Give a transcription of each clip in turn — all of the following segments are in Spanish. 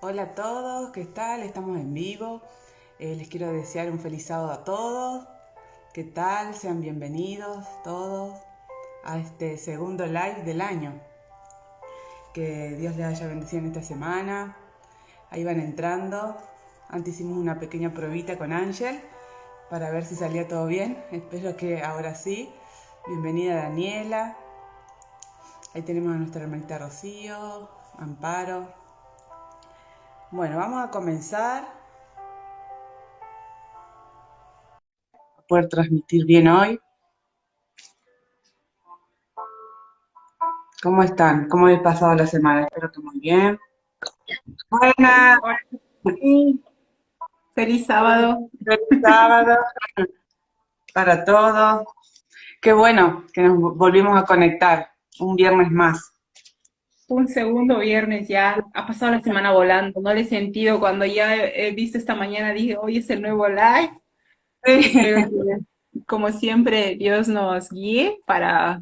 Hola a todos, ¿qué tal? Estamos en vivo. Les quiero desear un feliz sábado a todos. ¿Qué tal? Sean bienvenidos todos a este segundo live del año. Que Dios les haya bendecido en esta semana. Ahí van entrando. Antes hicimos una pequeña probita con Ángel para ver si salía todo bien. Espero que ahora sí. Bienvenida Daniela. Ahí tenemos a nuestra hermanita Rocío, Amparo. Bueno, vamos a comenzar a poder transmitir bien hoy. ¿Cómo están? ¿Cómo he pasado la semana? Espero que muy bien. Buenas, Hola, sí. Feliz sábado. feliz sábado para todos. Qué bueno que nos volvimos a conectar un viernes más. Un segundo viernes ya. Ha pasado la semana volando. No le he sentido. Cuando ya he visto esta mañana, dije, hoy es el nuevo live. Sí, Espero que, como siempre, Dios nos guíe para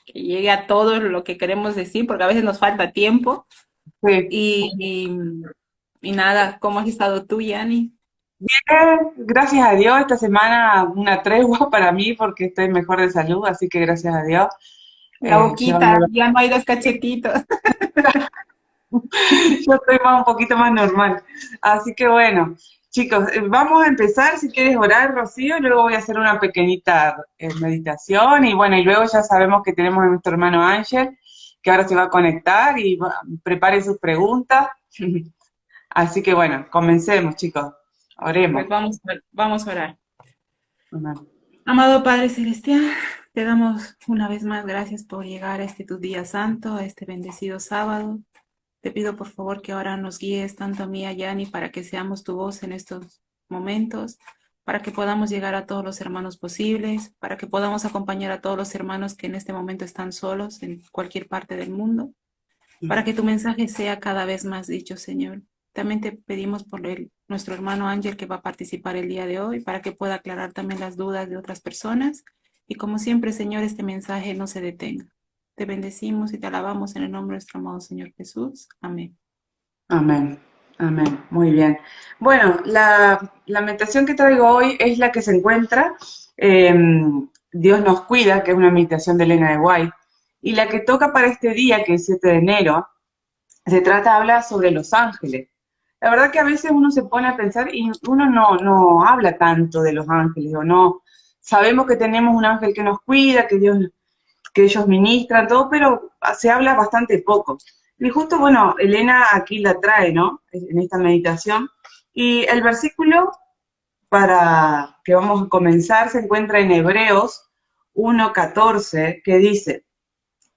que llegue a todo lo que queremos decir, porque a veces nos falta tiempo. sí. Y nada, ¿cómo has estado tú, Yani? Gracias a Dios, esta semana una tregua para mí porque estoy mejor de salud, así que gracias a Dios. La Llevando boquita, ya no hay dos cachetitos. Yo estoy más un poquito más normal. Así que bueno, chicos, vamos a empezar. Si quieres orar, Rocío, luego voy a hacer una pequeñita meditación y bueno, y luego ya sabemos que tenemos a nuestro hermano Ángel, que ahora se va a conectar y prepare sus preguntas. Así que bueno, comencemos, chicos. Pues Oremos. vamos a orar. Amén. Amado Padre Celestial, te damos una vez más gracias por llegar a este tu día santo, a este bendecido sábado. Te pido por favor que ahora nos guíes tanto a mí y a Yani para que seamos tu voz en estos momentos, para que podamos llegar a todos los hermanos posibles, para que podamos acompañar a todos los hermanos que en este momento están solos en cualquier parte del mundo, para que tu mensaje sea cada vez más dicho, Señor. También te pedimos por nuestro hermano Ángel que va a participar el día de hoy, para que pueda aclarar también las dudas de otras personas. Y como siempre, Señor, este mensaje no se detenga. Te bendecimos y te alabamos en el nombre de nuestro amado Señor Jesús. Amén. Amén. Amén. Muy bien. Bueno, la meditación que traigo hoy es la que se encuentra, eh, Dios nos cuida, que es una meditación de Elena de White, y la que toca para este día, que es 7 de enero, habla sobre los ángeles. La verdad que a veces uno se pone a pensar y uno no habla tanto de los ángeles, o no, sabemos que tenemos un ángel que nos cuida, que ellos ministran, todo, pero se habla bastante poco. Y justo, bueno, Elena aquí la trae, ¿no? En esta meditación. Y el versículo para que vamos a comenzar se encuentra en Hebreos 1:14, que dice,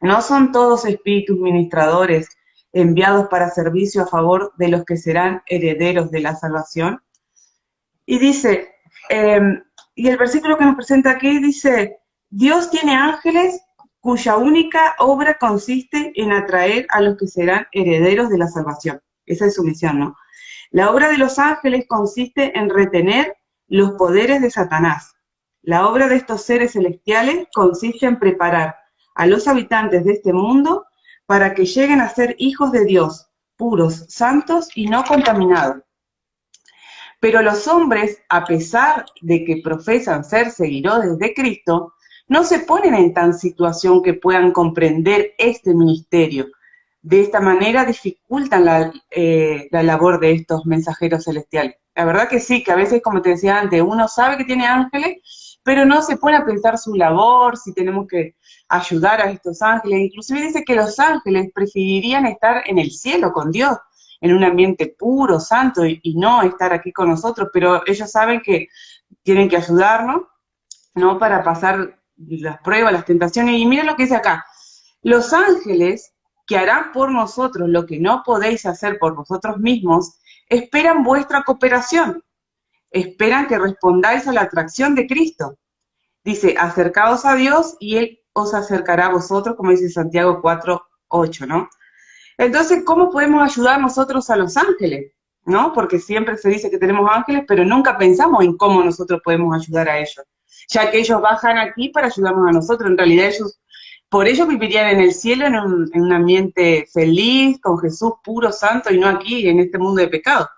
¿no son todos espíritus ministradores enviados para servicio a favor de los que serán herederos de la salvación? Y dice, eh, y el versículo que nos presenta aquí dice, Dios tiene ángeles cuya única obra consiste en atraer a los que serán herederos de la salvación. Esa es su misión, ¿no? La obra de los ángeles consiste en retener los poderes de Satanás. La obra de estos seres celestiales consiste en preparar a los habitantes de este mundo para que lleguen a ser hijos de Dios, puros, santos y no contaminados. Pero los hombres, a pesar de que profesan ser seguidores de Cristo, no se ponen en tan situación que puedan comprender este ministerio. De esta manera dificultan la labor de estos mensajeros celestiales. La verdad que sí, que a veces, como te decía antes, uno sabe que tiene ángeles, pero no se pone a pensar su labor, si tenemos que ayudar a estos ángeles. Inclusive dice que los ángeles preferirían estar en el cielo con Dios, en un ambiente puro, santo, y no estar aquí con nosotros, pero ellos saben que tienen que ayudarnos, ¿no? Para pasar las pruebas, las tentaciones. Y miren lo que dice acá, los ángeles que harán por nosotros lo que no podéis hacer por vosotros mismos, esperan vuestra cooperación, esperan que respondáis a la atracción de Cristo. Dice, acercaos a Dios y Él os acercará a vosotros, como dice Santiago 4:8, ¿no? Entonces, ¿cómo podemos ayudar nosotros a los ángeles? ¿No? Porque siempre se dice que tenemos ángeles, pero nunca pensamos en cómo nosotros podemos ayudar a ellos, ya que ellos bajan aquí para ayudarnos a nosotros. En realidad ellos por ellos vivirían en el cielo en un ambiente feliz, con Jesús puro, santo, y no aquí, en este mundo de pecado.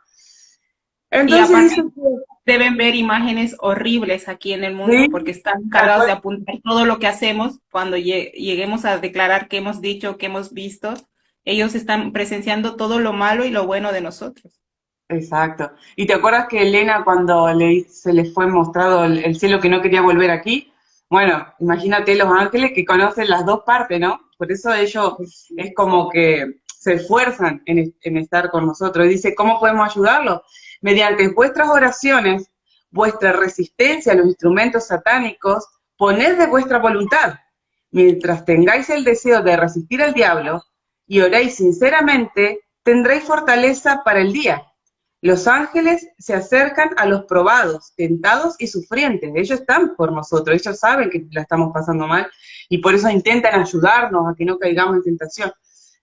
Y Entonces aparte dice, deben ver imágenes horribles aquí en el mundo sí, porque están ¿te encargados de acuerdas? apuntar todo lo que hacemos cuando lleguemos a declarar qué hemos dicho, qué hemos visto. Ellos están presenciando todo lo malo y lo bueno de nosotros. Exacto. ¿Y te acuerdas que Elena, cuando se le fue mostrado el cielo que no quería volver aquí? Bueno, imagínate los ángeles que conocen las dos partes, ¿no? Por eso ellos es como que se esfuerzan en estar con nosotros. Y dice, ¿cómo podemos ayudarlos? Mediante vuestras oraciones, vuestra resistencia a los instrumentos satánicos, poned de vuestra voluntad. Mientras tengáis el deseo de resistir al diablo y oréis sinceramente, tendréis fortaleza para el día. Los ángeles se acercan a los probados, tentados y sufrientes. Ellos están por nosotros, ellos saben que la estamos pasando mal y por eso intentan ayudarnos a que no caigamos en tentación.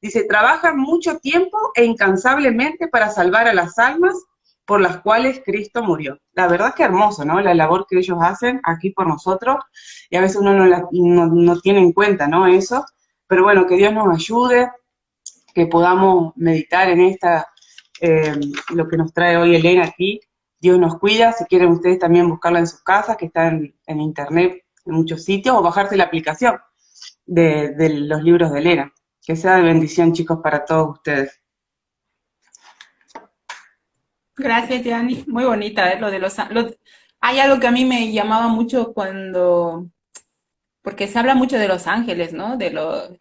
Dice, trabajan mucho tiempo e incansablemente para salvar a las almas por las cuales Cristo murió. La verdad que hermoso, ¿no? La labor que ellos hacen aquí por nosotros y a veces uno no tiene en cuenta, ¿no? Eso, pero bueno, que Dios nos ayude, que podamos meditar en lo que nos trae hoy Elena aquí. Dios nos cuida, si quieren ustedes también buscarla en sus casas, que está en internet en muchos sitios, o bajarse la aplicación de los libros de Elena. Que sea de bendición, chicos, para todos ustedes. Gracias, Yanni. Muy bonita, ¿eh? Lo de hay algo que a mí me llamaba mucho porque se habla mucho de los ángeles, ¿no?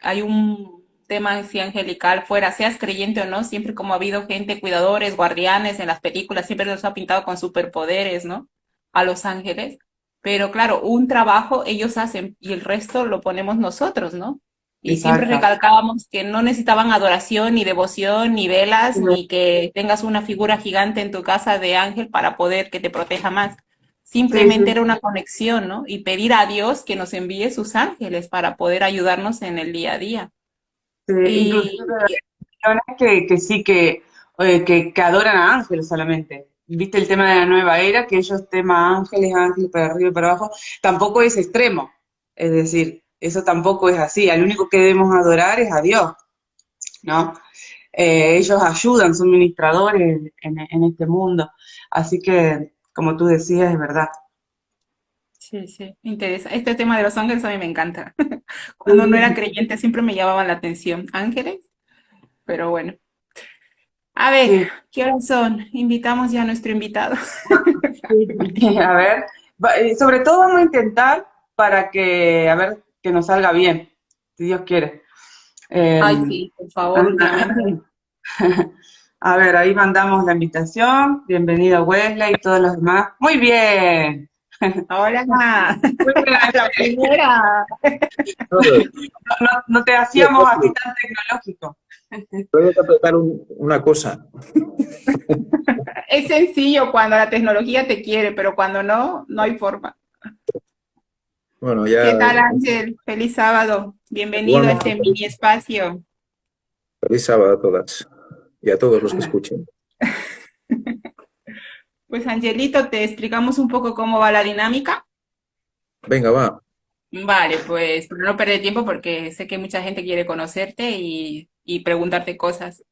Hay un tema así angelical fuera, seas creyente o no, siempre como ha habido gente, cuidadores, guardianes en las películas, siempre los ha pintado con superpoderes, ¿no? A los ángeles. Pero claro, un trabajo ellos hacen y el resto lo ponemos nosotros, ¿no? Y siempre Exacto. recalcábamos que no necesitaban adoración, ni devoción, ni velas, ni que tengas una figura gigante en tu casa de ángel para poder que te proteja más. Sí, sí, Simplemente era una conexión, ¿no? Y pedir a Dios que nos envíe sus ángeles para poder ayudarnos en el día a día. sí. Inclusive Y hay que sí, que adoran a ángeles solamente. ¿Viste el tema de la nueva era? Que ellos teman ángeles, ángeles para arriba y para abajo. Tampoco es extremo. Es decir, eso tampoco es así. Al único que debemos adorar es a Dios, ¿no? Ellos ayudan, son ministradores en este mundo. Así que, como tú decías, es verdad. sí, sí, interesa. Este tema de los ángeles a mí me encanta. Cuando no era creyente siempre me llamaban la atención. Ángeles, pero bueno. A ver, Sí, ¿qué horas son? Invitamos ya a nuestro invitado. sí. A ver, sobre todo vamos a intentar para que, a ver, que nos salga bien, si Dios quiere. Eh, Ay, sí, por favor, últimamente. a, a ver, ahí mandamos la invitación. Bienvenido Wesley y todos los demás. Muy bien. Hola, Muy bien. la primera. Claro, No te hacíamos así tan tecnológico. tengo que apretar una cosa. Es sencillo cuando la tecnología te quiere, pero cuando no, no hay forma. Bueno, ¿Qué ya, tal, Ángel? Feliz sábado. Bienvenido a igualmente, este mini espacio. feliz sábado a todas y a todos los que escuchen. Pues, Angelito, te explicamos un poco cómo va la dinámica. Venga, va. Vale, pues para no perder tiempo, porque sé que mucha gente quiere conocerte y preguntarte cosas.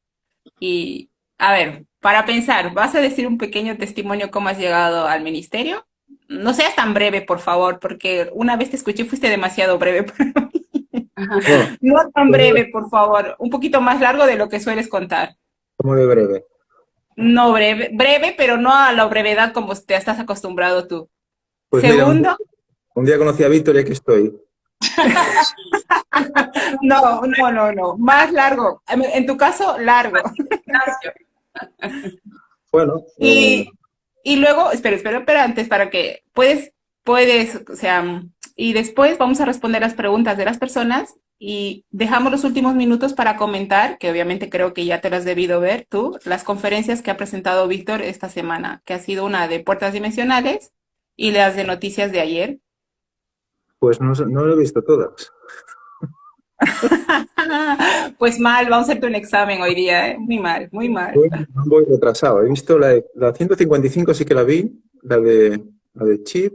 Y, a ver, para pensar, ¿vas a decir un pequeño testimonio cómo has llegado al ministerio? No seas tan breve, por favor, porque una vez te escuché fuiste demasiado breve. Bueno, No tan como breve, por favor. Un poquito más largo de lo que sueles contar. como de breve. No breve, breve, pero no a la brevedad como te estás acostumbrado tú. Pues mira, Segundo, un día conocí a Víctor y aquí estoy. no, no, no, no. Más largo. En tu caso, largo. Gracias. Bueno, Y, y luego, espera, antes para que o sea, y después vamos a responder las preguntas de las personas y dejamos los últimos minutos para comentar, que obviamente creo que ya te las has debido ver tú, las conferencias que ha presentado Víctor esta semana, que ha sido una de puertas dimensionales y las de noticias de ayer. pues no lo he visto todas. Pues mal, vamos a hacerte un examen hoy día, ¿eh? Muy mal, muy mal. Voy retrasado. He visto la 155, sí que la vi, la de Chip,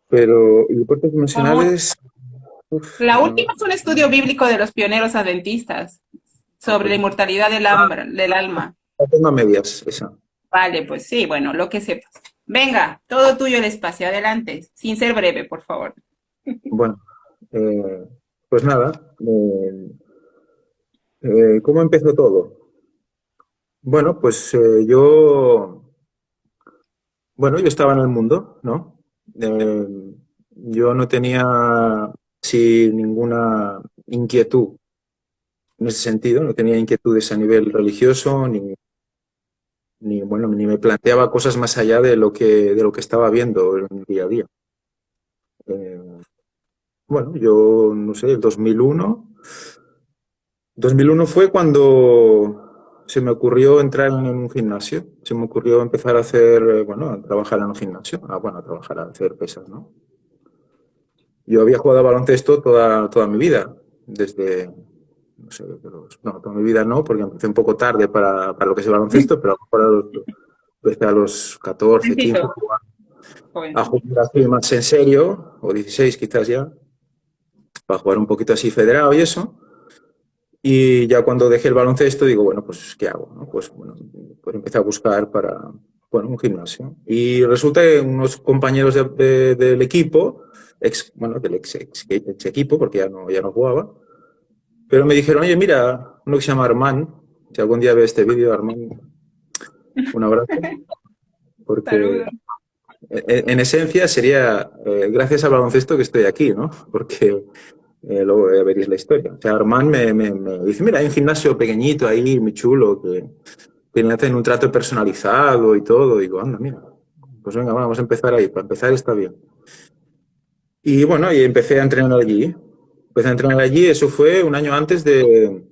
pero y deportes Son muy, dimensionales La última es un estudio bíblico de los pioneros adventistas sobre la inmortalidad del alma. La tengo a medias, esa. Vale, pues sí, bueno, lo que sepas. Venga, todo tuyo el espacio, adelante, sin ser breve, por favor. Bueno, pues nada, ¿cómo empezó todo? Bueno, pues yo estaba en el mundo, ¿no? Yo no tenía ninguna inquietud en ese sentido, no tenía inquietudes a nivel religioso, ni me planteaba cosas más allá de lo que estaba viendo en el día a día. Bueno, yo no sé, el 2001 fue cuando se me ocurrió entrar en un gimnasio, se me ocurrió empezar a a trabajar en un gimnasio, a trabajar, a hacer pesas, ¿no? Yo había jugado a baloncesto toda mi vida, desde, no sé, toda mi vida no, porque empecé un poco tarde para lo que es el baloncesto, pero empecé a los 14, 15, a jugar así más en serio, o 16 quizás ya, para jugar un poquito así federado y eso. Y ya cuando dejé el baloncesto digo, bueno, pues ¿qué hago? ¿No? Pues empecé a buscar para un gimnasio. Y resulta que unos compañeros del equipo, del ex equipo, porque ya no jugaba, pero me dijeron, oye, mira, uno que se llama Armand, si algún día ve este vídeo, Armand, un abrazo, porque en esencia sería gracias al baloncesto que estoy aquí, ¿no? Porque luego veréis la historia. O sea, Armand me dice, mira, hay un gimnasio pequeñito ahí, muy chulo, que le hacen un trato personalizado y todo. Y digo, anda, mira, pues venga, vamos a empezar ahí. Para empezar está bien. Y bueno, y empecé a entrenar allí. Eso fue un año antes de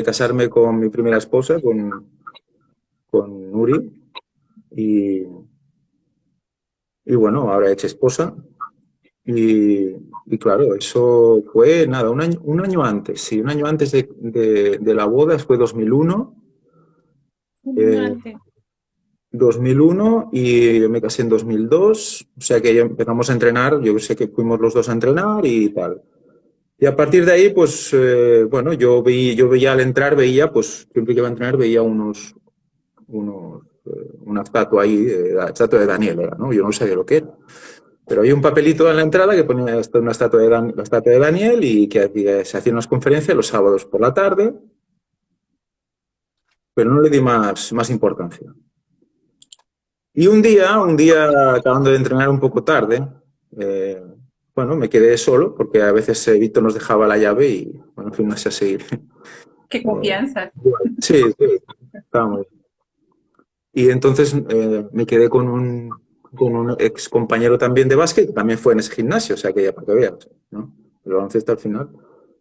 casarme con mi primera esposa, con Nuri. Y bueno, ahora ex esposa. Y claro, eso fue nada, un año antes, sí, un año antes de la boda, fue 2001. 2001 y yo me casé en 2002, o sea que ya empezamos a entrenar, yo sé que fuimos los dos a entrenar y tal. Y a partir de ahí, pues, yo veía al entrar, pues, siempre que iba a entrenar, veía una estatua ahí, la estatua de Daniel era, ¿no? Yo no sabía lo que era. Pero había un papelito en la entrada que ponía una estatua la estatua de Daniel y que se hacían unas conferencias los sábados por la tarde, pero no le di más importancia. Y un día, acabando de entrenar un poco tarde, me quedé solo porque a veces Víctor nos dejaba la llave y, fuimos a seguir. ¡Qué confianza! Sí, estábamos. Y entonces me quedé con un ex compañero también de básquet, que también fue en ese gimnasio, o sea que ya para que veas, ¿no? El baloncesto al final.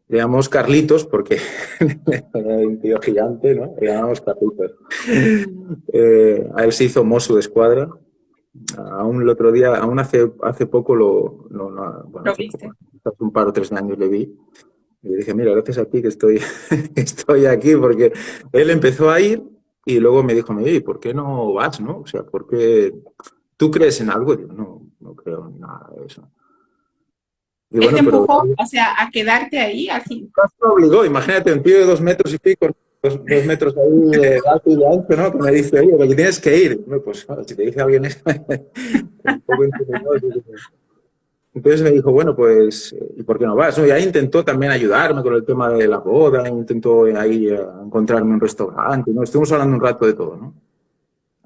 Le llamamos Carlitos porque era un tío gigante, ¿no? Le llamamos Carlitos. A él se hizo mozo de escuadra. Aún el otro día, hace poco ¿Lo viste? Hace un par o 3 de años le vi. Y le dije, mira, gracias a ti que estoy, estoy aquí, porque él empezó a ir y luego me dijo, oye, ¿por qué no vas, no? O sea, ¿por qué tú crees en algo? Y digo, no creo en nada de eso. Y ¿Él te empujó, a quedarte ahí? Me obligó, imagínate, un tío de 2 metros y pico, 2 metros ahí de alto y de ancho, ¿no? Que me dice, oye, porque tienes que ir. Pues, claro, si te dice alguien eso, un poco intimidados. Entonces me dijo, bueno, pues, ¿y por qué no vas? Y ahí intentó también ayudarme con el tema de la boda, intentó ahí encontrarme un restaurante, ¿no? Estuvimos hablando un rato de todo, ¿no?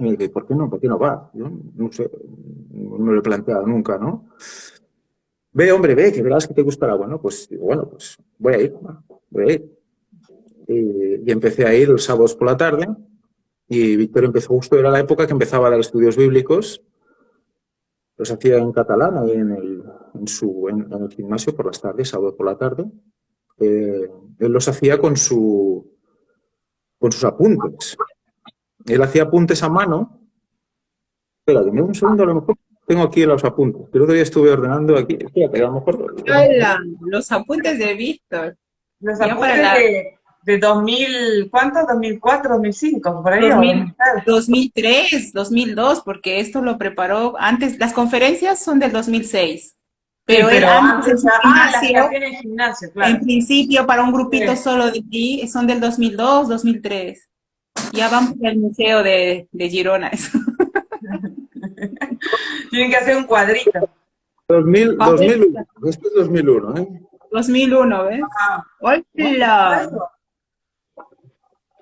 Y me dije, ¿por qué no vas? Yo no sé, no me lo he planteado nunca, ¿no? Ve, que verás que te gustará. Bueno, pues voy a ir. Y empecé a ir los sábados por la tarde y Víctor empezó justo, era la época que empezaba a dar estudios bíblicos. Los hacía en catalán ahí en el gimnasio por las tardes, sábado por la tarde. Él los hacía con sus apuntes. Él hacía apuntes a mano. Espera, dame un segundo, a lo mejor tengo aquí los apuntes. El otro día estuve ordenando aquí. Espérate, a lo mejor. ¡Hala! Los apuntes de Víctor. Los apuntes de 2000, ¿cuánto? 2004, 2005, por ahí. 2003, 2002, porque esto lo preparó antes. Las conferencias son del 2006. Sí, Pero él pero antes en antes su ya, las que gimnasio, hacían en el gimnasio, en claro. principio para un grupito Sí. solo de ti, son del 2002, 2003. Ya van por el museo de Girona. Eso. Tienen que hacer un cuadrito. 2001, esto es 2001, ¿eh? 2001, ¿ves? Ah, bueno, todo ¡Hola! eso.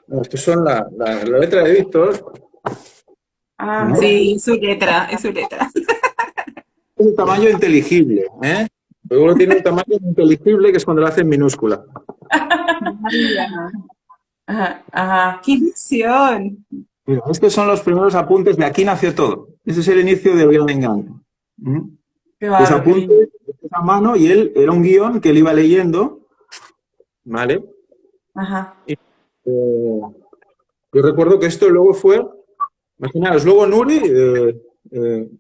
No, estos son la letra de Víctor, Ah, ¿no? mira. Sí, su letra, es su letra. Es un tamaño inteligible, ¿eh? Luego tiene un tamaño inteligible que es cuando lo hace en minúscula. María, Ajá, ajá. ¡qué visión! Mira, estos son los primeros apuntes de Aquí nació todo. Ese es el inicio del Gran Engaño. ¿Mm? Qué Los bárbaro, qué lindo. apuntes a mano y él era un guión que él iba leyendo, ¿vale? Ajá. Y, yo recuerdo que esto luego fue, imaginaros, luego Nuri,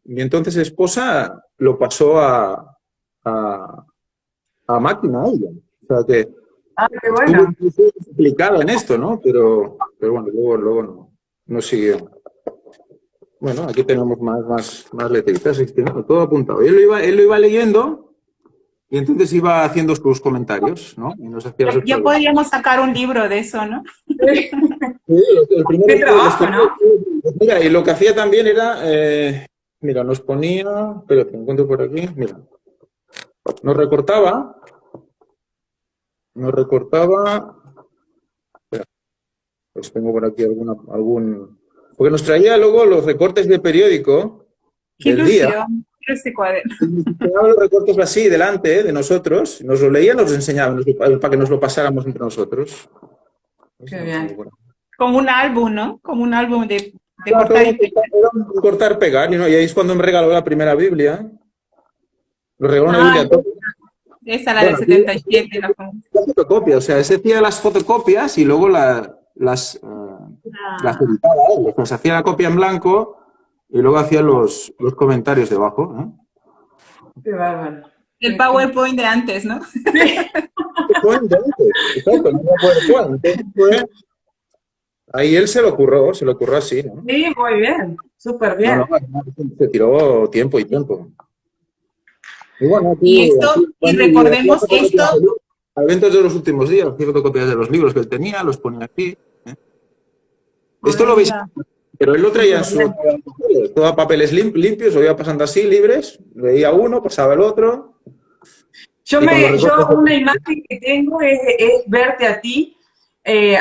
mi entonces esposa, lo pasó a, a máquina a ella. O sea que Ah, qué estuvo bueno. incluso implicada en esto, ¿no? Pero bueno, luego no siguió. Bueno, aquí tenemos más letritas, ¿no? Todo apuntado. Él lo iba leyendo y entonces iba haciendo sus comentarios, ¿no? Y nos hacía Ya, sus ya preguntas. podríamos sacar un libro de eso, ¿no? Sí, el primero Qué trabajo, ¿no? mira, y lo que hacía también era, mira, nos ponía, espérate, me encuentro por aquí, mira, nos recortaba, espera, pues tengo por aquí porque nos traía luego los recortes de periódico ¡Qué del día. ilusión! Quiero este cuaderno. Y nos enseñaba los recortes así delante de nosotros, nos lo leía, nos lo enseñaba para que nos lo pasáramos entre nosotros. Qué Eso lo tengo bien. por aquí. Como un álbum, ¿no? Como un álbum de Era todo cortar y pegar. era un cortar, pegar, y ahí es cuando me regaló la primera Biblia. Nos regaló una Ah, Biblia toda. esa la del Bueno, aquí 77, la famosa. la fotocopia, o sea, ese hacía las fotocopias y luego las Ah, editaba él. O sea, hacía la copia en blanco y luego hacía los comentarios debajo, ¿eh? Qué bárbaro. el PowerPoint de antes, ¿no? Sí, Fue entonces, exacto, no era PowerPoint. Entonces ahí él se lo ocurrió así, ¿no? sí, muy bien. Súper No, bien. se tiró tiempo y tiempo. Y bueno, Y aquí esto, y hacía recordemos esto, fotocopias de eventos de los últimos días, hacía fotocopias de los libros que él tenía, los ponía aquí. ¿Eh? Esto lo veis, anda, pero él lo traía en Súper su bien. todo a papeles limpios, lo iba pasando así, libres, leía uno, pasaba el otro, y con los Yo recortes. una imagen que tengo es verte a ti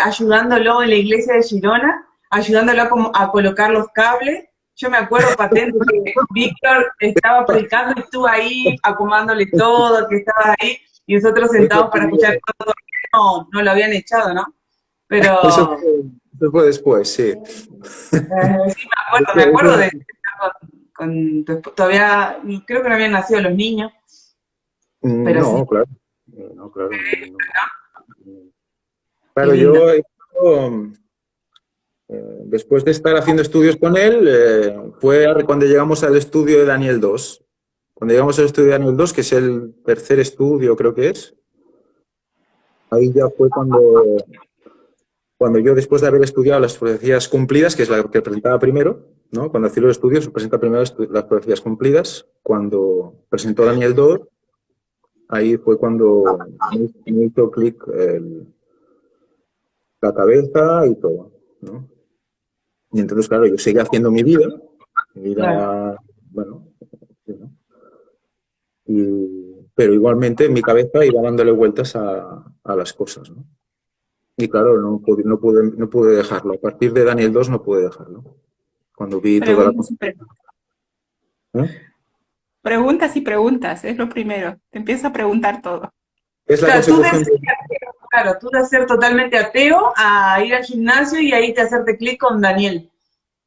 ayudándolo en la iglesia de Girona, ayudándolo a colocar los cables. Yo me acuerdo patente que Víctor estaba predicando y tú ahí acomodándole todo, que estabas ahí, y nosotros sentados para escuchar todo. No lo habían echado, ¿no? Eso Pero fue, eso fue después, sí. sí, me acuerdo de estar todavía, creo que no habían nacido los niños, pero sí, No, claro. No, claro, no. qué Claro, lindo. después de estar haciendo estudios con él, fue cuando llegamos al estudio de Daniel 2. Cuando llegamos al estudio de Daniel 2, que es el tercer estudio, creo que es, ahí ya fue cuando yo, después de haber estudiado las profecías cumplidas, que es la que presentaba primero, ¿no? Cuando hacía los estudios, presenta primero las profecías cumplidas. Cuando presentó Daniel 2, ahí fue cuando me hizo clic la cabeza y todo, ¿no? Y entonces, claro, yo seguía haciendo mi Claro. vida, bueno, sí, ¿no? Pero igualmente en mi cabeza iba dándole vueltas a las cosas, ¿no? Y claro, no pude dejarlo. A partir de Daniel 2 no pude dejarlo. Cuando vi toda la... Preguntas y, ¿Eh? preguntas y preguntas, es lo primero. Te empieza a preguntar todo. Es la Claro, consecución de... tú de ser totalmente ateo a ir al gimnasio y ahí te hacerte clic con Daniel.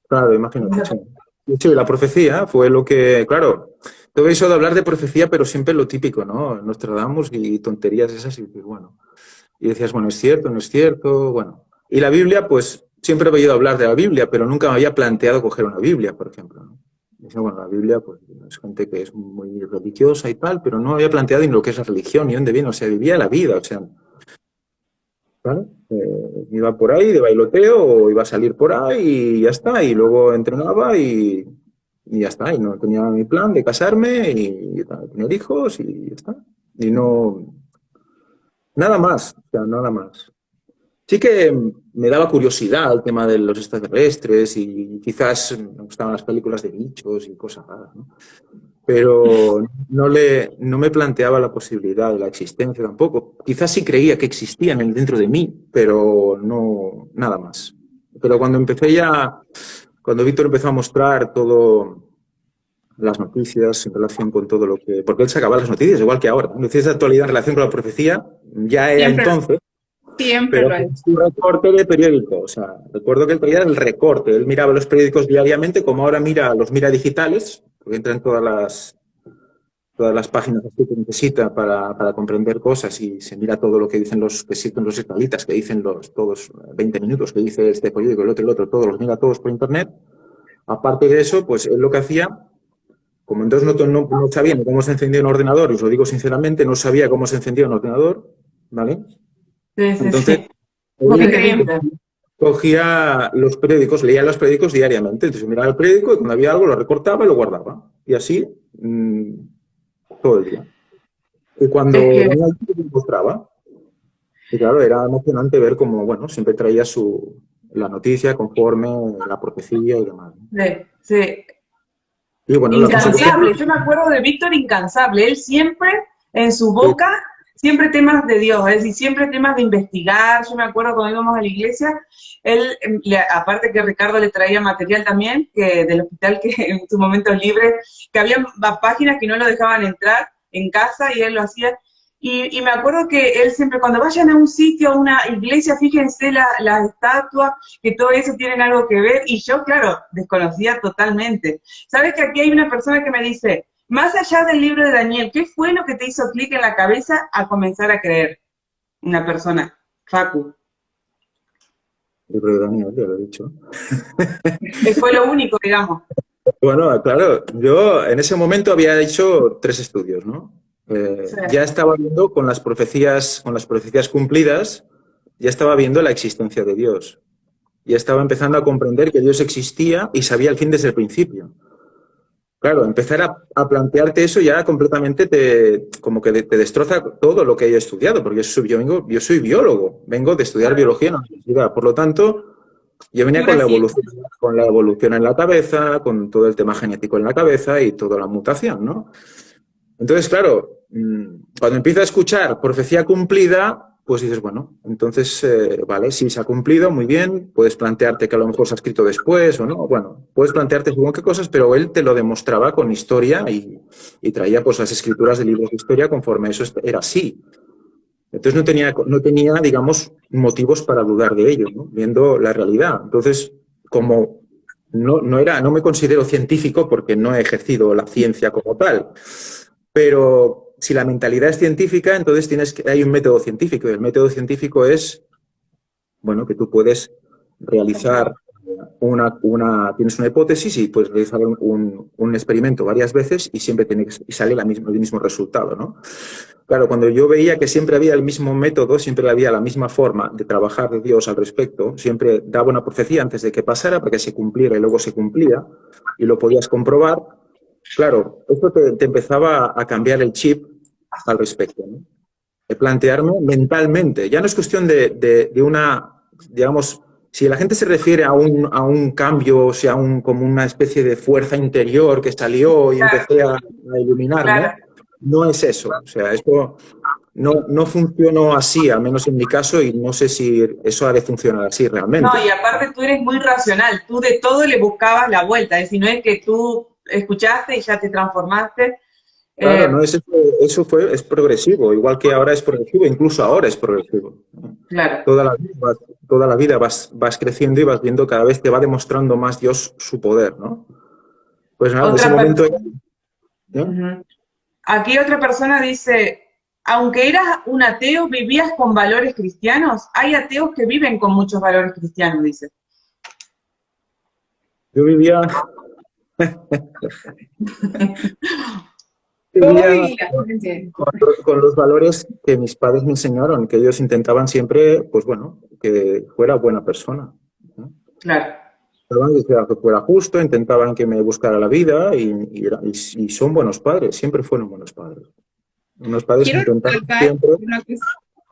Claro, imagínate. Sí. Sí, la profecía fue lo que... Claro, todo eso de hablar de profecía, pero siempre lo típico, ¿no? Nostradamus y tonterías esas, y pues, bueno. Y decías, bueno, es cierto, no es cierto, bueno. Y la Biblia, pues siempre he oído hablar de la Biblia, pero nunca me había planteado coger una Biblia, por ejemplo, ¿no? Decía, bueno, la Biblia, pues es gente que es muy religiosa y tal, pero no había planteado ni lo que es la religión, ni dónde viene, o sea, vivía la vida, o sea, ¿vale? Iba por ahí de bailoteo o iba a salir por ahí y ya está, y luego entrenaba y y ya está. Y no tenía mi plan de casarme y tener hijos y ya está. Y no, nada más, o sea, nada más. Sí que me daba curiosidad el tema de los extraterrestres y quizás me gustaban las películas de bichos y cosas raras, ¿no? Pero no me planteaba la posibilidad de la existencia tampoco. Quizás sí creía que existían dentro de mí, pero no, nada más. Pero cuando Víctor empezó a mostrar todo las noticias en relación con todo lo que... Porque él sacaba las noticias, igual que ahora. Noticias de actualidad en relación con la profecía, ya era Siempre, entonces, siempre pero lo es. un recorte de periódico. O sea, recuerdo que él traía el recorte. Él miraba los periódicos diariamente, como ahora los mira digitales, porque entra en todas las páginas que necesita para comprender cosas y se mira todo lo que dicen que existen los israelitas, que dicen todos 20 minutos, que dice este periódico, el otro, todos los mira todos por internet. Aparte de eso, pues él lo que hacía, como entonces no sabía ni cómo se encendía un ordenador, y os lo digo sinceramente, no sabía cómo se encendía un ordenador, ¿vale? Sí, sí, Entonces, sí. Qué él increíble. cogía los periódicos, leía los periódicos diariamente, entonces miraba el periódico y cuando había algo lo recortaba y lo guardaba. Y así todo el día. Y cuando Es que, venía el lo mostraba. Y claro, era emocionante ver cómo, bueno, siempre traía la noticia conforme la profecía y demás, ¿no? sí, sí. Y bueno, la consecuencia... Incansable, yo me acuerdo de Víctor incansable, él siempre en su boca, siempre temas de Dios, es decir, siempre temas de investigar, yo me acuerdo cuando íbamos a la iglesia, él, aparte que Ricardo le traía material también, que del hospital que en sus momentos libres, que había páginas que no lo dejaban entrar en casa y él lo hacía, y me acuerdo que él siempre, cuando vayan a un sitio, a una iglesia, fíjense las estatuas, que todo eso tienen algo que ver, y yo, claro, desconocía totalmente. ¿Sabes que aquí hay una persona que me dice, más allá del libro de Daniel, ¿qué fue lo que te hizo clic en la cabeza a comenzar a creer? Una persona, Facu. Libro de Daniel, ya lo he dicho. Fue lo único, digamos. Bueno, claro, yo en ese momento había hecho 3 estudios, ¿no? Sí. Ya estaba viendo con las profecías cumplidas, ya estaba viendo la existencia de Dios. Ya estaba empezando a comprender que Dios existía y sabía el fin desde el principio. Claro, empezar a plantearte eso ya completamente como que te destroza todo lo que he estudiado, porque yo soy biólogo, vengo de estudiar biología en la universidad. Por lo tanto, yo venía Pura ciencia. con la evolución en la cabeza, con todo el tema genético en la cabeza y toda la mutación, ¿no? Entonces, claro, cuando empiezas a escuchar profecía cumplida, pues dices, bueno, entonces, vale, si se ha cumplido, muy bien, puedes plantearte que a lo mejor se ha escrito después o no, bueno, puedes plantearte según qué cosas, pero él te lo demostraba con historia y traía pues las escrituras de libros de historia conforme eso era así. Entonces no tenía, digamos, motivos para dudar de ello, ¿no? Viendo la realidad. Entonces, como no me considero científico porque no he ejercido la ciencia como tal, pero si la mentalidad es científica, entonces hay un método científico. Y el método científico es, bueno, que tú puedes realizar tienes una hipótesis y puedes realizar un experimento varias veces y siempre y sale el mismo resultado, ¿no? Claro, cuando yo veía que siempre había el mismo método, siempre había la misma forma de trabajar de Dios al respecto, siempre daba una profecía antes de que pasara para que se cumpliera y luego se cumplía y lo podías comprobar. Claro, esto te empezaba a cambiar el chip al respecto, ¿no? De plantearme mentalmente. Ya no es cuestión de una, digamos, si la gente se refiere a un cambio, o sea, como una especie de fuerza interior que salió y Claro, empecé a iluminarme, claro. no es eso. O sea, esto no funcionó así, al menos en mi caso, y no sé si eso ha de funcionar así No, realmente. y aparte tú eres muy racional, tú de todo le buscabas la vuelta, es decir, no es que tú escuchaste y ya te transformaste. Claro, no Eh, es eso, es progresivo, igual que ahora es progresivo, incluso ahora es progresivo. claro. Toda la vida vas creciendo y vas viendo cada vez te va demostrando más Dios su poder, ¿no? Pues nada, en ese Otra momento... persona. ¿no? Ujú. Aquí otra persona dice, aunque eras un ateo, vivías con valores cristianos. Hay ateos que viven con muchos valores cristianos, dice. Yo vivía, ¿Cómo vivía vivías? No entiendo. con los valores que mis padres me enseñaron, que ellos intentaban siempre, pues bueno, que fuera buena persona, ¿no? Claro. intentaban que fuera justo, intentaban que me buscara la vida y son buenos padres, siempre fueron buenos padres. Unos padres que Quiero intentaron recalcar siempre...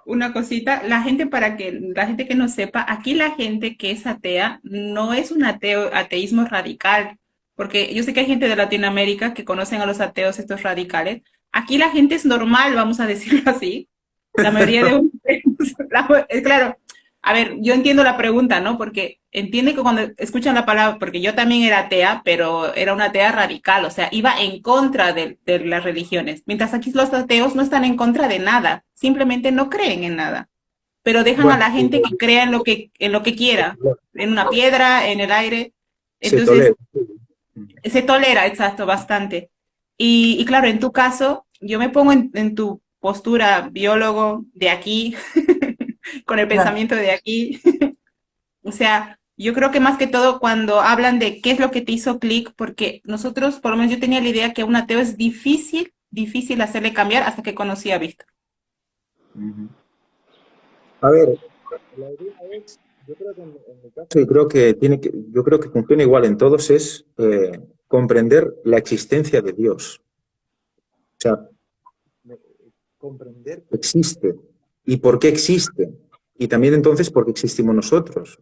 una cosita, la gente, para que la gente que no sepa, aquí la gente que es atea no es un ateísmo radical, porque yo sé que hay gente de Latinoamérica que conocen a los ateos estos radicales. Aquí la gente es normal, vamos a decirlo así. La mayoría de es claro. A ver, yo entiendo la pregunta, ¿no? Porque entiende que cuando escuchan la palabra, porque yo también era atea, pero era una atea radical, o sea, iba en contra de las religiones. Mientras aquí los ateos no están en contra de nada, simplemente no creen en nada, pero dejan a Bueno, la gente que crea en lo que quiera, en una piedra, en el aire. se Entonces, tolera. se tolera, exacto, bastante. Y claro, en tu caso, yo me pongo en tu postura biólogo de aquí, con el Claro. pensamiento de aquí. O sea, yo creo que más que todo cuando hablan de qué es lo que te hizo clic, porque nosotros, por lo menos yo tenía la idea que a un ateo es difícil hacerle cambiar hasta que conocí a Víctor. A ver, la idea es, yo creo que en mi caso, yo creo que funciona igual en todos, es comprender la existencia de Dios. O sea, comprender que existe y por qué existe. Y también entonces por qué existimos nosotros.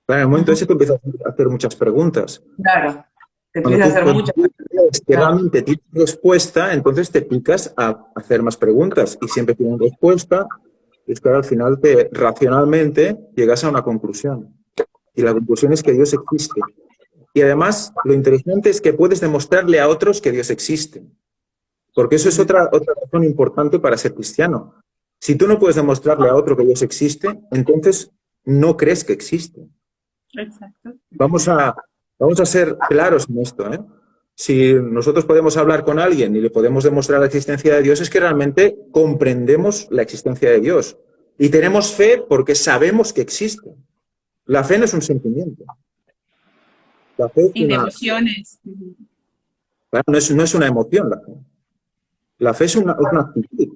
Claro, en el momento Ujú. ese tú empiezas a hacer muchas preguntas. Claro, te Cuando empieza a tú, hacer cuando muchas tú preguntas. crees que Claro. realmente tienes respuesta, entonces te picas a hacer más preguntas y siempre tienes respuesta. Y es que al final racionalmente llegas a una conclusión. Y la conclusión es que Dios existe. Y además, lo interesante es que puedes demostrarle a otros que Dios existe. Porque eso es otra razón importante para ser cristiano. Si tú no puedes demostrarle a otro que Dios existe, entonces no crees que existe. Exacto. Vamos a ser claros en esto, ¿eh? Si nosotros podemos hablar con alguien y le podemos demostrar la existencia de Dios, es que realmente comprendemos la existencia de Dios. Y tenemos fe porque sabemos que existe. La fe no es un sentimiento. La fe es Y de emociones. claro, no es una emoción la fe. La fe es una actitud.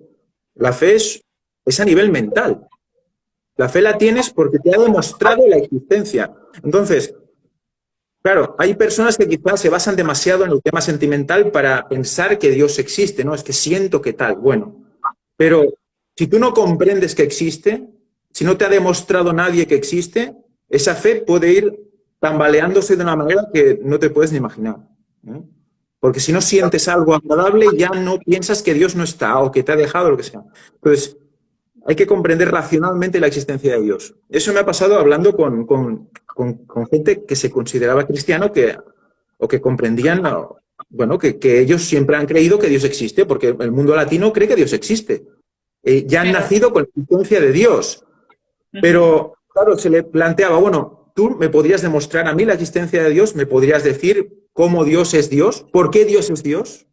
La fe es a nivel mental. La fe la tienes porque te ha demostrado la existencia. Entonces, claro, hay personas que quizás se basan demasiado en el tema sentimental para pensar que Dios existe, ¿no? Es que siento que tal. Bueno, pero si tú no comprendes que existe, si no te ha demostrado nadie que existe, esa fe puede ir tambaleándose de una manera que no te puedes ni imaginar, ¿eh? Porque si no sientes algo agradable, ya no piensas que Dios no está o que te ha dejado o lo que sea. Entonces, hay que comprender racionalmente la existencia de Dios. Eso me ha pasado hablando con gente que se consideraba cristiano o que comprendían, bueno, que ellos siempre han creído que Dios existe, porque el mundo latino cree que Dios existe. Ya han Pero, nacido con la existencia de Dios. Pero, claro, se le planteaba, bueno, tú me podrías demostrar a mí la existencia de Dios, me podrías decir cómo Dios es Dios, por qué Dios es Dios.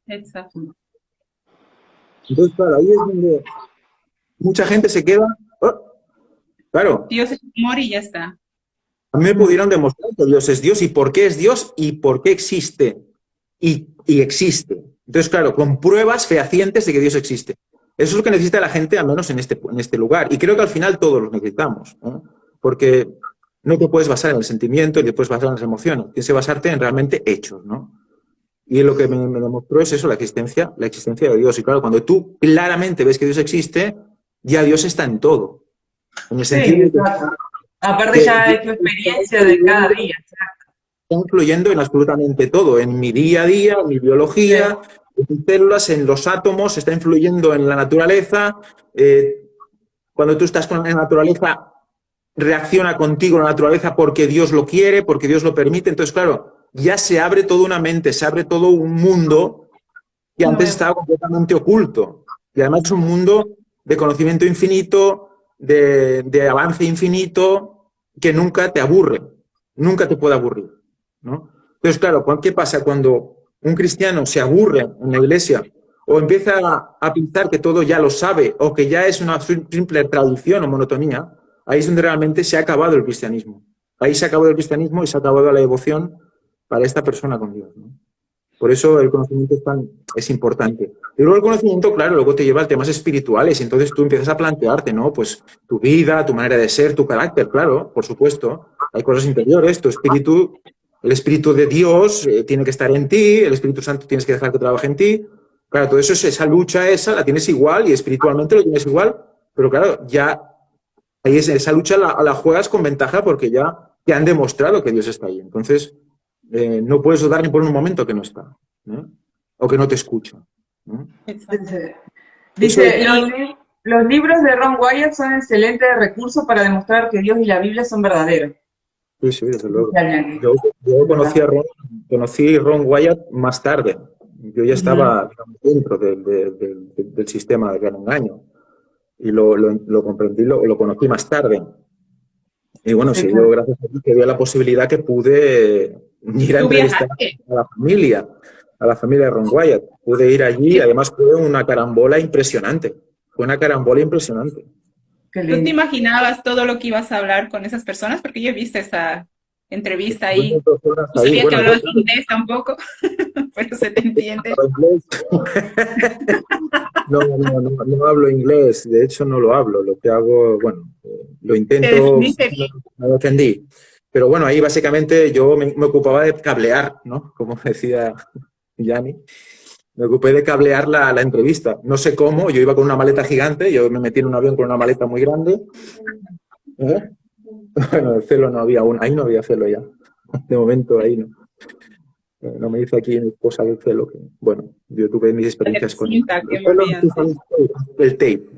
exacto. Entonces, claro, ahí es donde mucha gente se queda. Oh, claro, Dios es amor y ya está. a mí me pudieron demostrar que Dios es Dios y por qué es Dios y por qué existe. Y existe. Entonces, claro, con pruebas fehacientes de que Dios existe. Eso es lo que necesita la gente, al menos en este lugar. Y creo que al final todos lo necesitamos, ¿no? Porque no te puedes basar en el sentimiento y te puedes basar en las emociones. Tienes que basarte en realmente hechos, ¿no? Y lo que me demostró es eso, la existencia de Dios. Y claro, cuando tú claramente ves que Dios existe, ya Dios está en todo. En el Sí, sentido de que exacto. Aparte ya es tu experiencia de cada día. está influyendo en absolutamente todo, en mi día a día, en mi Sí, biología, en mis células, en los átomos, está influyendo en la naturaleza. Cuando tú estás con la naturaleza, reacciona contigo la naturaleza porque Dios lo quiere, porque Dios lo permite. Entonces, claro, ya se abre toda una mente, se abre todo un mundo que antes estaba completamente oculto. Y además es un mundo de conocimiento infinito, de avance infinito, que nunca te aburre, nunca te puede aburrir, ¿no? Entonces, claro, ¿qué pasa cuando un cristiano se aburre en la iglesia o empieza a pensar que todo ya lo sabe o que ya es una simple tradición o monotonía? Ahí es donde realmente se ha acabado el cristianismo. Ahí se ha acabado el cristianismo y se ha acabado la devoción para esta persona con Dios, ¿no? Por eso el conocimiento es importante. Y luego el conocimiento, claro, luego te lleva a temas espirituales y entonces tú empiezas a plantearte, ¿no? Pues tu vida, tu manera de ser, tu carácter, claro, por supuesto. hay cosas interiores, tu espíritu, el espíritu de Dios tiene que estar en ti, el Espíritu Santo tienes que dejar que trabaje en ti. Claro, todo eso, esa lucha esa la tienes igual y espiritualmente lo tienes igual, pero claro, ya ahí esa lucha la juegas con ventaja porque ya te han demostrado que Dios está ahí. Entonces, no puedes dudar ni por un momento que no está, ¿no? O que no te escucha, ¿no? Dice, los libros de Ron Wyatt son excelentes recursos para demostrar que Dios y la Biblia son verdaderos. Sí, sí, desde luego. Yo conocí a Ron Wyatt más tarde. Yo ya estaba dentro del sistema del gran engaño y lo comprendí, lo conocí más tarde. Y bueno, sí, yo gracias a Dios que había la posibilidad que pude ir a entrevistar a la familia de Ron Wyatt. Pude ir allí, además fue una carambola impresionante. Fue una carambola impresionante. ¿Tú te imaginabas todo lo que ibas a hablar con esas personas? Porque yo he visto esa entrevista ahí. No sabía que hablabas inglés tampoco, pero se te entiende. No hablo inglés, de hecho no lo hablo. Lo que hago, bueno, lo intento, me defendí. Pero bueno, ahí básicamente yo me ocupaba de cablear, ¿no? Como decía Yanni. Me ocupé de cablear la entrevista. No sé cómo, yo iba con una maleta gigante, yo me metí en un avión con una maleta muy grande. Bueno, el celo no había aún, ahí no había celo ya. De momento ahí no. No me dice aquí mi esposa el celo. Que, bueno, yo tuve mis experiencias con el tape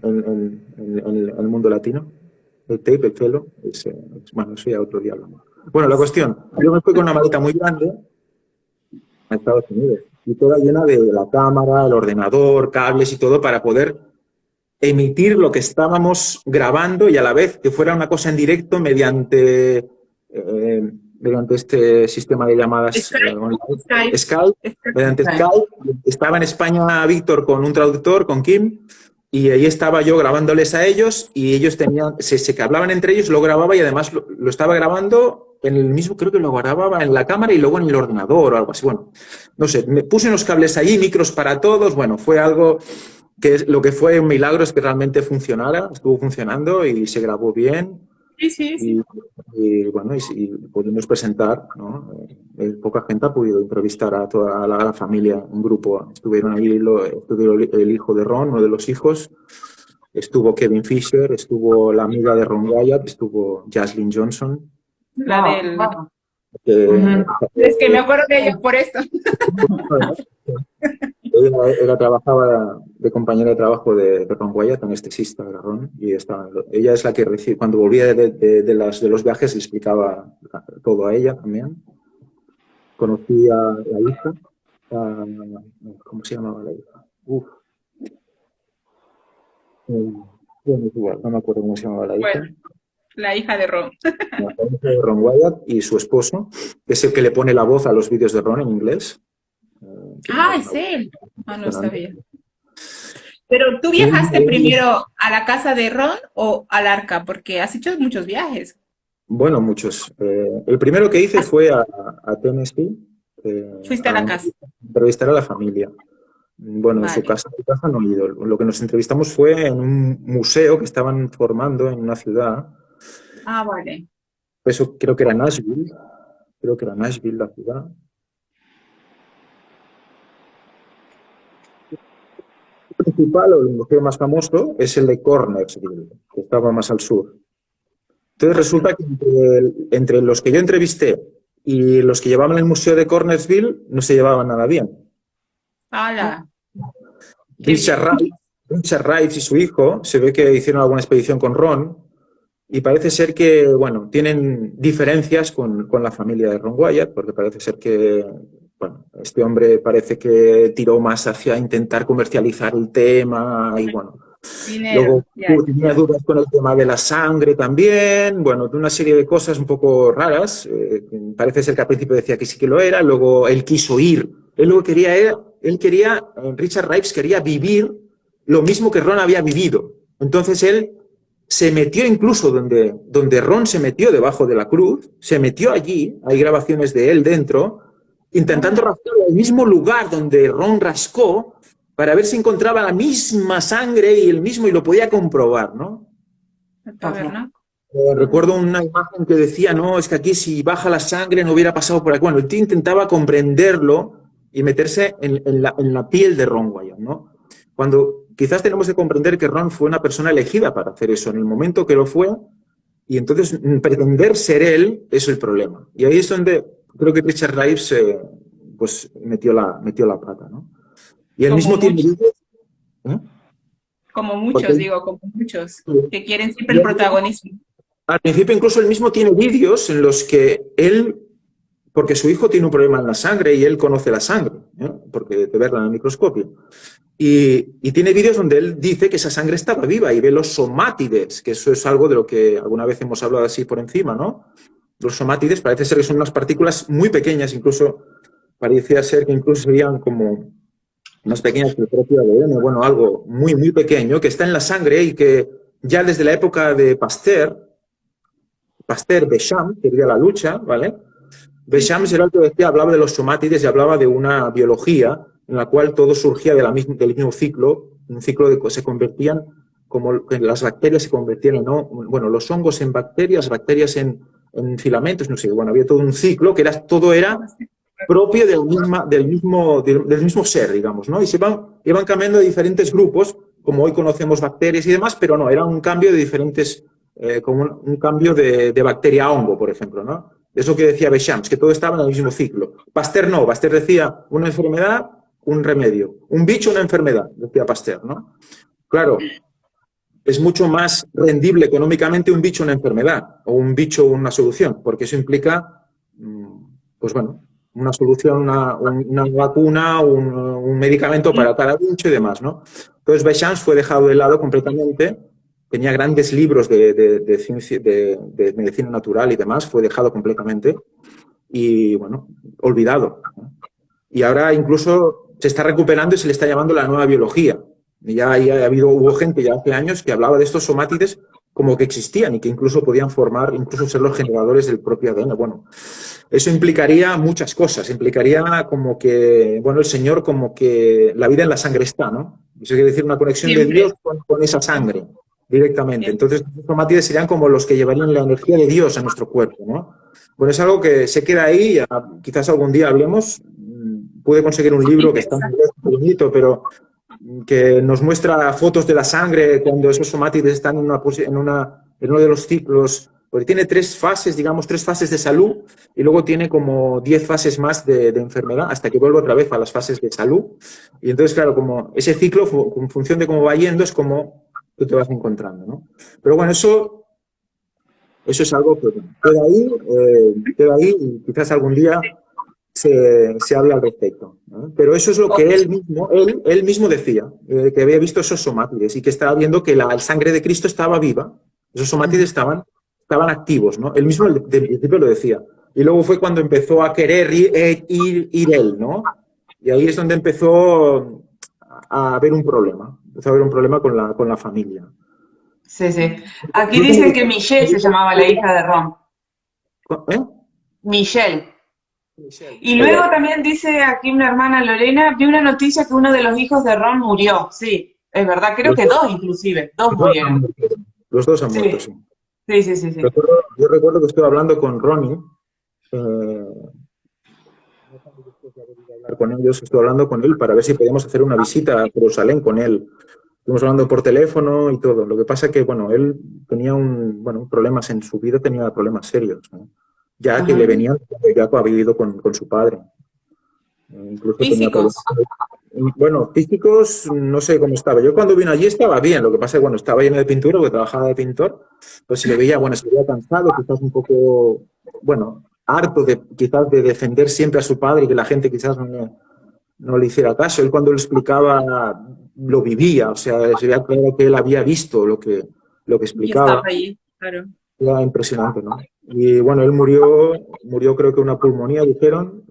en el mundo latino. El tape, el celo, bueno, eso ya otro día hablamos. Bueno, la cuestión, yo me fui con una maleta muy grande a Estados Unidos y toda llena de la cámara, el ordenador, cables y todo para poder emitir lo que estábamos grabando y a la vez que fuera una cosa en directo mediante este sistema de llamadas Skype. Mediante Skype. Estaba en España Víctor con un traductor, con Kim, y ahí estaba yo grabándoles a ellos y ellos tenían, se hablaban entre ellos, lo grababa y además lo estaba grabando en el mismo, creo que lo grababa en la cámara y luego en el ordenador o algo así. Bueno, no sé, me puse unos cables allí, micros para todos, bueno, fue algo que lo que fue un milagro es que realmente funcionara, estuvo funcionando y se grabó bien. Sí. Y bueno, y pudimos presentar, ¿no? Poca gente ha podido entrevistar a toda la familia, un grupo. Estuvieron ahí estuvo el hijo de Ron, uno de los hijos, estuvo Kevin Fisher, estuvo la amiga de Ron Wyatt, estuvo Jaslyn Johnson. La del... Es que me acuerdo de ella por esto. Ella trabajaba de compañera de trabajo de Ron Wyatt, anestesista era Ron, y ella es la que cuando volvía de los viajes le explicaba todo a ella también. Conocí a la hija, ¿cómo se llamaba la hija? Bueno, igual, no me acuerdo cómo se llamaba la hija. Bueno, la hija de Ron. La hija de Ron Wyatt y su esposo, que es el que le pone la voz a los vídeos de Ron en inglés. Es él. No sabía. Pero tú viajaste primero a la casa de Ron o al Arca, porque has hecho muchos viajes. Bueno, muchos. El primero que hice fue a Tennessee. Fuiste a la casa. Entrevistar a la familia. Bueno, vale. En su casa no he ido. Lo que nos entrevistamos fue en un museo que estaban formando en una ciudad. Vale. Eso creo que era Nashville. Creo que era Nashville la ciudad. El principal o el museo más famoso es el de Cornersville, que estaba más al sur. Entonces resulta que entre los que yo entrevisté y los que llevaban el museo de Cornersville no se llevaban nada bien. ¡Hala! Richard Rives y su hijo se ve que hicieron alguna expedición con Ron y parece ser que, bueno, tienen diferencias con la familia de Ron Wyatt, porque parece ser que, bueno, este hombre parece que tiró más hacia intentar comercializar el tema y, bueno, luego tenía dudas con el tema de la sangre también, bueno, de una serie de cosas un poco raras. Parece ser que al principio decía que sí que lo era, luego él quiso ir. Richard Rives quería vivir lo mismo que Ron había vivido. Entonces él se metió incluso donde Ron se metió debajo de la cruz, se metió allí, hay grabaciones de él dentro, intentando rascar el mismo lugar donde Ron rascó para ver si encontraba la misma sangre y lo podía comprobar, ¿no? ¿La taberna? Recuerdo una imagen que decía, no, es que aquí si baja la sangre no hubiera pasado por aquí. Bueno, el tío intentaba comprenderlo y meterse en la piel de Ron Wyatt, ¿no? Cuando quizás tenemos que comprender que Ron fue una persona elegida para hacer eso en el momento que lo fue, y entonces pretender ser él es el problema. Y ahí es donde creo que Richard Rives pues metió la pata, ¿no? Y al Como mismo tiempo... muchos, ¿eh? como muchos, Porque digo, como muchos, que quieren siempre el yo, protagonismo. al principio incluso él mismo tiene vídeos en los que él, porque su hijo tiene un problema en la sangre y él conoce la sangre, ¿eh? Porque de verla en el microscopio. Y tiene vídeos donde él dice que esa sangre estaba viva y ve los somátides, que eso es algo de lo que alguna vez hemos hablado así por encima, ¿no? Los somátides parece ser que son unas partículas muy pequeñas, incluso parecía ser que incluso serían como más pequeñas que el propio ADN, bueno, algo muy, muy pequeño que está en la sangre y que ya desde la época de Béchamp, que era la lucha, ¿vale? Béchamp era el que decía, hablaba de los somátides y hablaba de una biología en la cual todo surgía del mismo ciclo, un ciclo de que se convertían, como las bacterias se convertían en, ¿no? Bueno, los hongos en bacterias en filamentos, no sé, bueno, había todo un ciclo que todo era propio del mismo ser, digamos, ¿no? Y iban cambiando de diferentes grupos, como hoy conocemos bacterias y demás, pero no, era un cambio de diferentes, como un cambio de bacteria a hongo, por ejemplo, ¿no? Eso que decía Béchamp, que todo estaba en el mismo ciclo. Pasteur no, Pasteur decía una enfermedad, un remedio. Un bicho, una enfermedad, decía Pasteur, ¿no? Claro, es mucho más rendible económicamente un bicho, una enfermedad, o un bicho, una solución, porque eso implica, pues bueno, una solución, una vacuna, un medicamento para cada bicho y demás, ¿no? Entonces Béchamp fue dejado de lado completamente, tenía grandes libros de ciencia, de medicina natural y demás, fue dejado completamente y, bueno, olvidado, ¿no? Y ahora incluso se está recuperando y se le está llamando la nueva biología. Y ya hubo gente ya hace años que hablaba de estos somátides como que existían y que incluso podían formar, incluso ser los generadores del propio ADN. Bueno, eso implicaría muchas cosas. Implicaría como que, bueno, el Señor como que la vida en la sangre está, ¿no? Eso quiere decir una conexión de Siempre. Dios con esa sangre directamente. Siempre. Entonces, los somátides serían como los que llevarían la energía de Dios a nuestro cuerpo, ¿no? Bueno, es algo que se queda ahí, ya, quizás algún día hablemos. Pude conseguir un libro que está muy bonito, pero que nos muestra fotos de la sangre cuando esos somátides están en uno de los ciclos, porque tiene tres fases, digamos, tres fases de salud y luego tiene como 10 fases más de enfermedad hasta que vuelve otra vez a las fases de salud. Y entonces, claro, como ese ciclo, en función de cómo va yendo, es como tú te vas encontrando, ¿no? Pero bueno, eso es algo que queda ahí y quizás algún día se habla al respecto, ¿no? Pero eso es lo que él mismo decía, que había visto esos somátides y que estaba viendo que la sangre de Cristo estaba viva, esos somátides estaban activos, ¿no? Él mismo de principio lo decía. Y luego fue cuando empezó a querer ir él, ¿no? Y ahí es donde empezó a haber un problema. Empezó a haber un problema con la familia. Sí, sí. Aquí dicen que Michelle se llamaba la hija de Ron. ¿Eh? Michelle. Y luego también dice aquí una hermana Lorena, vi una noticia que uno de los hijos de Ron murió. Sí, es verdad, creo que dos inclusive, dos murieron. Los dos han muerto, sí. Sí. Yo recuerdo que estuve hablando con Ronnie, con ellos, estuve hablando con él para ver si podíamos hacer una visita a Jerusalén con él. Estuvimos hablando por teléfono y todo. Lo que pasa es que, bueno, él tenía problemas en su vida, tenía problemas serios, ¿no? Ya que le venían, ya había vivido con su padre. Incluso Físicos. Bueno, físicos, no sé cómo estaba. Yo cuando vine allí estaba bien. Lo que pasa es que, bueno, estaba lleno de pintura porque trabajaba de pintor. Pues se le veía, bueno, se veía cansado, quizás un poco, bueno, harto quizás de defender siempre a su padre y que la gente quizás no le hiciera caso. Él cuando lo explicaba lo vivía, o sea, se veía claro que él había visto lo que explicaba. Y estaba ahí, claro. Era impresionante, ¿no? Y bueno, él murió creo que una pulmonía, dijeron,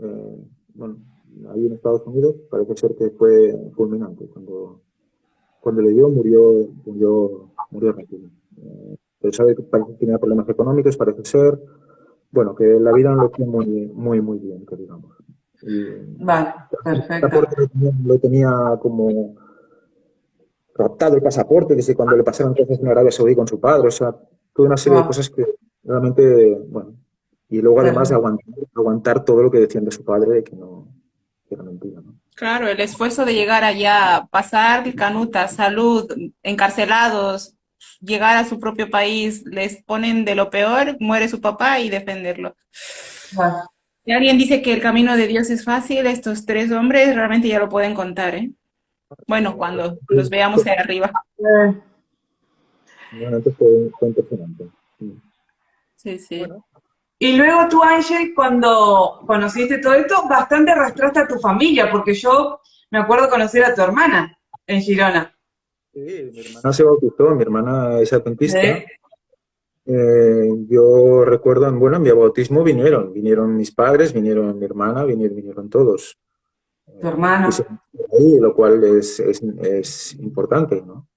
bueno, ahí en Estados Unidos, parece ser que fue fulminante. Cuando le dio, murió rápido. Pero sabe que parece que tenía problemas económicos, parece ser. Bueno, que la vida no lo tiene muy bien, que digamos. Vale, perfecto. Lo tenía como raptado el pasaporte desde cuando le pasaron cosas en Arabia Saudí con su padre, o sea, toda una serie de Wow, cosas que realmente, bueno, y luego además de terrible. aguantar todo lo que decían de su padre, de que era mentira, ¿no? Claro, el esfuerzo de llegar allá, pasar canuta, salud, encarcelados, llegar a su propio país, les ponen de lo peor, muere su papá y defenderlo. Wow. Si alguien dice que el camino de Dios es fácil, estos tres hombres realmente ya lo pueden contar, ¿eh? Bueno, cuando los veamos ahí arriba. Eh, Realmente fue impresionante. Sí. Sí, sí. Bueno, Y luego tú, Ángel, cuando conociste todo esto, bastante arrastraste a tu familia, porque yo me acuerdo conocer a tu hermana en Girona. sí, mi hermana se bautizó, mi hermana es ¿Eh? adventista. Yo recuerdo, bueno, en mi bautismo vinieron mis padres, vinieron mi hermana, vinieron todos. Tu hermano. Quisieron estar ahí, lo cual es importante, ¿no?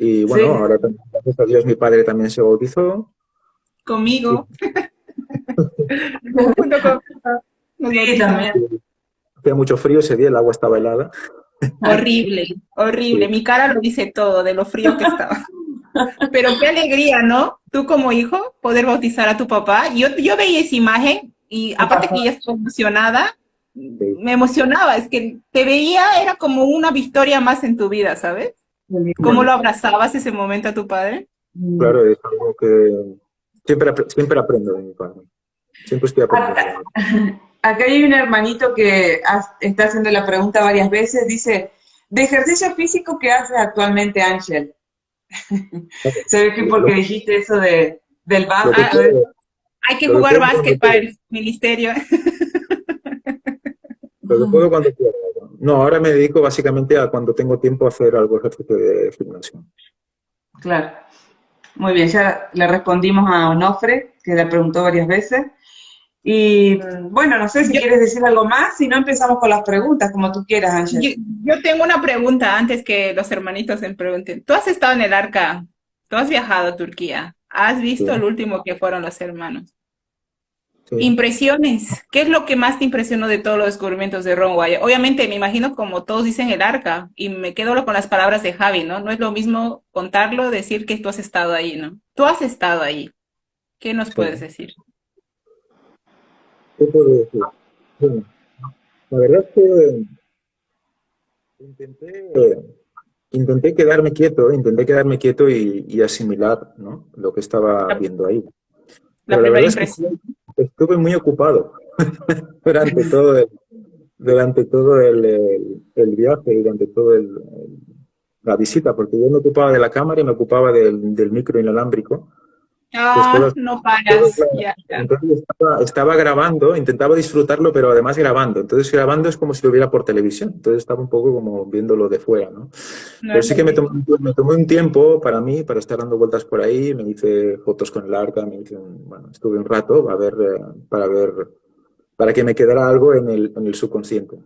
Y bueno, Sí, ahora también, gracias a Dios, mi padre también se bautizó. Y Conmigo, junto con nos sí, bautizamos. también. hacía mucho frío ese día, el agua estaba helada. Horrible, horrible. Sí, Mi cara lo dice todo de lo frío que estaba. Pero qué alegría, ¿no? Tú como hijo, poder bautizar a tu papá. Yo veía esa imagen y aparte que ella estaba emocionada, sí. me emocionaba. Es que te veía, era como una victoria más en tu vida, ¿sabes? ¿Cómo Bueno, lo abrazabas ese momento a tu padre? Mm. claro, es algo que siempre aprendo de mi padre. Siempre estoy aprendiendo de Acá, él. acá hay un hermanito que está haciendo la pregunta varias veces. Dice, ¿de ejercicio físico qué hace actualmente Ángel? Se ve que Lo, porque lo- dijiste eso del lo que básquet y Ah, todo eso. puedo, hay que lo que jugar puedo cuando básquet para puedo. el ministerio. Lo que puedo cuando puedo. No, ahora me dedico básicamente a cuando tengo tiempo a hacer algo de ejercicio de gimnasio. Claro, muy bien, ya le respondimos a Onofre, que la preguntó varias veces. Y bueno, no sé si Yo, quieres decir algo más, si no empezamos con las preguntas, como tú quieras, yo, Ángel. yo tengo una pregunta antes que los hermanitos se pregunten. ¿Tú has estado en el arca? ¿Tú has viajado a Turquía? ¿Has Sí, visto el último que fueron los hermanos? sí. Impresiones. ¿Qué es lo que más te impresionó de todos los descubrimientos de Ron Wyatt? Obviamente, me imagino como todos dicen el arca, y me quedo con las palabras de Javi, ¿no? No es lo mismo contarlo, decir que tú has estado ahí, ¿no? Tú has estado ahí. ¿Qué nos Sí. puedes decir? ¿Qué puedo decir? Bueno, la verdad es que intenté, intenté quedarme quieto y asimilar, ¿no? Lo que estaba La, viendo ahí. la Pero la primera verdad es que impresión. estuve muy ocupado durante todo el viaje y durante la visita, porque yo me ocupaba de la cámara y me ocupaba del micro inalámbrico. Entonces, Ah, no paras. Ya, ya. entonces estaba grabando, intentaba disfrutarlo, pero además grabando. Entonces, grabando es como si lo viera por televisión. Entonces, estaba un poco como viéndolo de fuera, ¿no? No Pero es sí lo que mismo. me tomé un tiempo para mí, para estar dando vueltas por ahí. Me hice fotos con el arca, bueno, estuve un rato para que me quedara algo en el subconsciente.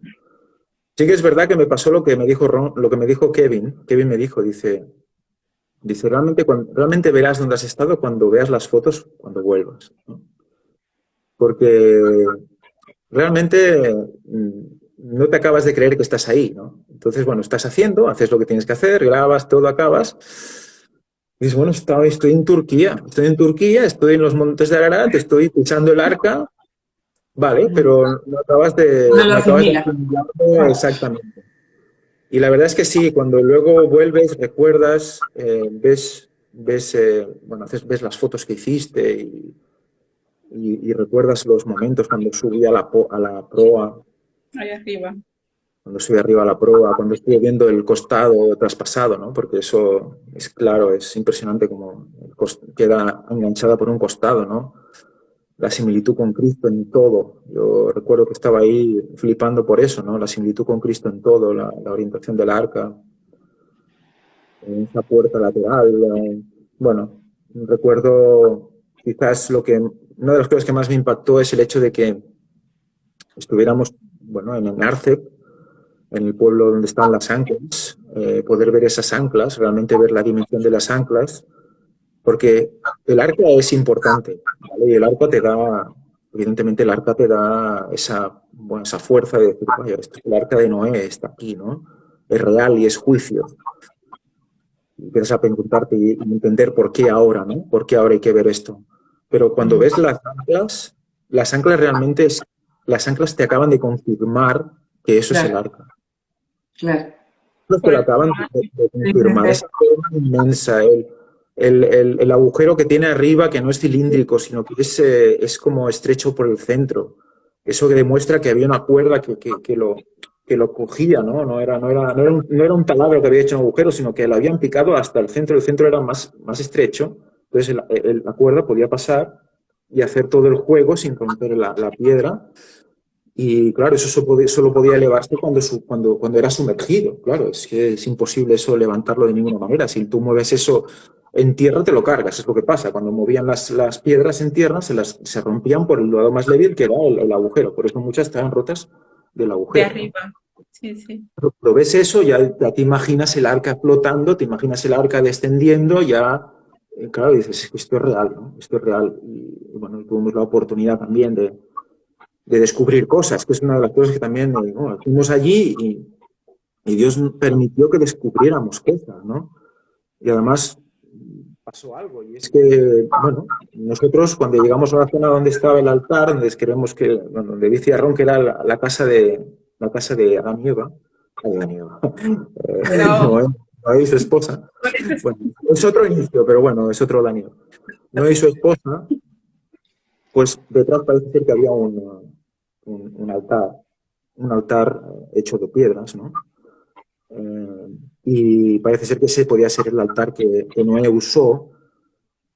Sí que es verdad que me pasó lo que me dijo lo que me dijo Kevin. Kevin me dijo, dice, realmente, realmente verás dónde has estado cuando veas las fotos cuando vuelvas, ¿no? Porque realmente no te acabas de creer que estás ahí, ¿no? Entonces, bueno, estás haciendo, haces lo que tienes que hacer, grabas, todo acabas. Y dices, bueno, estoy en Turquía, estoy en los montes de Ararat, estoy pisando el arca, vale, pero No lo no acabas de asimila. asimilarlo Claro. exactamente. Y la verdad es que sí, cuando luego vuelves, recuerdas, bueno, ves las fotos que hiciste y recuerdas los momentos cuando subí a la proa, Ahí arriba. cuando subí arriba a la proa, cuando estuve viendo el costado traspasado, ¿no? Porque eso es claro, es impresionante como queda enganchada por un costado, ¿no? La similitud con Cristo en todo. Yo recuerdo que estaba ahí flipando por eso, ¿no? La similitud con Cristo en todo, la orientación del arca, esa puerta lateral. Bueno, recuerdo quizás una de las cosas que más me impactó es el hecho de que estuviéramos, bueno, en Narcep, en el pueblo donde están las anclas, poder ver esas anclas, realmente ver la dimensión de las anclas, porque el arca es importante, ¿vale? Y evidentemente el arca te da bueno, esa fuerza de decir, vaya, esto es el arca de Noé, está aquí, ¿no? Es real y es juicio. empiezas a preguntarte y entender por qué ahora, ¿no? ¿Por qué ahora hay que ver esto? Pero cuando ves las anclas realmente, las anclas te acaban de confirmar que eso es el Claro, arca. claro. Te lo acaban de Sí, sí, confirmar. sí. Esa forma inmensa, el agujero que tiene arriba, que no es cilíndrico, sino que es como estrecho por el centro. Eso que demuestra que había una cuerda que lo cogía, ¿no? No era un taladro que había hecho un agujero, sino que lo habían picado hasta el centro. El centro era más estrecho, entonces la cuerda podía pasar y hacer todo el juego sin romper la piedra. Y claro, eso solo podía elevarse cuando era sumergido. Claro, es que es imposible eso levantarlo de ninguna manera. Si tú mueves eso en tierra, te lo cargas. Es lo que pasa. Cuando movían las piedras en tierra, se rompían por el lado más débil, que era el agujero. Por eso muchas estaban rotas del De agujero, ¿no? arriba. Sí, sí. Pero ves eso, ya te imaginas el arca flotando, te imaginas el arca descendiendo, ya, claro, dices, esto es real, ¿no? Esto es real. Y bueno, tuvimos la oportunidad también de descubrir cosas, que es una de las cosas que también ¿no? Fuimos allí y Dios permitió que descubriéramos cosas, ¿no? Y además pasó algo, y es que, bueno, nosotros cuando llegamos a la zona donde estaba el altar, bueno, donde dice Aarón que era la casa de Adán y Eva, Adán y Eva, No, Noé y su esposa, por eso es- bueno, es otro inicio, pero bueno, es otro Adán y Eva. Noé y su esposa, pues detrás parece ser que había un altar hecho de piedras, ¿no? Y parece ser que ese podía ser el altar que Noé usó.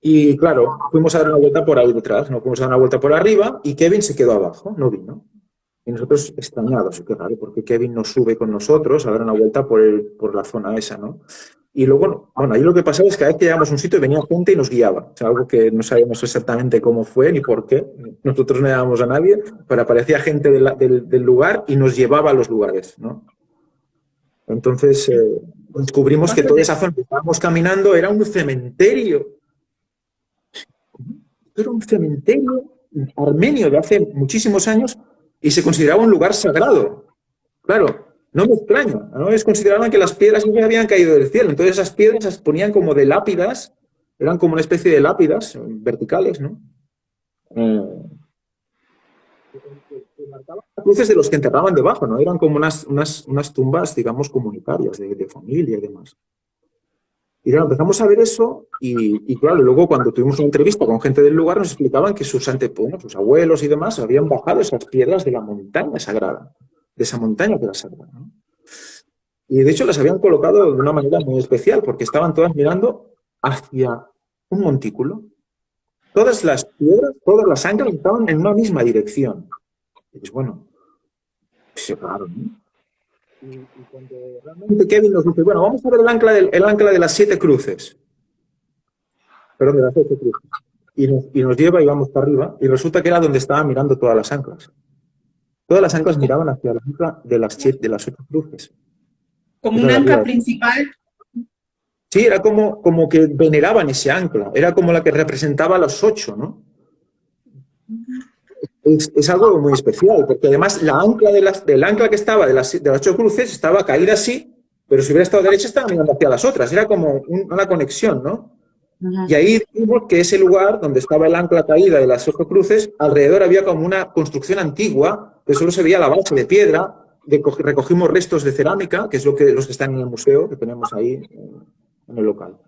Y claro, fuimos a dar una vuelta por ahí detrás, no fuimos a dar una vuelta por arriba y Kevin se quedó abajo, no vino. Y nosotros extrañados, qué raro, porque Kevin no sube con nosotros a dar una vuelta por la zona esa, ¿no? Y luego, bueno, ahí lo que pasaba es que cada vez que llegamos a un sitio venía gente y nos guiaba. O sea, algo que no sabíamos exactamente cómo fue ni por qué. Nosotros no llevábamos a nadie, pero aparecía gente del lugar y nos llevaba a los lugares, ¿no? Entonces descubrimos que cosas toda de... esa zona que estábamos caminando era un cementerio. Era un cementerio armenio de hace muchísimos años y se consideraba un lugar sagrado. Claro, no me extraña, ¿no? Ellos consideraban que las piedras ya habían caído del cielo, entonces esas piedras las ponían como de lápidas, eran como una especie de lápidas verticales, ¿no? Que marcaban cruces de los que enterraban debajo, ¿no? Eran como unas tumbas, digamos, comunitarias, de familia y demás. Y claro, empezamos a ver eso y claro, luego cuando tuvimos una entrevista con gente del lugar nos explicaban que sus sus abuelos y demás habían bajado esas piedras de la montaña sagrada, de esa montaña que era sagrada, ¿no? Y de hecho las habían colocado de una manera muy especial porque estaban todas mirando hacia un montículo. Todas las piedras, todas las anclas estaban en una misma dirección. Y dices, bueno, es raro, ¿no? Y cuando realmente Kevin nos dice, bueno, vamos a ver el ancla de las 7 cruces. Perdón, de las 8 cruces. Y nos lleva y vamos para arriba, y resulta que era donde estaban mirando todas las anclas. Todas las anclas miraban hacia la ancla de las 8 cruces. Como Esa un es la ancla arriba. principal. Sí, era como que veneraban ese ancla, era como la que representaba a los 8, ¿no? Es algo muy especial, porque además la ancla del ancla que estaba de las 8 cruces estaba caída así, pero si hubiera estado derecha estaba mirando hacia las otras, era como una conexión, ¿no? Y Ujú. ahí vimos que ese lugar donde estaba el ancla caída de las 8 cruces, alrededor había como una construcción antigua, que solo se veía la base de piedra, recogimos restos de cerámica, que es los que están en el museo que tenemos ahí en el local. O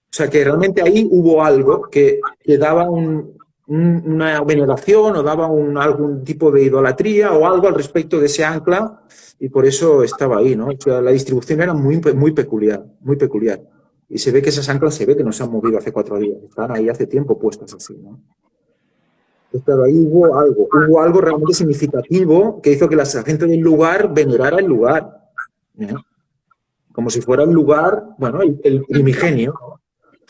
sea que realmente ahí hubo algo que daba una veneración o daba algún tipo de idolatría o algo al respecto de ese ancla y por eso estaba ahí, ¿no? O sea, la distribución era muy peculiar, muy peculiar. Y se ve que esas anclas se ve que no se han movido hace 4 días, están ahí hace tiempo puestas así, ¿no? Pero ahí hubo algo realmente significativo que hizo que la gente del lugar venerara el lugar, ¿no? Como si fuera el lugar, bueno, el primigenio.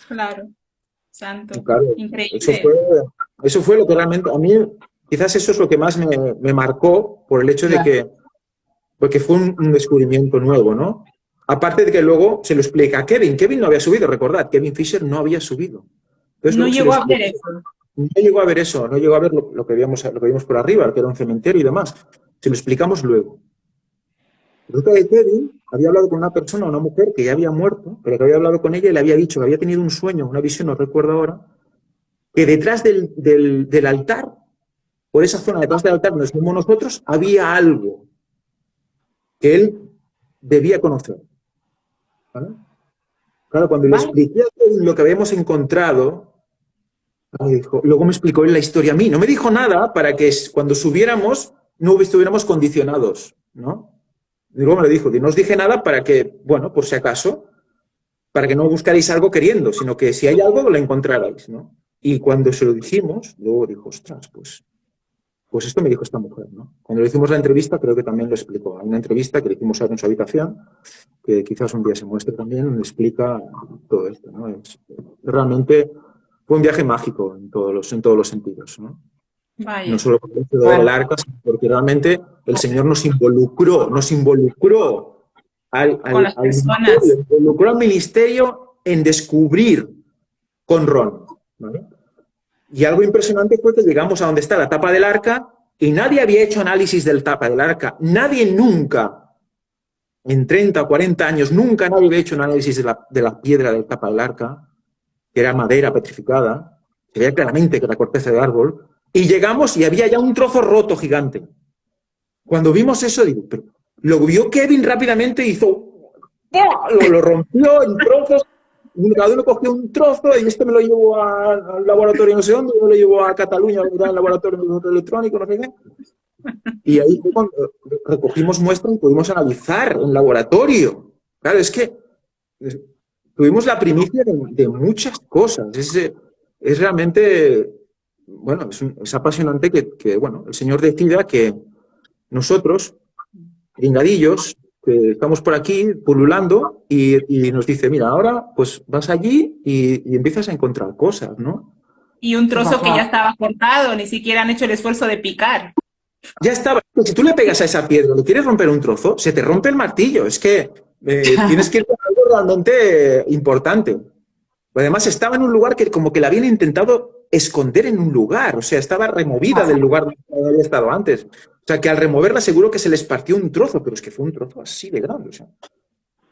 Claro, santo. Claro, Increíble. eso fue lo que realmente, a mí, quizás eso es lo que más me marcó por el hecho de Claro. porque fue un descubrimiento nuevo, ¿no? Aparte de que luego se lo explica a Kevin. Kevin no había subido, recordad, Kevin Fisher no había subido. Entonces No luego se lo llegó a ver explica. eso. No llegó a ver eso, no llegó a ver lo que vimos por arriba, que era un cementerio y demás. Se lo explicamos luego. Resulta que Kevin había hablado con una persona, una mujer que ya había muerto, pero que había hablado con ella y le había dicho que había tenido un sueño, una visión, no recuerdo ahora, que detrás del altar, por esa zona detrás del altar donde estuvimos nosotros, había algo que él debía conocer. ¿Vale? Claro, cuando le Vale. expliqué a Kevin lo que habíamos encontrado, luego me explicó él la historia a mí. No me dijo nada para que cuando subiéramos no estuviéramos condicionados, ¿no? Y luego me lo dijo, no os dije nada para que, bueno, por si acaso, para que no buscarais algo queriendo, sino que si hay algo lo encontrarais, ¿no? Y cuando se lo dijimos, luego dijo, ostras, pues esto me dijo esta mujer, ¿no? Cuando le hicimos la entrevista, creo que también lo explicó. Hay una entrevista que le hicimos ahora en su habitación, que quizás un día se muestre también, donde explica todo esto, ¿no? Realmente fue un viaje mágico en todos los sentidos, ¿no? No Vaya. solo por el hecho de ver el arca, sino porque realmente el Señor nos involucró Con las personas. involucró al ministerio en descubrir con Ron, ¿vale? Y algo impresionante fue que llegamos a donde está la tapa del arca y nadie había hecho análisis del tapa del arca. Nadie nunca, en 30 o 40 años, nunca nadie había hecho un análisis de la piedra del tapa del arca, que era madera petrificada. Se veía claramente que era corteza de árbol. Y llegamos y había ya un trozo roto gigante. Cuando vimos eso, digo, pero lo vio Kevin rápidamente, hizo, lo rompió en trozos. Cada uno cogió un trozo y este me lo llevó al laboratorio no sé dónde, yo me lo llevó a Cataluña, al laboratorio electrónico, no sé qué. Y ahí fue cuando recogimos muestras y pudimos analizar en laboratorio. Claro, es que tuvimos la primicia de muchas cosas. Es realmente, bueno, es apasionante que, bueno, el Señor decida que nosotros, gringadillos, que estamos por aquí pululando y nos dice, mira, ahora pues vas allí y empiezas a encontrar cosas, ¿no? Y un trozo que ya estaba cortado, ni siquiera han hecho el esfuerzo de picar. Ya estaba. Si tú le pegas a esa piedra, ¿le quieres romper un trozo? Se te rompe el martillo. Es que tienes que ir con algo realmente importante. Además, estaba en un lugar que como que la habían intentado esconder en un lugar. O sea, estaba removida del lugar donde había estado antes. O sea, que al removerla seguro que se les partió un trozo, pero es que fue un trozo así de grande. O sea.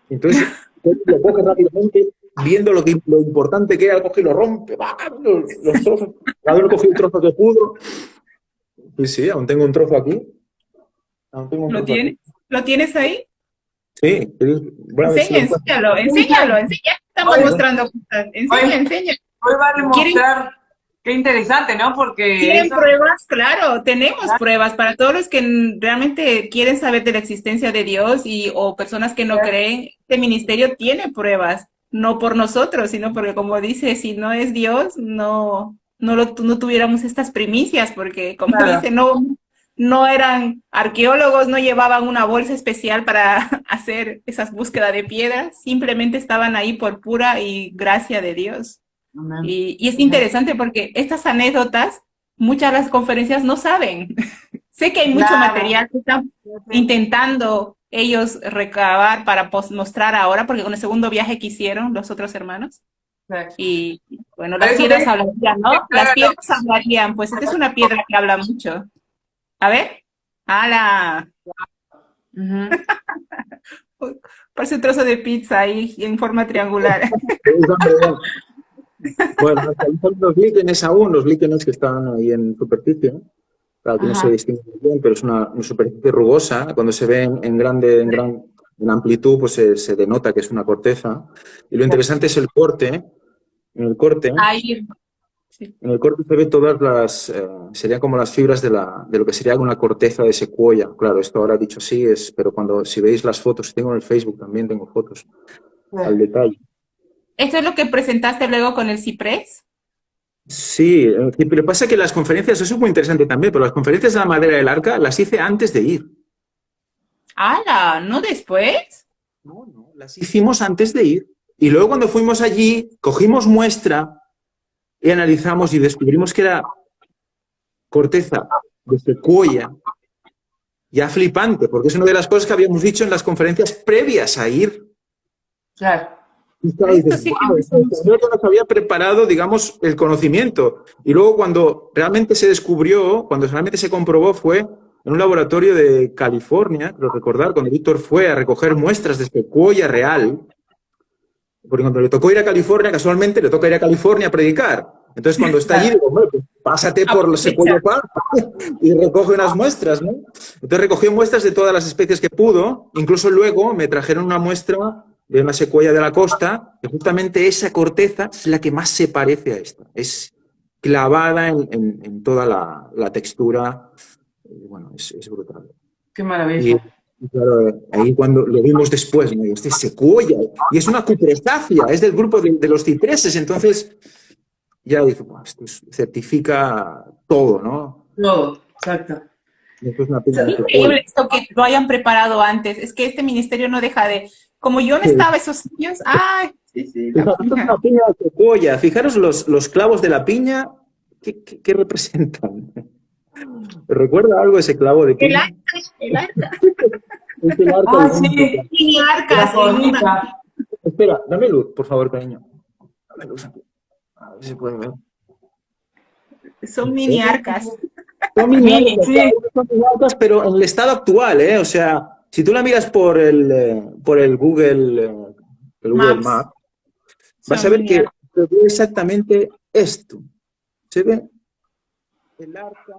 Entonces, lo coge rápidamente, viendo lo importante que era, coge y lo rompe. ¡Bah! Los trozos. Cada uno cogió el trozo que pudo. Sí, aún tengo un trozo aquí. ¿Lo tienes? ¿Lo tienes ahí? Sí. Bueno, Enséñalo. Estamos mostrando cosas. Enseña. Hoy va a demostrar, qué interesante, ¿no? Porque ¿Quieren pruebas? Claro, tenemos pruebas para todos los que realmente quieren saber de la existencia de Dios o personas que no creen. Este ministerio tiene pruebas, no por nosotros, sino porque, como dice, si no es Dios, no tuviéramos estas primicias, porque, como dice, no eran arqueólogos, no llevaban una bolsa especial para hacer esas búsquedas de piedras, simplemente estaban ahí por pura y gracia de Dios. Y es interesante porque estas anécdotas, muchas de las conferencias no saben. Sé que hay mucho material que están intentando ellos recabar para mostrar ahora, porque con el segundo viaje que hicieron los otros hermanos. Y bueno, las piedras hablarían, ¿no? Las piedras hablarían, pues esta es una piedra que habla mucho. A ver. ¡Hala! Parece un trozo de pizza ahí en forma triangular. Bueno, son los líquenes aún, los líquenes que están ahí en superficie. Claro que no se distingue bien, pero es una superficie rugosa. Cuando se ve en amplitud, pues se denota que es una corteza. Y lo interesante es el corte. En el corte se ven todas las, serían como las fibras de lo que sería una corteza de secuoya. Claro, esto ahora dicho así es, pero si veis las fotos, tengo en el Facebook también, tengo fotos al detalle. ¿Esto es lo que presentaste luego con el ciprés? Sí, pero pasa que las conferencias, eso es muy interesante también, pero las conferencias de la madera del arca las hice antes de ir. ¡Hala! ¿No después? No, las hicimos antes de ir. Y luego cuando fuimos allí, cogimos muestra y analizamos y descubrimos que era corteza de secuoya, ya flipante, porque es una de las cosas que habíamos dicho en las conferencias previas a ir. Claro. Y dices, wow, el Señor ya nos había preparado, digamos, el conocimiento. Y luego cuando realmente se descubrió, cuando realmente se comprobó, fue en un laboratorio de California, creo recordar, cuando Víctor fue a recoger muestras de secuoya real, porque cuando le tocó ir a California, casualmente le toca ir a California a predicar. Entonces, cuando está allí, digo, bueno, pues pásate por los Sequoia Park y recoge unas muestras, ¿no? Entonces recogió muestras de todas las especies que pudo. Incluso luego me trajeron una muestra de una secuoya de la costa, que justamente esa corteza es la que más se parece a esta. Es clavada en toda la textura. Bueno, es brutal. Qué maravilla. Y claro, ahí cuando lo vimos después, ¿no? Este es secuoya, y es una cupresácea, es del grupo de los cipreses, entonces ya dije, bueno, esto certifica todo, ¿no? Todo, exacto. Esto es una Es pena. increíble esto que lo hayan preparado antes. Es que este ministerio no deja de... Como yo no estaba esos años, ¡ay! Sí, la Esto es piña. una piña de secuoya. Fijaros los clavos de la piña, ¿qué representan? ¿Recuerda algo ese clavo de piña? El arca. Es el arca Ah, olímpica. sí, Mini la arcas en una... cornita. Espera, dame luz, por favor, cariño. Dame luz aquí. A ver si se puede ver. Son mini arcas. Son Mini, miniaturas, sí. son miniaturas, pero en el estado actual, ¿eh? O sea, si tú la miras por el Google Maps. Maps, vas Son a ver mini que arcas. se ve exactamente esto. Se ve el arca,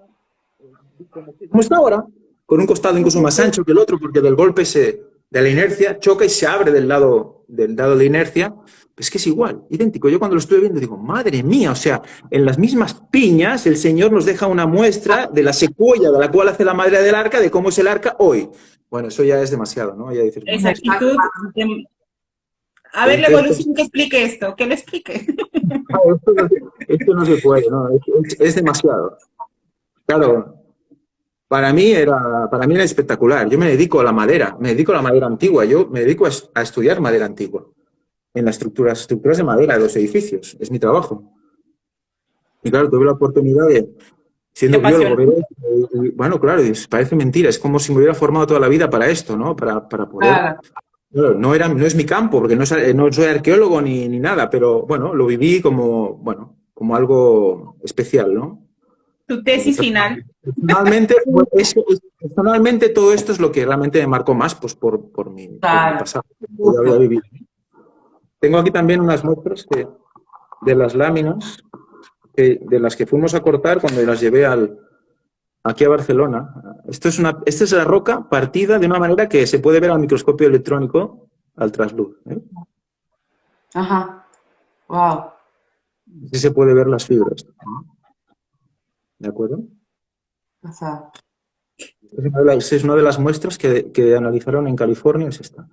como está ahora, con un costado incluso más ancho que el otro, porque del golpe de la inercia choca y se abre del lado de inercia. Es que es igual, idéntico. Yo cuando lo estuve viendo digo, madre mía, o sea, en las mismas piñas el Señor nos deja una muestra de la secuoya de la cual hace la madre del arca, de cómo es el arca hoy. Bueno, eso ya es demasiado, ¿no? Ya dices, bueno, Exactitud. A ver, la evolución que explique esto, que lo explique. esto no se puede, ¿no? Es demasiado. Claro, para mí era espectacular. Yo me dedico a la madera, me dedico a la madera antigua, yo me dedico a estudiar madera antigua en las estructuras de madera de los edificios. Es mi trabajo. Y claro, tuve la oportunidad de, siendo biólogo, bueno, claro, parece mentira, es como si me hubiera formado toda la vida para esto, ¿no? Para poder... Claro. Claro, no es mi campo, porque no soy arqueólogo ni nada, pero bueno, lo viví como, bueno, como algo especial, ¿no? Tu tesis final. Personalmente todo esto es lo que realmente me marcó más, pues por mi pasado. Yo había vivido. Tengo aquí también unas muestras de las láminas de las que fuimos a cortar cuando las llevé aquí a Barcelona. Esta es la roca partida de una manera que se puede ver al microscopio electrónico al trasluz. Ajá. Wow. Así se puede ver las fibras. ¿De acuerdo? O sea, Es una de las muestras que analizaron en California, es esta.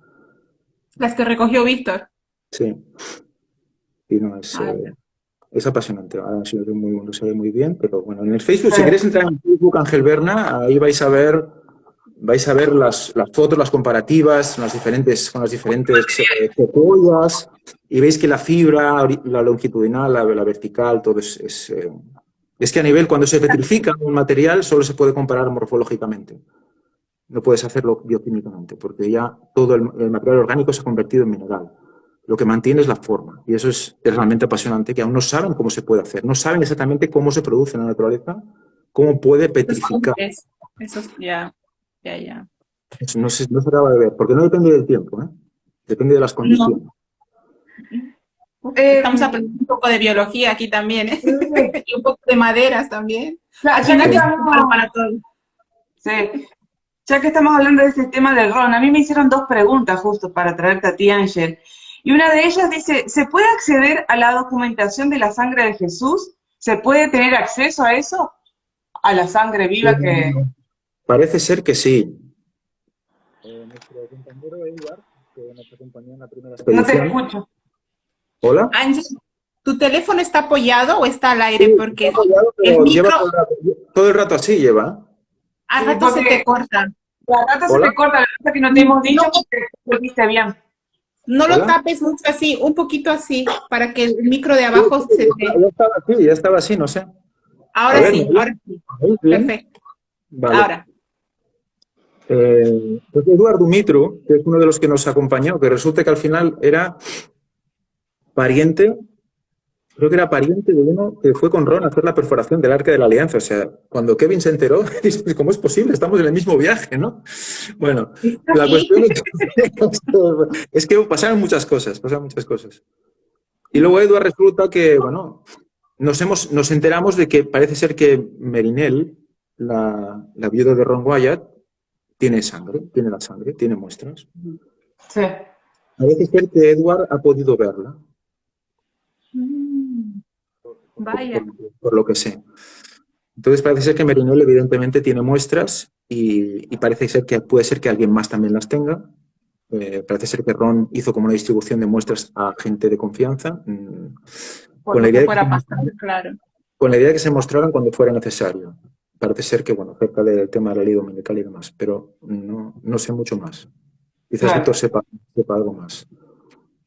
Las que recogió Víctor. Sí. Y no, es apasionante. Ahora no se ve muy bien, pero bueno, en el Facebook, si queréis entrar en Facebook Ángel Berna, ahí vais a ver las fotos, las comparativas con las diferentes secuoyas, y veis que la fibra, la longitudinal, la vertical, todo es que a nivel, cuando se petrifica un material, solo se puede comparar morfológicamente. No puedes hacerlo bioquímicamente, porque ya todo el material orgánico se ha convertido en mineral. Lo que mantiene es la forma, y eso es realmente apasionante, que aún no saben cómo se puede hacer, no saben exactamente cómo se produce en la naturaleza, cómo puede petrificar. Eso ya. Eso no se acaba de ver, porque no depende del tiempo, ¿eh? Depende de las condiciones. No. Estamos aprendiendo un poco de biología aquí también, ¿eh? Y un poco de maderas también. Al final para todo. Sí. Ya que estamos hablando de este tema del ron, a mí me hicieron dos preguntas justo para traerte a ti, Ángel. Y una de ellas dice, ¿se puede acceder a la documentación de la sangre de Jesús? ¿Se puede tener acceso a eso? ¿A la sangre viva que...? Parece ser que sí. Nuestro compañero Edward, que nos acompañó en la primera expedición. No te escucho. ¿Hola? Ángel, ¿tu teléfono está apoyado o está al aire? Porque está apoyado, el micro... lleva todo el rato así lleva. Al rato se te corta. Al rato se te corta, la cosa que no te hemos dicho porque lo viste bien. No lo tapes mucho así, un poquito así, para que el micro de abajo se te... Ya estaba así, no sé. Ahora sí. Perfecto. Vale. Ahora. Pues Eduard Dumitru, que es uno de los que nos acompañó, que resulta que al final era pariente creo que era pariente de uno que fue con Ron a hacer la perforación del Arca de la Alianza. O sea, cuando Kevin se enteró, dice, ¿cómo es posible? Estamos en el mismo viaje, ¿no? Bueno, la cuestión es que pasaron muchas cosas, pasaron muchas cosas. Y luego Edward resulta que, bueno, nos enteramos de que parece ser que Merinel, la viuda de Ron Wyatt, tiene la sangre, tiene muestras. Sí. Parece ser que Edward ha podido verla. Vaya. Por lo que sé. Entonces parece ser que Merinel evidentemente tiene muestras y parece ser que puede ser que alguien más también las tenga. Parece ser que Ron hizo como una distribución de muestras a gente de confianza Por lo que fuera a pasar, claro. con la idea de que se mostraran cuando fuera necesario. Parece ser que, bueno, acerca del tema de la ley dominical y demás, pero no sé mucho más. Quizás Claro. Víctor sepa algo más.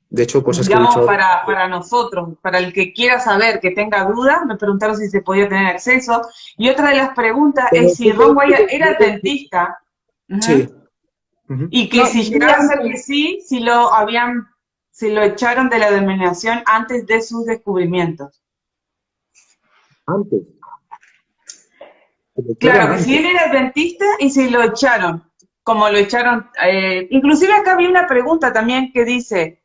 De hecho, cosas que he Digamos, dicho... para nosotros, para el que quiera saber, que tenga dudas, me preguntaron si se podía tener acceso. Y otra de las preguntas es si Ron Wyatt era adventista. Sí. Y que si llegara a ser que sí, si lo echaron de la denominación antes de sus descubrimientos. Antes. Claro, que si él era adventista y si lo echaron, como lo echaron. Inclusive acá había una pregunta también que dice,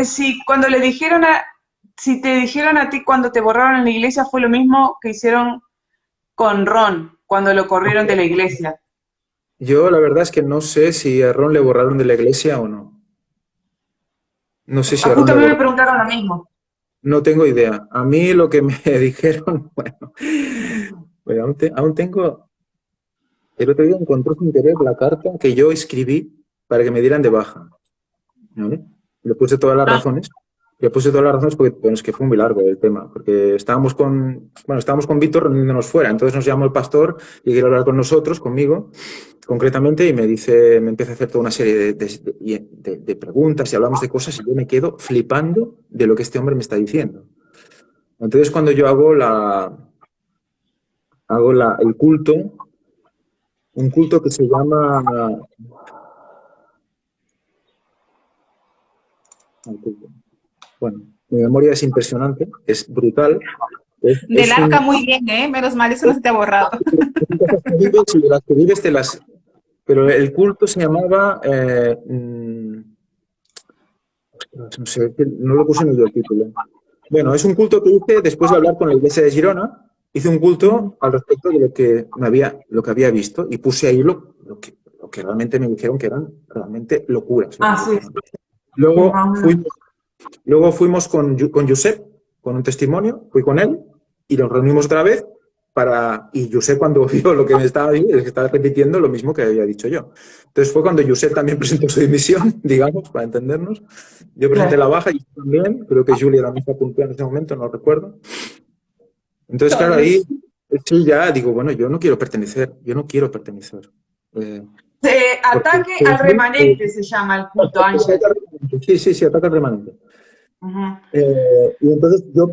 si te dijeron a ti cuando te borraron en la iglesia fue lo mismo que hicieron con Ron cuando lo corrieron de la iglesia. Yo la verdad es que no sé si a Ron le borraron de la iglesia o no. No sé si a Ron Justo a le mí me borraron. preguntaron lo mismo. No tengo idea. A mí lo que me dijeron, bueno, aún tengo... El otro día encontré sin querer la carta que yo escribí para que me dieran de baja. ¿Vale? Le puse todas las razones. Le puse todas las razones porque bueno, es que fue muy largo el tema. Porque estábamos con Víctor reuniéndonos fuera. Entonces nos llamó el pastor y quiere hablar con nosotros, conmigo, concretamente, y me empieza a hacer toda una serie de preguntas y hablamos de cosas y yo me quedo flipando de lo que este hombre me está diciendo. Entonces cuando yo hago el culto, un culto que se llama... Bueno, mi memoria es impresionante, es brutal. Del arca muy bien, ¿eh? Menos mal, eso no se te ha borrado. Si de las que vives te las... Pero el culto se llamaba... no sé, no lo puse ni yo el título. Bueno, es un culto que hice después de hablar con la iglesia de Girona. Hice un culto al respecto de lo que había visto y puse ahí lo que realmente me dijeron que eran realmente locuras. Sí. Luego fuimos con Josep, con un testimonio, fui con él y nos reunimos otra vez y Josep cuando vio lo que me estaba diciendo, estaba repitiendo lo mismo que había dicho yo. Entonces fue cuando Josep también presentó su dimisión, digamos, para entendernos. Yo presenté la baja y también, creo que Julia también se apuntó en ese momento, no recuerdo. Entonces, claro, ahí sí ya digo, bueno, yo no quiero pertenecer. Ataque al remanente se llama el culto, Ángel. Sí, ataque al remanente. Y entonces yo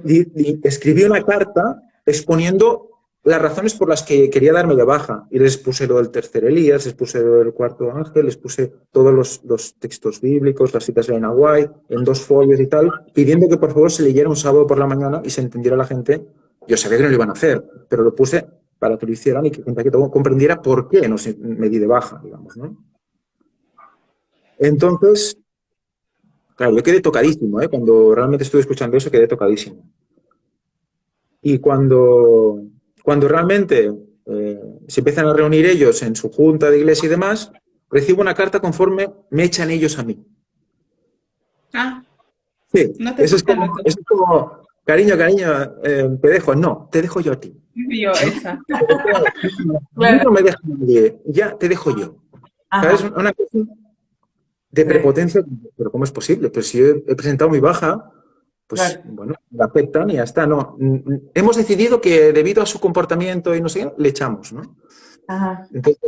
escribí una carta exponiendo las razones por las que quería darme de baja. Y les puse lo del tercer Elías, les puse lo del cuarto ángel, les puse todos los textos bíblicos, las citas de Elena White, en 2 folios y tal, pidiendo que por favor se leyera un sábado por la mañana y se entendiera la gente. Yo sabía que no lo iban a hacer, pero lo puse para que lo hicieran y que gente que todo comprendiera por qué no me di de baja, digamos, ¿no? Entonces, claro, yo quedé tocadísimo, ¿eh? Cuando realmente estuve escuchando eso, quedé tocadísimo. Y cuando realmente se empiezan a reunir ellos en su junta de iglesia y demás, recibo una carta conforme me echan ellos a mí. Sí, no te eso es como, cariño, te dejo. No, te dejo yo a ti. Yo, esa. No me dejas nadie, ya te dejo yo. ¿Sabes? Una cosa de prepotencia, pero ¿cómo es posible? Pero si yo he presentado mi baja, pues bueno, la aceptan y ya está. No, hemos decidido que debido a su comportamiento y no sé qué, le echamos, ¿no? Entonces,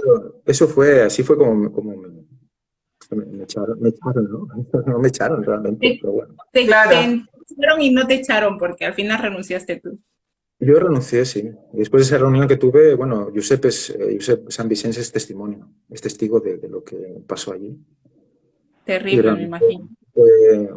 así fue como me echaron, ¿no? No me echaron realmente, pero bueno. Te echaron y no te echaron porque al final renunciaste tú. Yo renuncié, sí. Y después de esa reunión que tuve, bueno, Josep San Vicente es testimonio, es testigo de lo que pasó allí. Terrible, me imagino.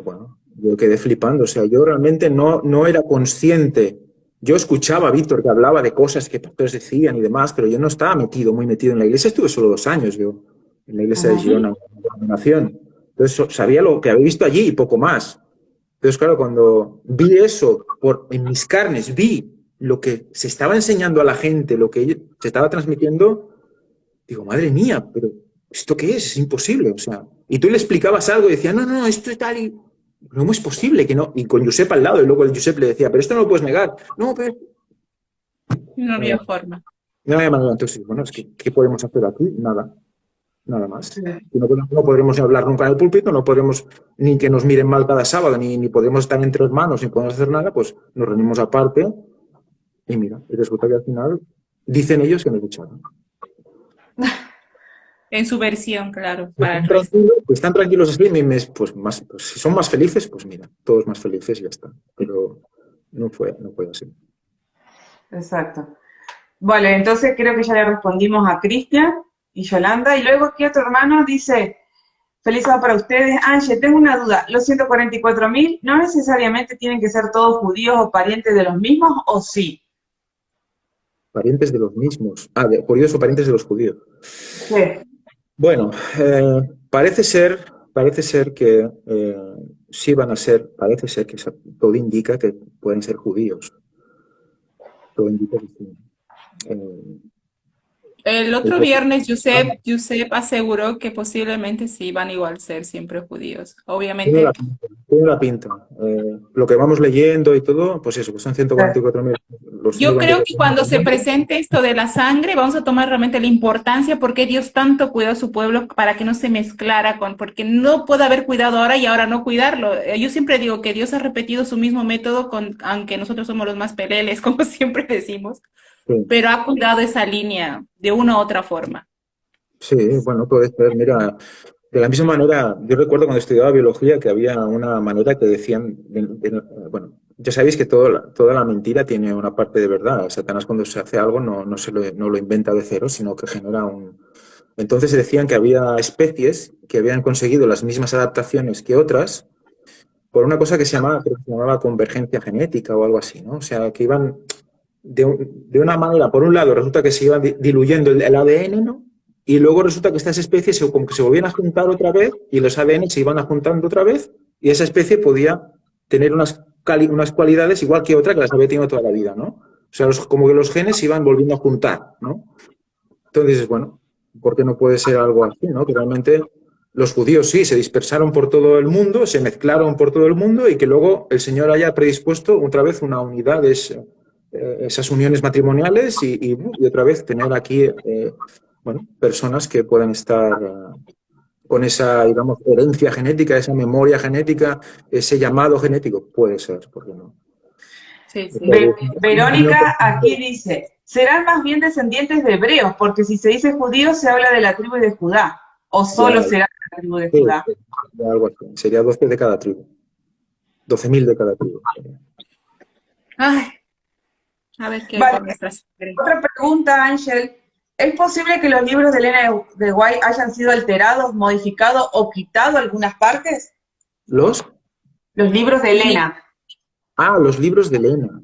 Bueno, yo quedé flipando. O sea, yo realmente no era consciente. Yo escuchaba a Víctor que hablaba de cosas que pastores decían y demás, pero yo no estaba muy metido en la iglesia. Estuve solo 2 años yo en la iglesia de Ujú. Girona, en la denominación. Entonces sabía lo que había visto allí y poco más. Entonces, claro, cuando vi eso en mis carnes, vi lo que se estaba enseñando a la gente, lo que se estaba transmitiendo, digo, madre mía, pero ¿esto qué es? Es imposible. O sea, y tú le explicabas algo y decía, no, esto es tal y... ¿Cómo es posible que no? Y con Josep al lado, y luego el Josep le decía, pero esto no lo puedes negar. No, pero... No Eh, había forma. no había manera. Entonces, bueno, es que, ¿qué podemos hacer aquí? Nada más. Sí. Y no podremos hablar nunca en el púlpito, no podremos ni que nos miren mal cada sábado, ni podemos estar entre hermanos, ni podemos hacer nada, pues nos reunimos aparte y mira, y resulta que al final dicen ellos que nos echaron. En su versión, claro, Pues para el resto. están tranquilos así, pues, pues si son más felices, pues mira, todos más felices y ya está. Pero no fue así. Exacto. Vale, entonces creo que ya le respondimos a Cristian y Yolanda. Y luego aquí otro hermano dice, feliz sábado para ustedes. Ángel, tengo una duda. ¿Los 144.000 no necesariamente tienen que ser todos judíos o parientes de los mismos o sí? Parientes de los mismos. Ah, de judíos o parientes de los judíos. Sí. Bueno, parece ser que sí van a ser, parece ser que todo indica que pueden ser judíos. Todo indica que sí. El otro viernes, Josep aseguró que posiblemente sí van igual a ser siempre judíos. Tiene la Obviamente, pinta. Tiene la pinta. Lo que vamos leyendo y todo, pues eso, pues son 144.000. Los yo creo que cuando se 144.000. presente esto de la sangre, vamos a tomar realmente la importancia porque Dios tanto cuidó a su pueblo para que no se mezclara porque no puede haber cuidado ahora y ahora no cuidarlo. Yo siempre digo que Dios ha repetido su mismo método, aunque nosotros somos los más peleles, como siempre decimos, Sí. pero ha cuidado esa línea de una u otra forma. Sí, bueno, puede ser. Mira, de la misma manera, yo recuerdo cuando estudiaba biología que había una manera que decían, bueno, ya sabéis que toda la mentira tiene una parte de verdad. Satanás cuando se hace algo no lo inventa de cero, sino que genera un... Entonces decían que había especies que habían conseguido las mismas adaptaciones que otras por una cosa creo que se llamaba convergencia genética o algo así, ¿no? O sea, que iban de una manera, por un lado, resulta que se iba diluyendo el ADN, ¿no? Y luego resulta que estas especies como que se volvían a juntar otra vez y los ADN se iban a juntando otra vez y esa especie podía tener unas cualidades igual que otra que las había tenido toda la vida, ¿no? O sea, como que los genes se iban volviendo a juntar, ¿no? Entonces dices, bueno, ¿por qué no puede ser algo así, ¿no? Que realmente los judíos sí se dispersaron por todo el mundo, se mezclaron por todo el mundo y que luego el Señor haya predispuesto otra vez una unidad de esas uniones matrimoniales y otra vez tener aquí bueno, personas que puedan estar con esa, digamos, herencia genética, esa memoria genética, ese llamado genético. Puede ser, ¿por qué no? Sí, sí. Verónica aquí dice, serán más bien descendientes de hebreos, porque si se dice judíos se habla de la tribu de Judá, o solo Ya, será de la tribu de sí, Judá. algo así. Sería 12 de cada tribu. 12.000 de cada tribu. Ay, a ver qué hay Vale, por nuestra sangre. otra pregunta, Ángel. ¿Es posible que los libros de Elena de White hayan sido alterados, modificados o quitado algunas partes? ¿Los? Los libros de Sí, Elena. Ah, los libros de Elena.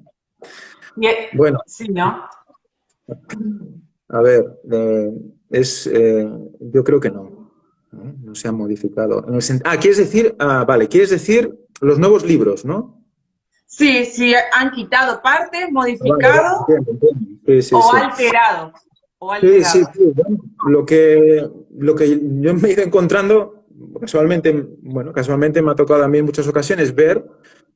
Bueno, Sí, ¿no? a ver, yo creo que no. No se han modificado. ¿Quieres decir? Vale, quieres decir los nuevos libros, ¿no? Sí, sí, han quitado partes, Vale, vale, modificado entiendo. Sí, sí, o sí. alterado. O Sí, sí, alterado. sí. Bueno, lo que yo me he ido encontrando, casualmente me ha tocado a mí en muchas ocasiones ver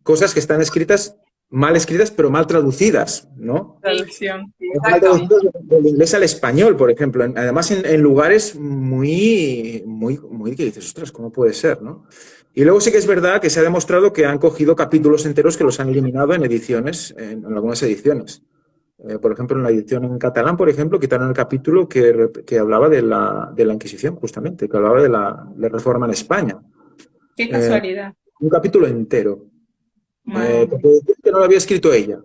cosas que están escritas, mal escritas, pero mal traducidas, ¿no? traducción. Mal Exacto. traducidas del inglés al español, por ejemplo. Además, en lugares muy, muy, muy que dices, ostras, ¿cómo puede ser, no? Y luego sí que es verdad que se ha demostrado que han cogido capítulos enteros que los han eliminado en ediciones, en algunas ediciones. Por ejemplo, en la edición en catalán, por ejemplo, quitaron el capítulo que hablaba de la Inquisición, justamente, que hablaba de la Reforma en España. Qué Eh, casualidad. un capítulo entero. Wow. Porque decía que no lo había escrito ella.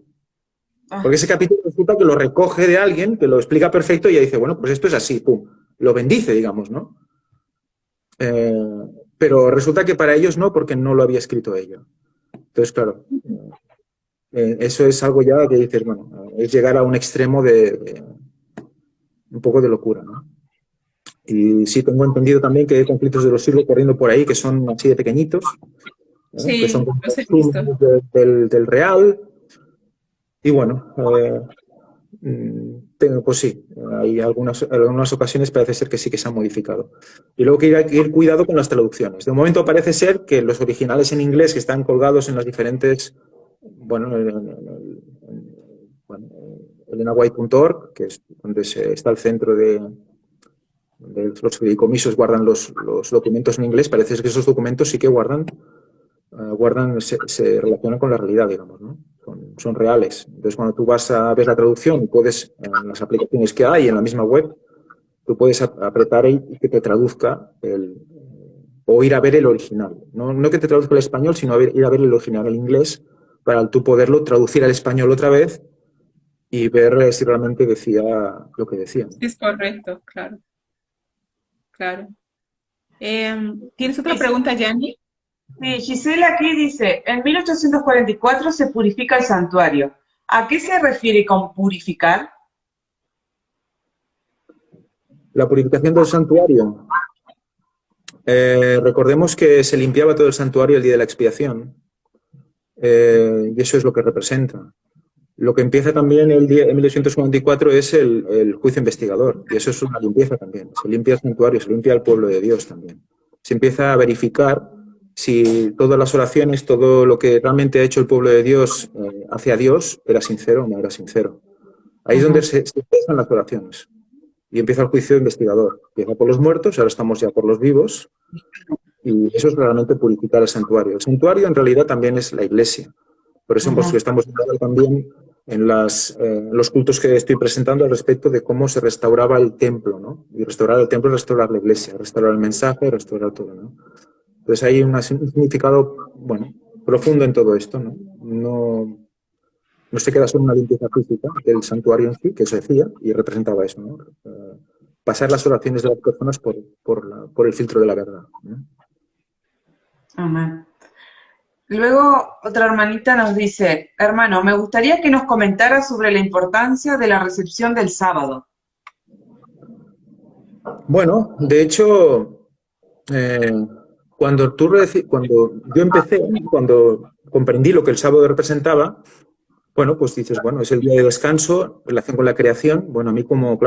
Ah, Porque ese capítulo resulta que lo recoge de alguien, que lo explica perfecto y ella dice, bueno, pues esto es así, pum. Lo bendice, digamos, ¿no? Eh, pero resulta que para ellos no, porque no lo había escrito ella. Entonces, claro, eso es algo ya que dices, bueno, es llegar a un extremo de un poco de locura, ¿no? Y sí tengo entendido también que hay conflictos de los siglos corriendo por ahí que son así de pequeñitos, que son Sí, como los he visto. del real. Y bueno, pues sí, hay algunas ocasiones parece ser que sí que se han modificado. Y luego que hay que ir cuidado con las traducciones. De momento parece ser que los originales en inglés que están colgados en las diferentes, bueno, elenawhite.org, que es donde está el centro de los fideicomisos, guardan los documentos en inglés, parece que esos documentos sí que se relacionan con la realidad, digamos, ¿no? Son reales. Entonces, cuando tú vas a ver la traducción y puedes, en las aplicaciones que hay en la misma web, tú puedes apretar y que te traduzca o ir a ver el original. No que te traduzca el español, sino ir a ver el original, el inglés, para tú poderlo traducir al español otra vez y ver si realmente decía lo que decía. Es correcto, claro, claro. ¿Tienes otra pregunta, Yanni? Sí, Gisela aquí dice, en 1844 se purifica el santuario. ¿A qué se refiere con purificar? La purificación del santuario. Recordemos que se limpiaba todo el santuario el día de la expiación. Y eso es lo que representa. Lo que empieza también en 1244 es el juicio investigador, y eso es una limpieza también. Se limpia el santuario, se limpia el pueblo de Dios también. Se empieza a verificar si todas las oraciones, todo lo que realmente ha hecho el pueblo de Dios hacia Dios, era sincero o no era sincero. Ahí es donde se empiezan las oraciones. Y empieza el juicio investigador. Empieza por los muertos, ahora estamos ya por los vivos, y eso es realmente purificar el santuario. El santuario en realidad también es la iglesia. Por eso pues, estamos hablando también en los cultos que estoy presentando al respecto de cómo se restauraba el templo, ¿no? Y restaurar el templo es restaurar la iglesia, restaurar el mensaje, restaurar todo, ¿no? Entonces hay un significado, bueno, profundo en todo esto, ¿no? No se queda solo una limpieza física del santuario en sí, que se hacía y representaba eso, ¿no? Pasar las oraciones de las personas por el filtro de la verdad, ¿no? Amén. Luego otra hermanita nos dice, hermano, me gustaría que nos comentara sobre la importancia de la recepción del sábado. Bueno, de hecho, cuando yo empecé, cuando comprendí lo que el sábado representaba, bueno, pues dices, bueno, es el día de descanso, relación con la creación. Bueno, a mí como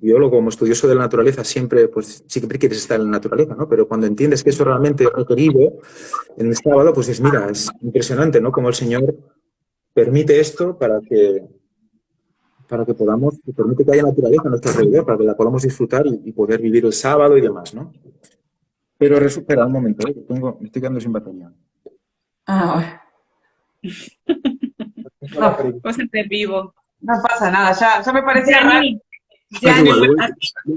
biólogo, como estudioso de la naturaleza, siempre, pues siempre quieres estar en la naturaleza, ¿no? Pero cuando entiendes que eso realmente es requerido en el sábado, pues dices, mira, es impresionante, ¿no? Como el Señor permite esto para que permite que haya naturaleza en nuestra realidad, para que la podamos disfrutar y poder vivir el sábado y demás, ¿no? Pero espera un momento, me estoy quedando sin batería. Ah, No, vas a ser vivo. no pasa nada, ya me parecía raro. Yanni,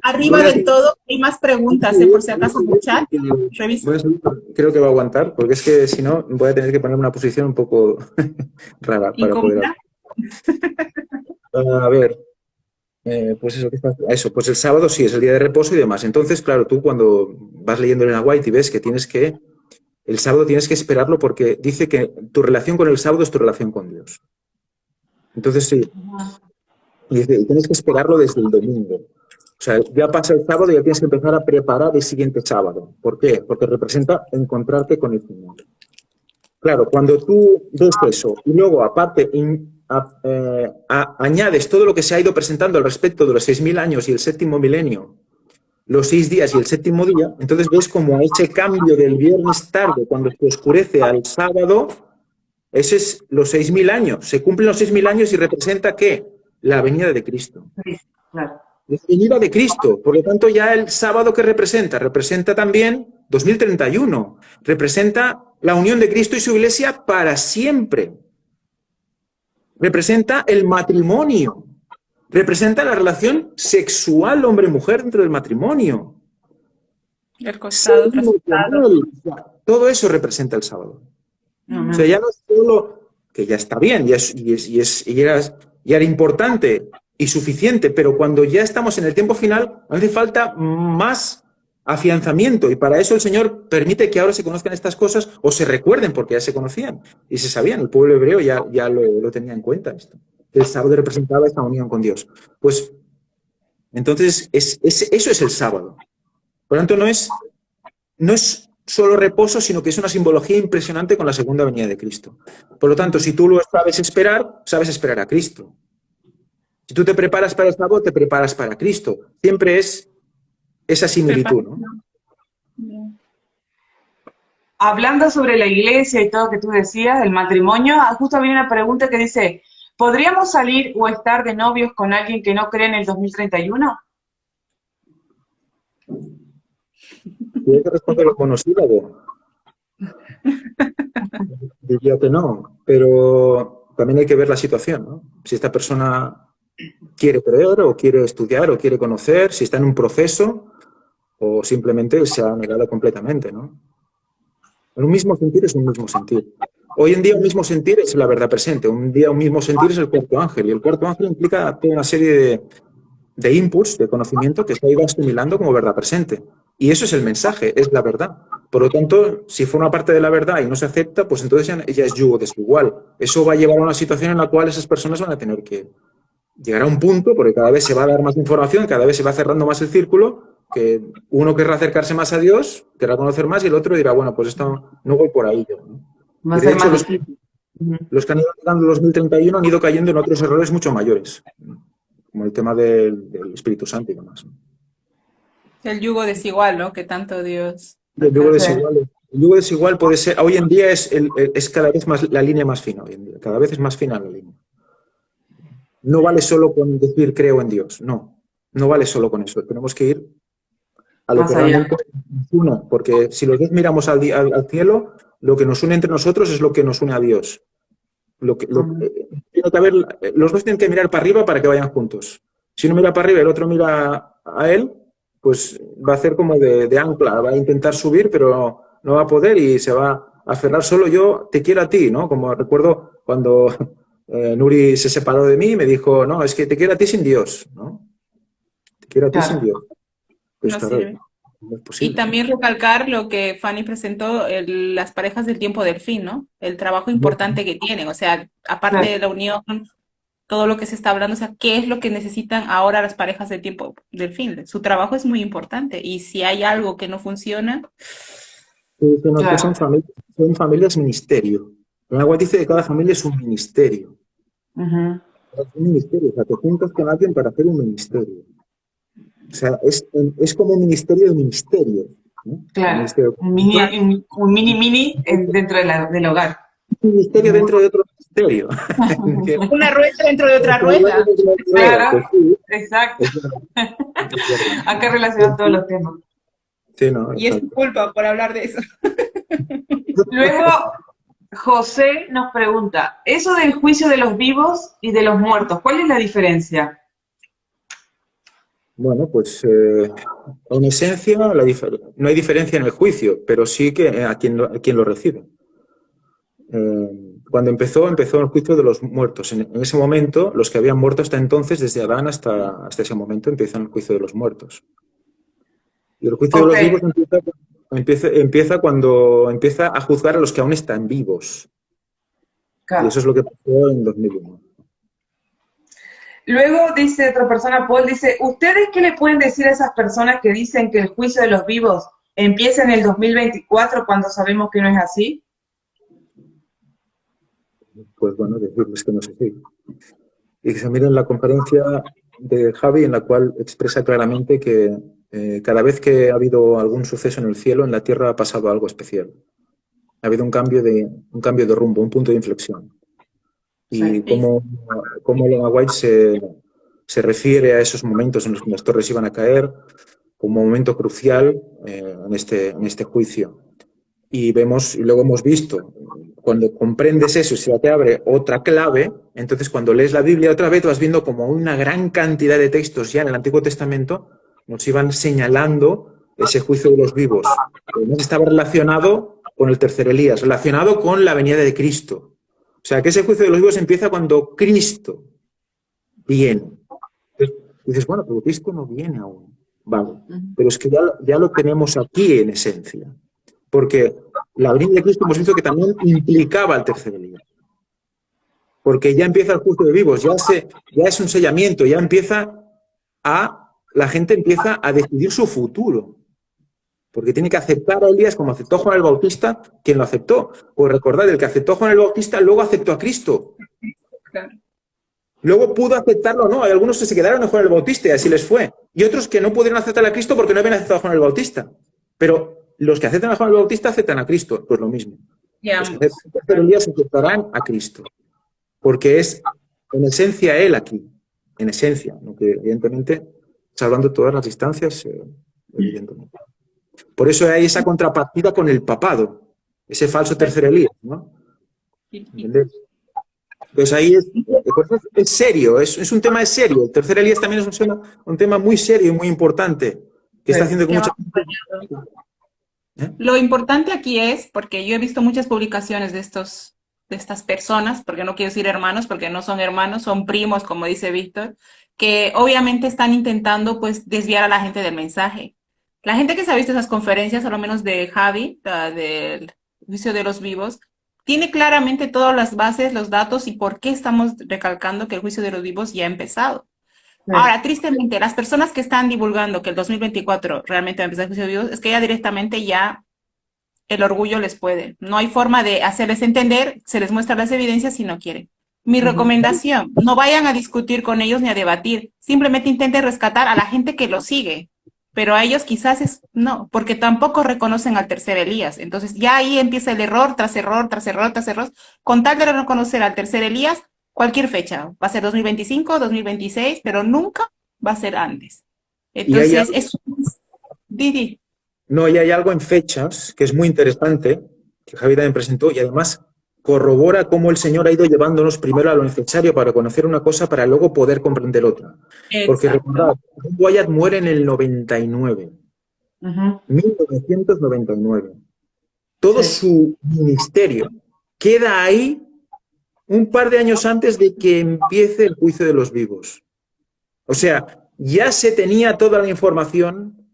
arriba del todo hay más preguntas, por si acaso en el chat. Revisa. Creo que va a aguantar, porque es que si no voy a tener que poner una posición un poco rara para poder... A ver, pues pues el sábado sí es el día de reposo y demás. Entonces, claro, tú cuando vas leyendo Elena White y ves que el sábado tienes que esperarlo porque dice que tu relación con el sábado es tu relación con Dios. Entonces sí, y dice, tienes que esperarlo desde el domingo. O sea, ya pasa el sábado y ya tienes que empezar a preparar el siguiente sábado. ¿Por qué? Porque representa encontrarte con el Señor. Claro, cuando tú ves eso y luego aparte añades todo lo que se ha ido presentando al respecto de los 6.000 años y el séptimo milenio, los 6 días y el séptimo día, entonces ves como ese cambio del viernes tarde, cuando se oscurece al sábado, ese es los 6.000 años. Se cumplen los 6.000 años y representa ¿qué? La venida de Cristo. Claro. La venida de Cristo. Por lo tanto, ya el sábado que representa también 2031. Representa la unión de Cristo y su iglesia para siempre. Representa el matrimonio. Representa la relación sexual hombre-mujer dentro del matrimonio. El costado, todo eso representa el sábado. O sea, ya no es solo que ya está bien, y era importante y suficiente, pero cuando ya estamos en el tiempo final, hace falta más afianzamiento, y para eso el Señor permite que ahora se conozcan estas cosas o se recuerden, porque ya se conocían y se sabían. El pueblo hebreo ya lo tenía en cuenta esto. El sábado representaba esta unión con Dios. Pues entonces eso es el sábado. Por lo tanto, no es solo reposo, sino que es una simbología impresionante con la segunda venida de Cristo. Por lo tanto, si tú lo sabes esperar a Cristo. Si tú te preparas para el sábado, te preparas para Cristo. Siempre es esa similitud, ¿no? Hablando sobre la iglesia y todo lo que tú decías, el matrimonio, justo había una pregunta que dice, ¿podríamos salir o estar de novios con alguien que no cree en el 2031? Y hay que responder los monosílabos. Diría que no, pero también hay que ver la situación, ¿no? Si esta persona quiere creer o quiere estudiar o quiere conocer, si está en un proceso o simplemente se ha negado completamente, ¿no? Un mismo sentir es un mismo sentir. Hoy en día un mismo sentir es la verdad presente, un mismo sentir es el cuarto ángel, y el cuarto ángel implica toda una serie de inputs, de conocimiento que se ha ido asimilando como verdad presente. Y eso es el mensaje, es la verdad. Por lo tanto, si forma parte de la verdad y no se acepta, pues entonces ya es yugo desigual. Eso va a llevar a una situación en la cual esas personas van a tener que llegar a un punto, porque cada vez se va a dar más información, cada vez se va cerrando más el círculo, que uno querrá acercarse más a Dios, querrá conocer más, y el otro dirá, bueno, pues esto no voy por ahí yo, ¿no? Va a Y de ser hecho, más difícil. los que han ido llegando en 2031 han ido cayendo en otros errores mucho mayores, como el tema del Espíritu Santo y demás. El yugo desigual, ¿no? Que tanto Dios El yugo acá. desigual puede ser, hoy en día es cada vez más la línea más fina, hoy en día, cada vez es más fina la línea. No vale solo con decir creo en Dios, no vale solo con eso, tenemos que ir a lo Más que allá. realmente nos une, porque si los dos miramos al cielo, lo que nos une entre nosotros es lo que nos une a Dios. Tiene que haber, los dos tienen que mirar para arriba para que vayan juntos. Si uno mira para arriba y el otro mira a él, pues va a hacer como de ancla, va a intentar subir, pero no va a poder y se va a aferrar solo. Yo te quiero a ti, ¿no? Como recuerdo cuando Nuri se separó de mí y me dijo, no, es que te quiero a ti sin Dios, ¿no? Te quiero a ti sin Claro. Dios. Pues No claro, sirve. no es Y posible, ¿no? también recalcar lo que Fanny presentó, las parejas del tiempo del fin, ¿no? El trabajo importante que tienen, o sea, aparte Claro. de la unión, todo lo que se está hablando, o sea, ¿qué es lo que necesitan ahora las parejas del tiempo del fin? Su trabajo es muy importante y si hay algo que no funciona, Que Claro. son familias ministerio. El agua dice que cada familia es un ministerio. Ujú. Es un ministerio, o sea, te juntas con alguien para hacer un ministerio. O sea, es como un ministerio de ministerios, ¿no? Un Claro. ministerio, Un mini dentro del hogar. un ministerio Ujú. dentro de otro ministerio. una rueda dentro de otra rueda. Pues Claro, sí, exacto. es verdad, es verdad. Acá relacionan todos los temas. Sí, no, Y es tu exacto. culpa por hablar de eso. Luego, José nos pregunta, eso del juicio de los vivos y de los muertos, ¿cuál es la diferencia? Bueno, pues en esencia no hay diferencia en el juicio, pero sí que a quien lo recibe. Cuando empezó el juicio de los muertos. En ese momento, los que habían muerto hasta entonces, desde Adán hasta ese momento, empiezan el juicio de los muertos. Y el juicio de Ok, los vivos empieza cuando empieza a juzgar a los que aún están vivos. Y claro. eso es lo que pasó en 2001. Luego dice otra persona, Paul, dice, ¿ustedes qué le pueden decir a esas personas que dicen que el juicio de los vivos empieza en el 2024 cuando sabemos que no es así? Pues bueno, decirles que no es así. Y que se miren la conferencia de Javi en la cual expresa claramente que cada vez que ha habido algún suceso en el cielo, en la tierra ha pasado algo especial. Ha habido un cambio de rumbo, un punto de inflexión. Y Sí. cómo Elena White se refiere a esos momentos en los que las torres iban a caer como un momento crucial en este juicio. Y luego hemos visto, cuando comprendes eso y se te abre otra clave, entonces cuando lees la Biblia otra vez vas viendo como una gran cantidad de textos ya en el Antiguo Testamento nos iban señalando ese juicio de los vivos. Además estaba relacionado con el tercer Elías, relacionado con la venida de Cristo. O sea, que ese juicio de los vivos empieza cuando Cristo viene. Entonces, dices, bueno, pero Cristo no viene aún. Vale, pero es que ya lo tenemos aquí en esencia, porque la venida de Cristo hemos visto que también implicaba el tercer Elías, porque ya empieza el juicio de vivos, ya es un sellamiento, la gente empieza a decidir su futuro, porque tiene que aceptar a Elías como aceptó Juan el Bautista, quien lo aceptó. Pues recordad, el que aceptó a Juan el Bautista luego aceptó a Cristo. Claro. Luego pudo aceptarlo o no. Hay algunos que se quedaron en Juan el Bautista y así les fue. Y otros que no pudieron aceptar a Cristo porque no habían aceptado a Juan el Bautista. Pero los que aceptan a Juan el Bautista aceptan a Cristo. Pues lo mismo. Los que aceptan a Elías aceptarán a Cristo. Porque es en esencia Él aquí. En esencia. Aunque evidentemente, salvando todas las distancias, evidentemente. Por eso hay esa contrapartida con el papado. Ese falso tercer Elías, ¿no? ¿Entendés? Entonces ahí es serio, es un tema serio. El tercer Elías también es un tema muy serio y muy importante, que está haciendo que mucha gente... Lo importante aquí es, porque yo he visto muchas publicaciones de estas personas, porque no quiero decir hermanos, porque no son hermanos, son primos, como dice Víctor, que obviamente están intentando pues desviar a la gente del mensaje. La gente que se ha visto esas conferencias, a lo menos de Javi, del juicio de los vivos, tiene claramente todas las bases, los datos y por qué estamos recalcando que el juicio de los vivos ya ha empezado. Sí. Ahora, tristemente, las personas que están divulgando que el 2024 realmente va a empezar el juicio de los vivos, es que ya directamente ya el orgullo les puede. No hay forma de hacerles entender, se les muestra las evidencias si no quieren. Mi recomendación, no vayan a discutir con ellos ni a debatir, simplemente intenten rescatar a la gente que lo sigue. Pero a ellos quizás no, porque tampoco reconocen al tercer Elías. Entonces ya ahí empieza el error tras error, tras error, tras error. Con tal de reconocer al tercer Elías, cualquier fecha. Va a ser 2025, 2026, pero nunca va a ser antes. Entonces, Didi. No, y hay algo en fechas que es muy interesante, que Javi también presentó, y además corrobora cómo el Señor ha ido llevándonos primero a lo necesario para conocer una cosa para luego poder comprender otra. Exacto. Porque recordad, Wyatt muere en el 99, 1999. Todo su ministerio queda ahí un par de años antes de que empiece el juicio de los vivos. O sea, ya se tenía toda la información,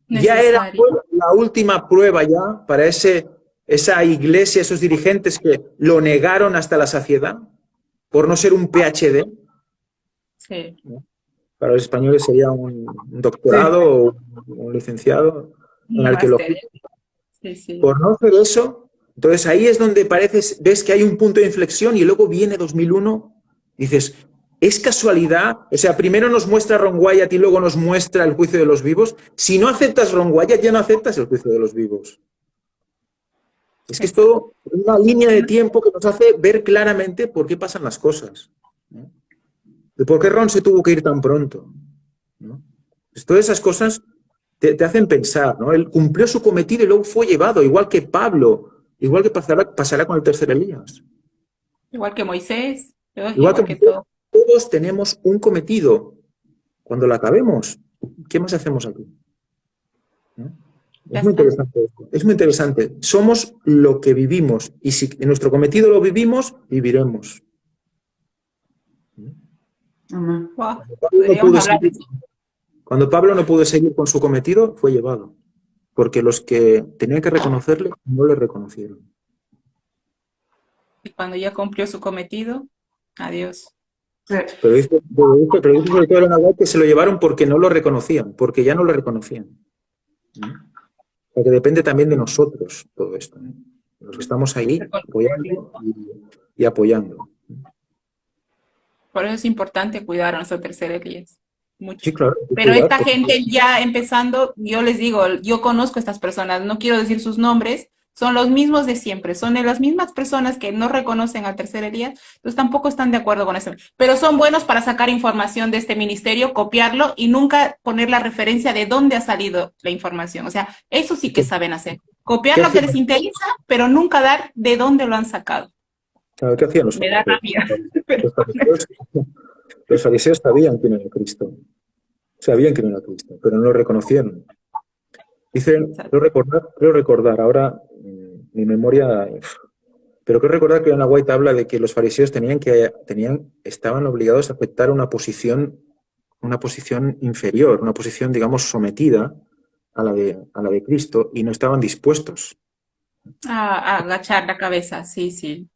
ya era la última prueba ya para esa iglesia, esos dirigentes que lo negaron hasta la saciedad por no ser un PhD. Sí. Para los españoles sería un doctorado o un licenciado en arqueología. Sí. Por no hacer eso, entonces ahí es donde ves que hay un punto de inflexión y luego viene 2001, dices, ¿es casualidad? O sea, primero nos muestra Ron Wyatt y luego nos muestra el juicio de los vivos. Si no aceptas Ron Wyatt, ya no aceptas el juicio de los vivos. Es que es todo una línea de tiempo que nos hace ver claramente por qué pasan las cosas. ¿No? De por qué Ron se tuvo que ir tan pronto. ¿No? Pues todas esas cosas te hacen pensar, ¿no? Él cumplió su cometido y luego fue llevado, igual que Pablo, igual que pasará con el tercer Elías. Igual que Moisés. Igual que todo. Todos tenemos un cometido. Cuando lo acabemos, ¿qué más hacemos aquí? ¿No? Es muy interesante esto. Es muy interesante. Somos lo que vivimos. Y si en nuestro cometido lo vivimos, viviremos. Wow. Cuando Pablo no pudo seguir con su cometido, fue llevado. Porque los que tenían que reconocerle, no le reconocieron. Y cuando ya cumplió su cometido, adiós. Sí. Pero dice sobre todo en Nahuatl que se lo llevaron porque no lo reconocían, porque ya no lo reconocían. Porque depende también de nosotros todo esto. Los que estamos ahí apoyando y apoyando. Por eso es importante cuidar a nuestro tercer Elías. Mucho. Sí, claro. Pero esta gente ya empezando, yo les digo, yo conozco a estas personas, no quiero decir sus nombres, son los mismos de siempre, son de las mismas personas que no reconocen al tercer Elías, entonces tampoco están de acuerdo con eso. Pero son buenos para sacar información de este ministerio, copiarlo y nunca poner la referencia de dónde ha salido la información. O sea, eso sí que saben hacer. Copiar lo que les interesa, pero nunca dar de dónde lo han sacado. Claro, ¿qué hacían los Me da rabia. Los fariseos sabían quién era Cristo. Sabían quién era Cristo, pero no lo reconocieron. Dicen, creo recordar, ahora mi memoria, pero creo recordar que Elena White habla de que los fariseos estaban obligados a aceptar una posición una posición inferior, una posición, digamos, sometida a la de Cristo, y no estaban dispuestos. A agachar la cabeza, sí, sí.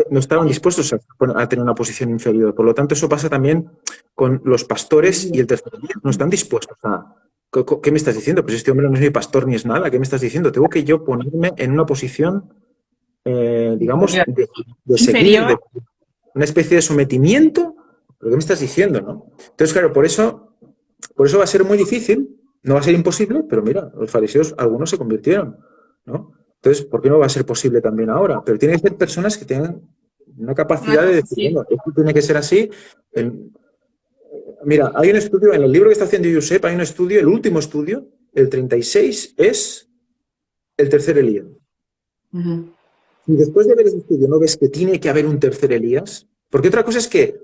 No estaban dispuestos a tener una posición inferior. Por lo tanto, eso pasa también con los pastores y el tercer día. No están dispuestos a... ¿Qué me estás diciendo? Pues este hombre no es ni pastor ni es nada. ¿Qué me estás diciendo? Tengo que yo ponerme en una posición, digamos, de seguir, Inferior. de una especie de sometimiento. ¿Pero qué me estás diciendo, no? Entonces, claro, por eso va a ser muy difícil. No va a ser imposible, pero mira, los fariseos, algunos se convirtieron, ¿no? Entonces, ¿por qué no va a ser posible también ahora? Pero tiene que ser personas que tengan una capacidad de decir, Sí. bueno, esto tiene que ser así. Mira, hay un estudio, en el libro que está haciendo Josep, hay un estudio, el último estudio, el 36, es el tercer Elías. Ujú. Y después de ver ese estudio, ¿no ves que tiene que haber un tercer Elías? Porque otra cosa es que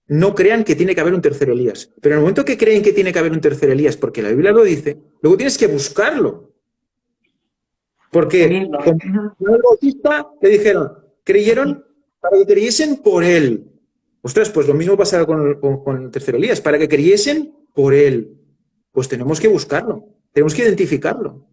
no crean que tiene que haber un tercer Elías. Pero en el momento que creen que tiene que haber un tercer Elías, porque la Biblia lo dice, luego tienes que buscarlo. Porque Lindo. con Juan el Bautista le dijeron, creyeron para que creyesen por él. Ostras, pues lo mismo pasará con el tercer Elías, para que creyesen por él. Pues tenemos que buscarlo, tenemos que identificarlo.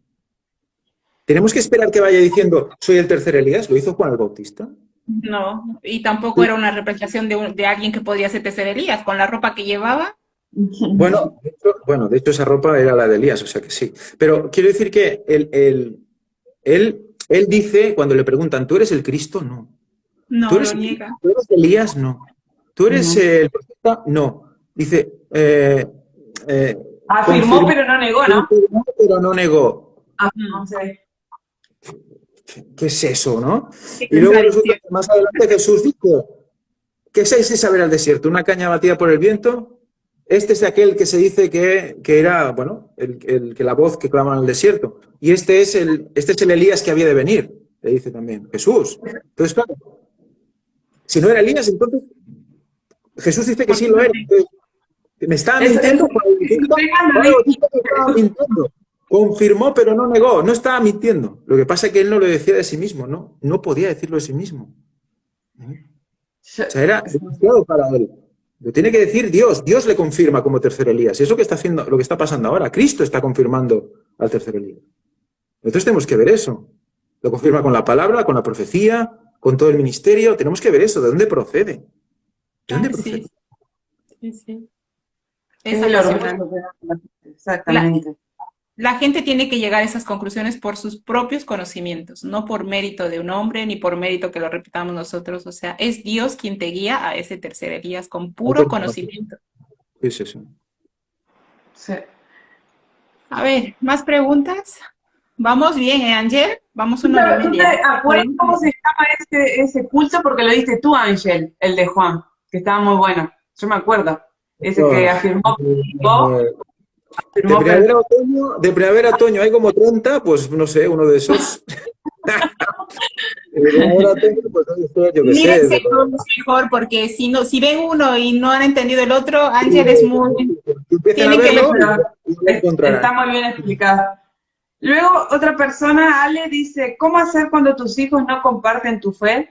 Tenemos que esperar que vaya diciendo, soy el tercer Elías, lo hizo Juan el Bautista. No, y tampoco era una representación de alguien que podría ser tercer Elías, con la ropa que llevaba. Bueno, de hecho esa ropa era la de Elías, o sea que sí. Pero quiero decir que él dice, cuando le preguntan, ¿tú eres el Cristo? No. ¿Tú No, lo eres, niega. tú eres Elías? No. ¿Tú eres Ujú. el profeta? No. Dice, Afirmó, confirmó, pero no negó, ¿no? pero no negó. Afirmó, sí. ¿Qué es eso, no? Qué Y luego resulta contradicción. que más adelante Jesús dijo, ¿qué seis es saber al desierto? ¿Una caña batida por el viento? Este es aquel que se dice que era, bueno, que la voz que clama en el desierto. Y este es el Elías que había de venir, le dice también Jesús. Entonces, claro, si no era Elías, entonces Jesús dice que ¿Por sí qué lo no era. te- Entonces, ¿me estaba Eso, mintiendo Juan el Bautista? cuando Juan el dice Bautista me estaba mintiendo. Confirmó, pero no negó. No estaba mintiendo. Lo que pasa es que él no lo decía de sí mismo, ¿no? No podía decirlo de sí mismo. O sea, era demasiado para él. Lo tiene que decir Dios. Dios le confirma como tercer Elías. Y es lo que está haciendo, lo que está pasando ahora. Cristo está confirmando al tercer Elías. Entonces tenemos que ver eso. Lo confirma con la palabra, con la profecía, con todo el ministerio. Tenemos que ver eso. ¿De dónde procede? ¿De dónde Ay, procede? sí, sí, sí. es Es el orgullo apasionante. que da la gente. La, Exactamente. la gente tiene que llegar a esas conclusiones por sus propios conocimientos, no por mérito de un hombre ni por mérito que lo repitamos nosotros. O sea, es Dios quien te guía a ese tercer Elías con puro conocimiento. Sí, sí, sí. Sí. A ver, ¿más preguntas? Vamos bien, Ángel? Vamos una hora y ¿Tú te media. acuerdas cómo se llama ese culto? Porque lo diste tú, Ángel, el de Juan, que estaba muy bueno. Yo me acuerdo. Ese que afirmó, afirmó, pero De primavera a otoño hay como 30, pues no sé, uno de esos. De primavera a otoño, pues yo qué sé. mírense todos mejor, porque si no, si ven uno y no han entendido el otro, Ángel es muy, Empiecen a tienen que verlo leer. y lo encontrarán. está muy bien explicado. Luego, otra persona, Ale, dice, ¿cómo hacer cuando tus hijos no comparten tu fe?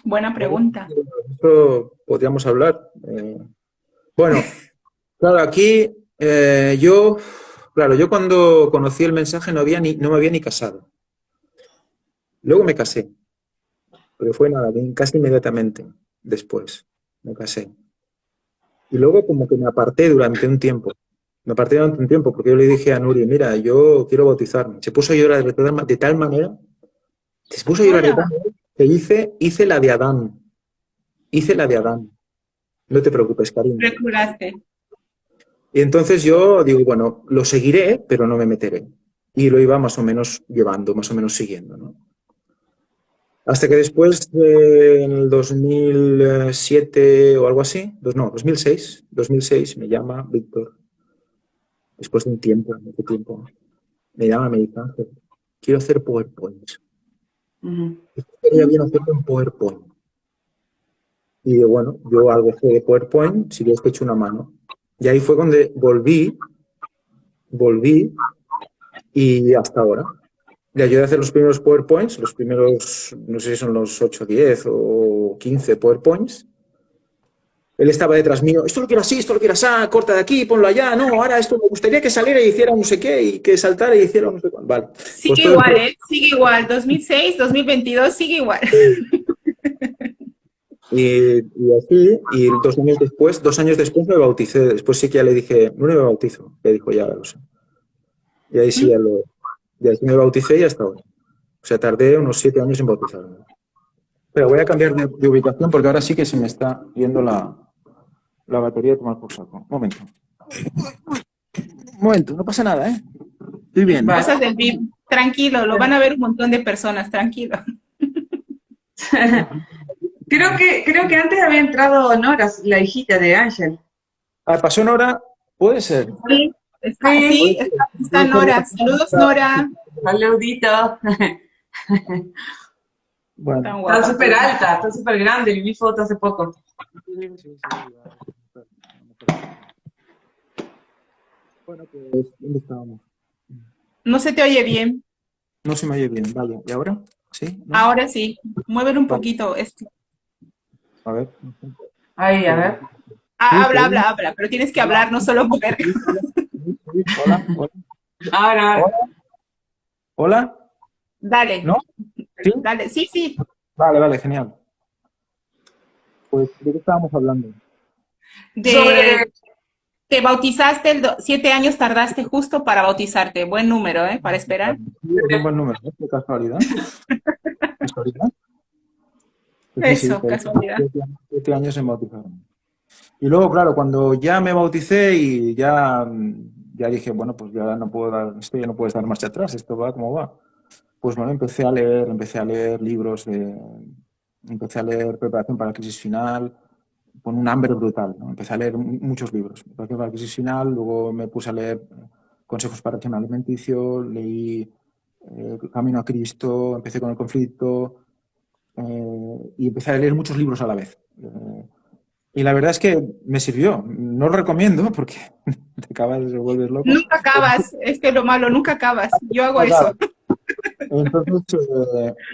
Buena pregunta. Esto podríamos hablar. Bueno, claro, aquí yo cuando conocí el mensaje no me había ni casado. Luego me casé, pero fue nada, casi inmediatamente después me casé. Y luego como que me aparté durante un tiempo. Me aparté durante un tiempo porque yo le dije a Nuri, mira, yo quiero bautizarme. Se puso a llorar de tal manera, se puso a llorar de tal Hola. manera que hice la de Adán. Hice la de Adán. No te preocupes, cariño. Reculaste. Y entonces yo digo, bueno, lo seguiré, pero no me meteré. Y lo iba más o menos llevando, más o menos siguiendo, ¿no? Hasta que después, en el 2007 o algo así, 2006 me llama Víctor, después de un tiempo, mucho tiempo, me llama y me dice, Ángel, quiero hacer PowerPoint. Ujú. Estaría bien hacerlo en PowerPoint. Y digo, bueno, yo algo sé de PowerPoint, si les echo una mano. Y ahí fue donde volví y hasta ahora. Le ayudé a hacer los primeros PowerPoints, los primeros, no sé si son los 8, 10 o 15 PowerPoints. él estaba detrás mío, esto lo quiero así, esto lo quiero así, corta de aquí, ponlo allá, no, ahora esto me gustaría que saliera y hiciera no sé qué, y que saltara y hiciera no sé cuál. Vale. Pues Sigue igual, ¿eh? Sigue igual. 2006, 2022, sigue igual. Y así, y 2 años después me bauticé. Después sí que ya le dije, no me bautizo. Le dijo, ya lo sé. Y ahí sí y así me bauticé y hasta hoy. O sea, tardé unos 7 años en bautizarme. Pero voy a cambiar de ubicación porque ahora sí que se me está yendo la batería de tomar por saco. Un momento, no pasa nada, ¿eh? Estoy bien. Vale. Cosas del VIP. Tranquilo, lo van a ver un montón de personas, tranquilo. Creo que antes había entrado Nora, la hijita de Ángel. ¿Pasó Nora? Puede ser. Sí, está Nora. Saludos, Nora. Saludito. Bueno. Tan guapa. Está súper alta, está súper grande. Vi foto hace poco. Bueno, pues, ¿dónde estábamos? No se te oye bien. No se me oye bien, vaya. ¿Y ahora? ¿Sí? ¿No? Ahora sí. Muévelo un Vale. poquito. A ver. Ahí, a ver. Habla, pero tienes que hablar, no solo mover. Hola, hola. Ahora. ¿Hola? Dale. ¿No? ¿Sí? Dale, sí. Vale, genial. Pues, ¿de qué estábamos hablando? Te bautizaste, 7 años tardaste justo para bautizarte. Buen número, ¿eh? Para esperar. Sí, es un buen número, ¿eh? Qué casualidad. ¿Casualidad? Eso, pues, casualidad. 7 años en bautizarme. Y luego, claro, cuando ya me bauticé y ya dije, bueno, pues ya no puedo dar, esto ya no puedes dar marcha atrás, esto va como va. Pues bueno, empecé a leer libros, empecé a leer Preparación para la crisis final, con un hambre brutal, ¿no? Empecé a leer muchos libros, Preparación para la crisis final, luego me puse a leer Consejos para el régimen alimenticio, leí Camino a Cristo, empecé con el conflicto y empecé a leer muchos libros a la vez. Y la verdad es que me sirvió. No lo recomiendo porque te acabas de volver loco. Nunca acabas, es que lo malo, nunca acabas. Yo hago eso. Entonces,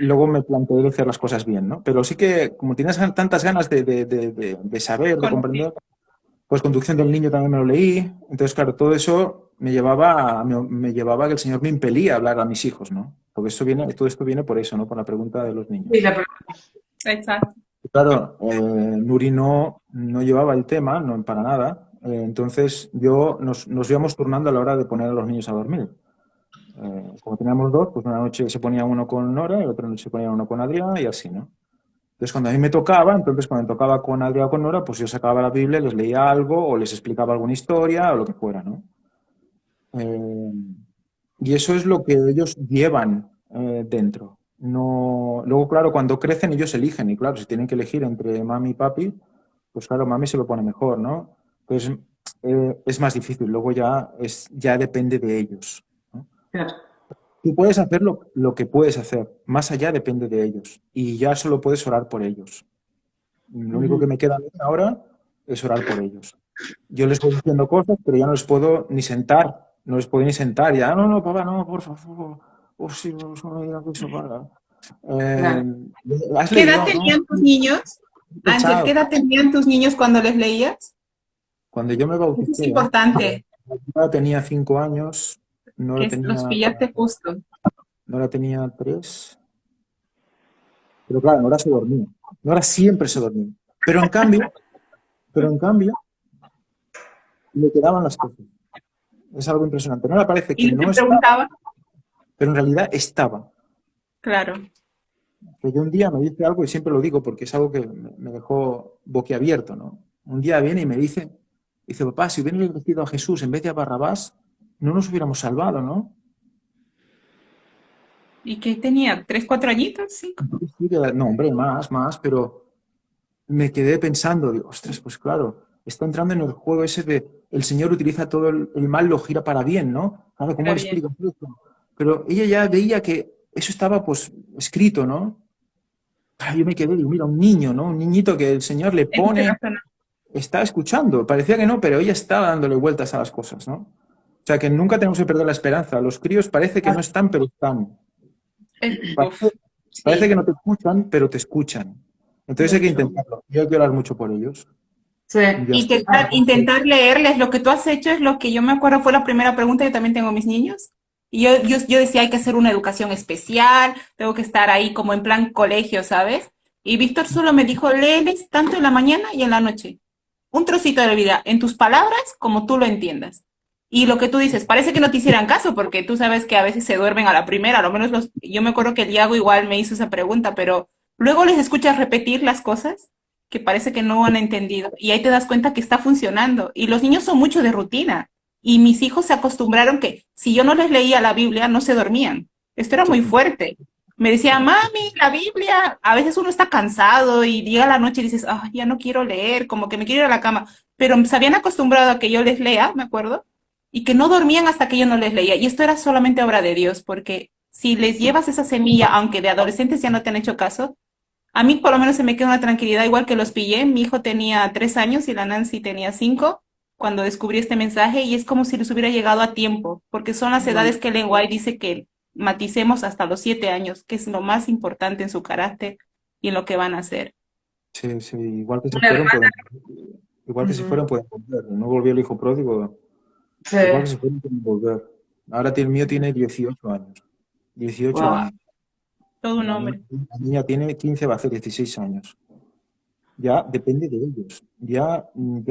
luego me planteé de hacer las cosas bien, ¿no? Pero sí que, como tienes tantas ganas de saber, de comprender, pues Conducción del Niño también me lo leí. Entonces, claro, todo eso me llevaba a que el Señor me impelía a hablar a mis hijos, ¿no? Porque todo esto viene por eso, ¿no? Por la pregunta de los niños. Sí, la pregunta. Exacto. Claro, Nuri no llevaba el tema, no para nada. Entonces nos íbamos turnando a la hora de poner a los niños a dormir. Como teníamos dos, pues una noche se ponía uno con Nora y otra noche se ponía uno con Adrián y así, ¿no? Entonces cuando a mí me tocaba, cuando me tocaba con Adrián o con Nora, pues yo sacaba la Biblia, les leía algo o les explicaba alguna historia o lo que fuera, ¿no? Y eso es lo que ellos llevan dentro. No, luego, claro, cuando crecen ellos eligen y claro, si tienen que elegir entre mami y papi, pues claro, mami se lo pone mejor, ¿no? Pues es más difícil, luego ya depende de ellos, ¿no? Claro. Tú puedes hacer lo que puedes hacer, más allá depende de ellos y ya solo puedes orar por ellos. Lo único que me queda a mí ahora es orar por ellos. Yo les voy diciendo cosas, pero ya no les puedo ni sentar, ya, no, papá, no, por favor. Oh, sí, vamos a ir a eso para. ¿Qué edad tenían tus niños? Ángel, ¿qué edad tenían tus niños cuando les leías? Cuando yo me bauticé, es importante. Nora tenía 5 años, Los pillaste justo. Nora tenía 3. Pero claro, Nora se dormía. Nora siempre se dormía. Pero en cambio, le quedaban las cosas. Es algo impresionante. Nora parece que no estaba, pero en realidad estaba. Claro. Que yo un día me dice algo y siempre lo digo porque es algo que me dejó boquiabierto, ¿no? Un día viene y me dice, papá, si hubiera elegido a Jesús en vez de a Barrabás, no nos hubiéramos salvado, ¿no? ¿Y qué tenía? ¿3, 4 añitos? 5. No, hombre, más, pero me quedé pensando, digo, ostras, pues claro, está entrando en el juego ese de el Señor utiliza todo el mal, lo gira para bien, ¿no? Claro, ¿cómo le explicas esto? Pero ella ya veía que eso estaba, pues, escrito, ¿no? Yo me quedé, digo, mira, un niño, ¿no? Un niñito que el Señor le pone, está escuchando, parecía que no, pero ella estaba dándole vueltas a las cosas, ¿no? O sea, que nunca tenemos que perder la esperanza. Los críos parece que no están, pero están. Parece que no te escuchan, pero te escuchan. Entonces hay que intentarlo. Yo hay que orar mucho por ellos. Sí, Y ya está. Intentar leerles lo que tú has hecho es lo que yo me acuerdo fue la primera pregunta. Yo también tengo mis niños. Y yo decía, hay que hacer una educación especial, tengo que estar ahí como en plan colegio, ¿sabes? Y Víctor solo me dijo, léeles tanto en la mañana y en la noche. Un trocito de la vida, en tus palabras, como tú lo entiendas. Y lo que tú dices, parece que no te hicieran caso, porque tú sabes que a veces se duermen a la primera, a lo menos yo me acuerdo que el Iago igual me hizo esa pregunta, pero luego les escuchas repetir las cosas que parece que no han entendido y ahí te das cuenta que está funcionando. Y los niños son mucho de rutina y mis hijos se acostumbraron que si yo no les leía la Biblia no se dormían. Esto era muy fuerte. Me decía, mami, la Biblia, a veces uno está cansado y llega la noche y dices, ah, ya no quiero leer, como que me quiero ir a la cama, pero se habían acostumbrado a que yo les lea, me acuerdo, y que no dormían hasta que yo no les leía. Y esto era solamente obra de Dios, porque si les llevas esa semilla, aunque de adolescentes ya no te han hecho caso, a mí por lo menos se me queda una tranquilidad, igual que los pillé. Mi hijo tenía 3 años y la Nancy tenía 5 cuando descubrí este mensaje y es como si les hubiera llegado a tiempo, porque son las edades que Ellen White dice que maticemos hasta los 7 años, que es lo más importante en su carácter y en lo que van a hacer. Sí, sí, igual que se una fueron, hermana. igual que se Ujú. fueron, pueden volver. No volvió el hijo pródigo, Sí, igual que se fueron, pueden volver. Ahora el mío tiene 18 años. 18 wow. años. Todo Y un hombre. la niña tiene 15, va a hacer 16 años. Ya depende de ellos. Ya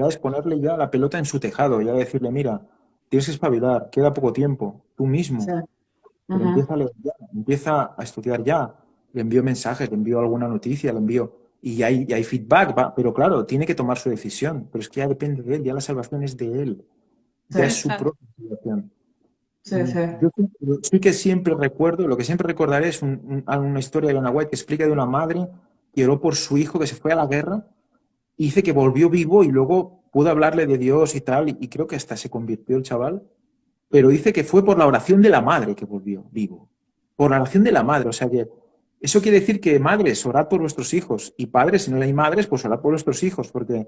es ponerle ya la pelota en su tejado, ya decirle, mira, tienes que espabilar, queda poco tiempo, tú Sí. mismo, pero Ujú. empieza a leer ya, empieza a estudiar ya. Le envío mensajes, le envío alguna noticia, le envío, y hay feedback, pero claro, tiene que tomar su decisión, pero es que ya depende de él, ya la salvación es de él, Sí, ya es su Exacto. propia salvación. sí, sí. Yo sí que siempre recuerdo, lo que siempre recordaré es una historia de una White que explica de una madre que oró por su hijo que se fue a la guerra y dice que volvió vivo y luego pudo hablarle de Dios y tal, y creo que hasta se convirtió el chaval, pero dice que fue por la oración de la madre que volvió vivo, por la oración de la madre, o sea que eso quiere decir que madres, orad por vuestros hijos, y padres, si no hay madres, pues orad por vuestros hijos, porque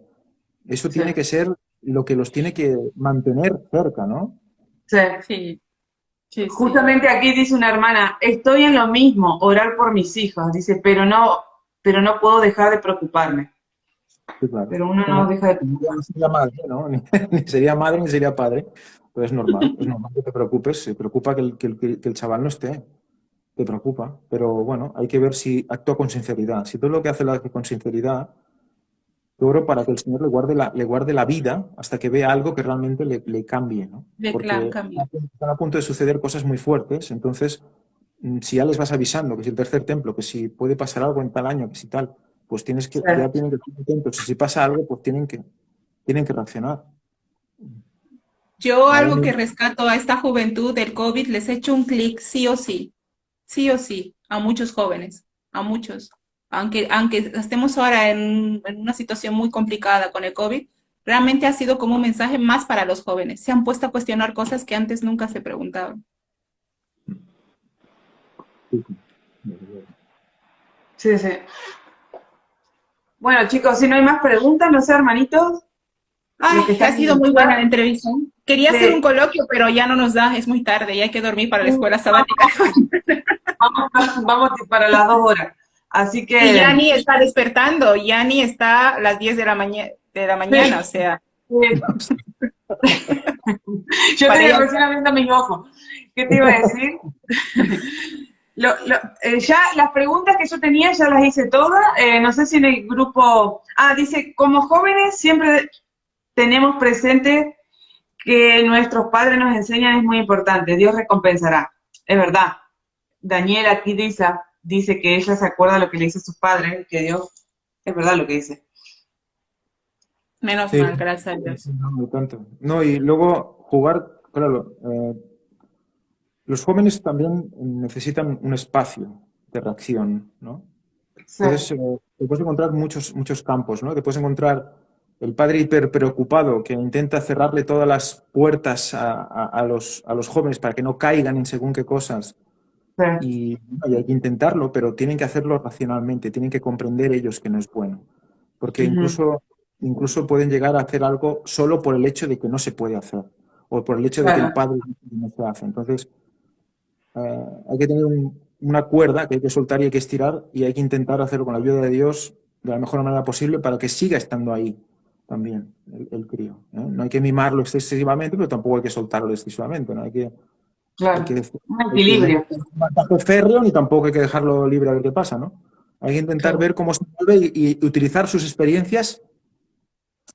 eso Sí, tiene que ser lo que los tiene que mantener cerca, ¿no? sí. Sí, sí, sí. Justamente aquí dice una hermana, estoy en lo mismo, orar por mis hijos, dice, pero no puedo dejar de preocuparme. Sí, claro. Pero uno no Bueno, deja de ya no preocuparse. sería madre, ¿no? Ni sería madre ni sería padre, pues es normal que te preocupes, se preocupa que el chaval no esté. Te preocupa, pero bueno, hay que ver si actúa con sinceridad. Si todo lo que hace lo hace con sinceridad, yo oro para que el Señor le guarde la vida hasta que vea algo que realmente le cambie, ¿no? De clan Porque cambio. están a punto de suceder cosas muy fuertes, entonces, si ya les vas avisando que si el tercer templo, que si puede pasar algo en tal año, que si tal, pues Sí, ya tienen que estar atentos. Y si pasa algo, pues tienen que reaccionar. Yo Ahora algo que mismo, rescato a esta juventud del COVID, les he hecho un clic sí o sí, a muchos jóvenes, a muchos. Aunque estemos ahora en una situación muy complicada con el COVID, realmente ha sido como un mensaje más para los jóvenes. Se han puesto a cuestionar cosas que antes nunca se preguntaban. sí, sí, desde luego. sí, sí. Bueno, chicos, si no hay más preguntas, no sé, hermanitos, los Ay, que ha están en sido el muy buena la chat, entrevista. Quería hacer un sí, coloquio, pero ya no nos da, es muy tarde y hay que dormir para la escuela sabática. vamos, vamos para las 2 horas. Así Y que, Yani está despertando, Yani está a las 10 de la mañana, o sí, sea, sí. Yo para estoy ella. recién abriendo mis ojos. ¿Qué te iba a decir? Ya las preguntas que yo tenía ya las hice todas. No sé si en el grupo. Ah, dice, como jóvenes siempre tenemos presente que nuestros padres nos enseñan es muy importante. Dios recompensará. Es verdad. Daniela aquí dice que ella se acuerda de lo que le dice a sus padres, que Dios, es verdad lo que dice. Menos Sí, mal, gracias a Dios. no, no tanto. No, y luego jugar, claro, los jóvenes también necesitan un espacio de reacción, ¿no? Sí, Entonces, te puedes encontrar muchos campos, ¿no? Te puedes encontrar el padre hiper preocupado que intenta cerrarle todas las puertas a los jóvenes para que no caigan en según qué cosas. sí. Y, bueno, y hay que intentarlo, pero tienen que hacerlo racionalmente, tienen que comprender ellos que no es bueno. Porque Ujú. incluso pueden llegar a hacer algo solo por el hecho de que no se puede hacer, o por el hecho de que el Claro, padre no se hace. Entonces, hay que tener una cuerda que hay que soltar y hay que estirar y hay que intentar hacerlo con la ayuda de Dios de la mejor manera posible para que siga estando ahí, también, el crío. No hay que mimarlo excesivamente, pero tampoco hay que soltarlo excesivamente. ¿No? Hay que Claro, no un equilibrio. dejarlo férreo ni tampoco hay que dejarlo libre a ver qué pasa, ¿no? Hay que intentar Claro. ver cómo se mueve y utilizar sus experiencias,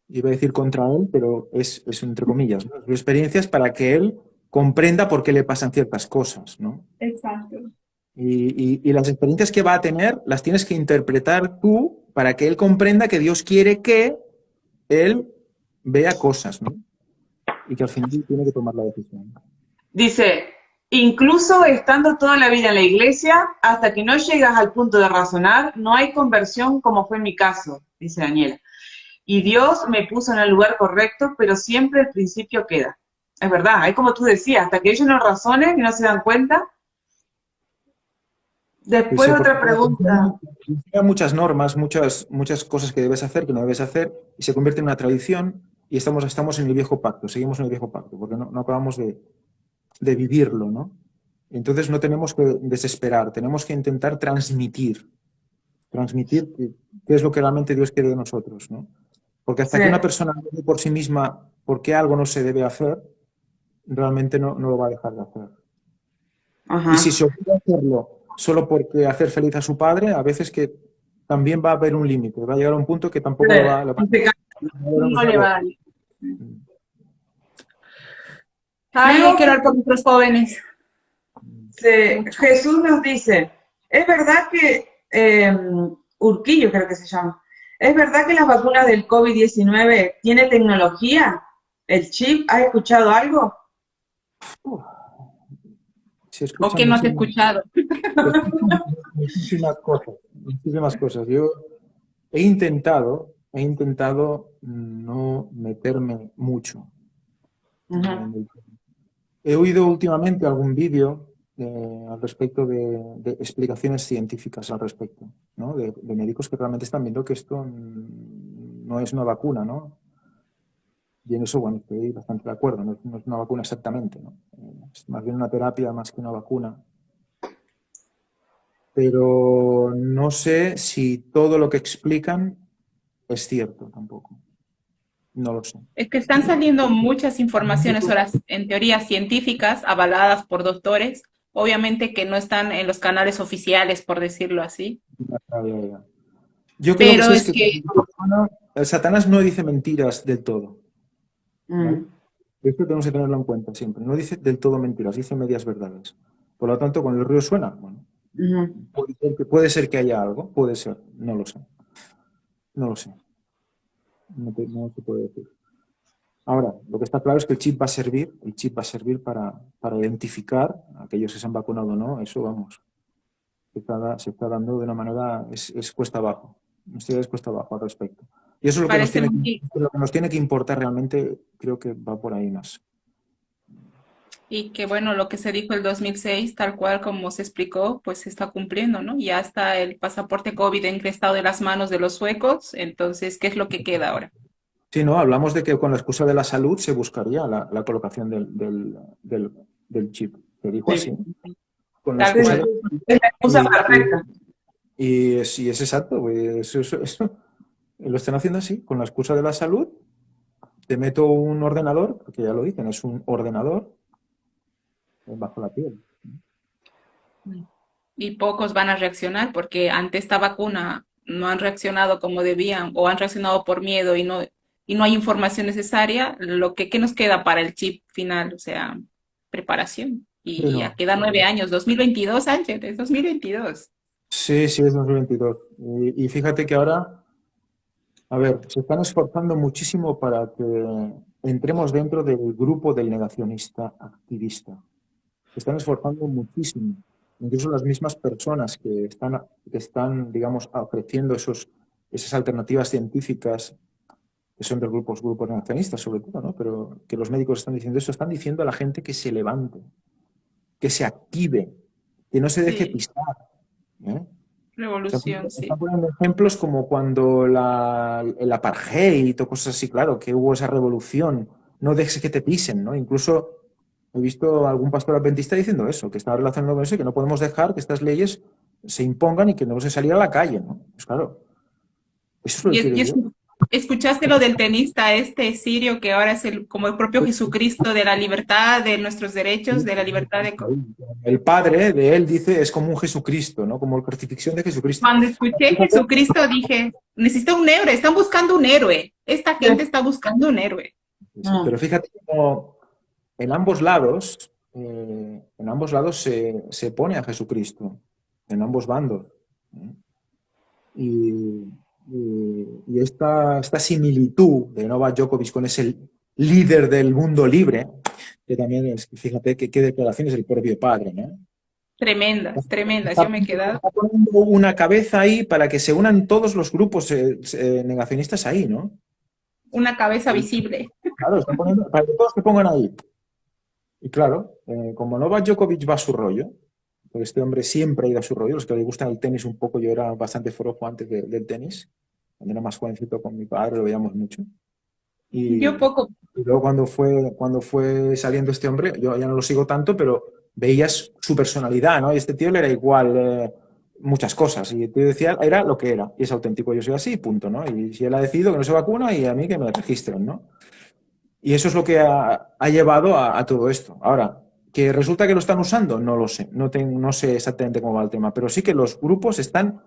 iba a decir contra él, pero es entre comillas, ¿no? Sus experiencias para que él comprenda por qué le pasan ciertas cosas, ¿no? Exacto. Y las experiencias que va a tener las tienes que interpretar tú para que él comprenda que Dios quiere que él vea cosas, ¿no? Y que al final tiene que tomar la decisión. Dice, incluso estando toda la vida en la iglesia, hasta que no llegas al punto de razonar, no hay conversión como fue en mi caso, dice Daniela. Y Dios me puso en el lugar correcto, pero siempre el principio queda. Es verdad, es como tú decías, hasta que ellos no razonen y no se dan cuenta. Después otra pregunta. Hay muchas normas, muchas cosas que debes hacer, que no debes hacer, y se convierte en una tradición y estamos en el viejo pacto, seguimos en el viejo pacto, porque no acabamos de vivirlo, ¿no? Entonces no tenemos que desesperar, tenemos que intentar transmitir qué es lo que realmente Dios quiere de nosotros, ¿no? Porque hasta Sí, que una persona no ve por sí misma por qué algo no se debe hacer, realmente no lo va a dejar de hacer. Y si ajá. se obliga a hacerlo solo porque hacer feliz a su padre, a veces que también va a haber un límite, va a llegar a un punto que tampoco Sí, le va este caso no le va a dar. Ay, Luego quiero hablar con nuestros jóvenes. Mucho. Jesús nos dice, es verdad que, Urquillo creo que se llama, es verdad que las vacunas del COVID-19 tiene tecnología, el chip, ¿has escuchado algo? Se ¿O escuchan qué no has escuchado? muchísimas cosas. Yo he intentado no meterme mucho Ujú, en el tema. He oído últimamente algún vídeo al respecto de explicaciones científicas al respecto, ¿no? De médicos que realmente están viendo que esto no es una vacuna, ¿no? Y en eso, bueno, estoy bastante de acuerdo, no es una vacuna exactamente, ¿no? Es más bien una terapia más que una vacuna. Pero no sé si todo lo que explican es cierto tampoco. No lo sé. Es que están saliendo muchas informaciones ahora, en teoría científicas, avaladas por doctores, obviamente que no están en los canales oficiales, por decirlo así, Yo creo que pero sí es es que que el Satanás no dice mentiras del todo, ¿vale? mm, Esto tenemos que tenerlo en cuenta siempre. No dice del todo mentiras, dice medias verdades. Por lo tanto, cuando el río suena, bueno, ujú. puede ser que haya algo, puede ser, no lo sé. No lo sé, no te puedo decir. Ahora, lo que está claro es que el chip va a servir para identificar a aquellos que se han vacunado o no, eso vamos, se está dando de una manera, es cuesta abajo, es cuesta abajo al respecto. Y eso es parece muy. lo que nos tiene que importar realmente, creo que va por ahí más. Y que bueno, lo que se dijo el 2006, tal cual como se explicó, pues se está cumpliendo, ¿no? Ya está el pasaporte COVID encrestado de las manos de los suecos, entonces, ¿qué es lo que queda ahora? Sí, no, hablamos de que con la excusa de la salud se buscaría la colocación del chip. Se dijo así, Sí, con la Tal sí, excusa sí, de... cual. sí. Es la excusa Y, perfecta. y es exacto, güey, eso lo están haciendo así, con la excusa de la salud. Te meto un ordenador, porque ya lo dicen, es un ordenador bajo la piel. Y pocos van a reaccionar porque ante esta vacuna no han reaccionado como debían o han reaccionado por miedo y no hay información necesaria, ¿qué nos queda para el chip final? O sea, preparación. Sí, Y ya no. quedan 9 años, 2022, Sánchez, es 2022. Sí, es 2022. Y fíjate que ahora, a ver, se están esforzando muchísimo para que entremos dentro del grupo del negacionista activista. Se están esforzando muchísimo. Incluso las mismas personas que están, digamos, ofreciendo esas alternativas científicas, que son de grupos negacionistas sobre todo, ¿no? Pero que los médicos están diciendo eso, están diciendo a la gente que se levante, que se active, que no se deje Sí, pisar, ¿eh? revolución, Están sí. poniendo ejemplos como cuando el apartheid o cosas así, claro, que hubo esa revolución, no dejes que te pisen, ¿no? Incluso he visto a algún pastor adventista diciendo eso, que estaba relacionado con eso y que no podemos dejar que estas leyes se impongan y que no se salir a la calle, ¿no? Pues claro, eso es lo que Y es, quiere y es, Dios. ¿Escuchaste lo del tenista este sirio que ahora es como el propio Jesucristo de la libertad, de nuestros derechos, de la libertad de... El padre de él dice es como un Jesucristo, ¿no? Como la crucifixión de Jesucristo. Cuando escuché Jesucristo dije, necesito un héroe, están buscando un héroe. Esta gente está buscando un héroe. Sí, pero fíjate como en ambos lados, se pone a Jesucristo, en ambos bandos. ¿Eh? Y esta similitud de Novak Djokovic con ese líder del mundo libre, que también es, fíjate qué declaraciones del propio padre, ¿no? Tremendas, tremendas. Yo me he quedado. Está poniendo una cabeza ahí para que se unan todos los grupos negacionistas ahí, ¿no? Una cabeza visible. Claro, están poniendo, para que todos se pongan ahí. Y claro, como Novak Djokovic va a su rollo, porque este hombre siempre ha ido a su rollo, los que le gustan el tenis un poco, yo era bastante flojo antes del tenis, cuando era más jovencito con mi padre lo veíamos mucho. Yo poco. Y luego cuando fue saliendo este hombre, yo ya no lo sigo tanto, pero veías su personalidad, ¿no? Y este tío le era igual muchas cosas. Y el tío decía, era lo que era. Y es auténtico, yo soy así, punto, ¿no? Y si él ha decidido que no se vacuna, y a mí que me registren, ¿no? Y eso es lo que ha llevado a todo esto. Ahora, que resulta que lo están usando, no lo sé. No sé exactamente cómo va el tema, pero sí que los grupos están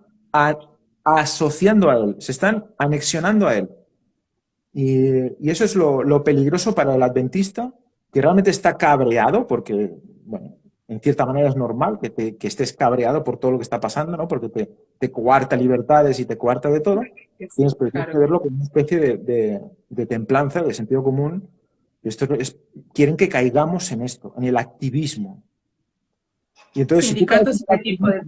asociando a él, se están anexionando a él. Y eso es lo peligroso para el adventista, que realmente está cabreado, porque, bueno, en cierta manera es normal que estés cabreado por todo lo que está pasando, ¿no? Porque te coarta libertades y te coarta de todo. Tienes que verlo como una especie de templanza, de sentido común. Quieren que caigamos en esto, en el activismo. Y entonces, sindicatos si tú este tipo de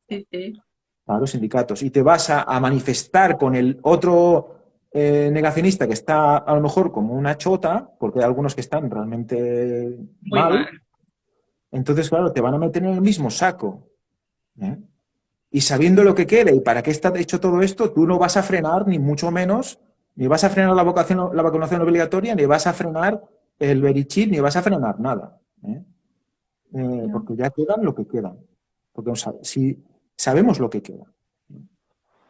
sí, sí. Claro, sindicatos. Y te vas a manifestar con el otro negacionista que está a lo mejor como una chota, porque hay algunos que están realmente mal. Entonces, claro, te van a meter en el mismo saco. ¿Eh? Y sabiendo lo que quiere y para qué está hecho todo esto, tú no vas a frenar, ni mucho menos, ni vas a frenar la vacunación obligatoria, ni vas a frenar el verichip, ni vas a frenar nada. Porque ya quedan lo que quedan. Porque si sabemos lo que queda.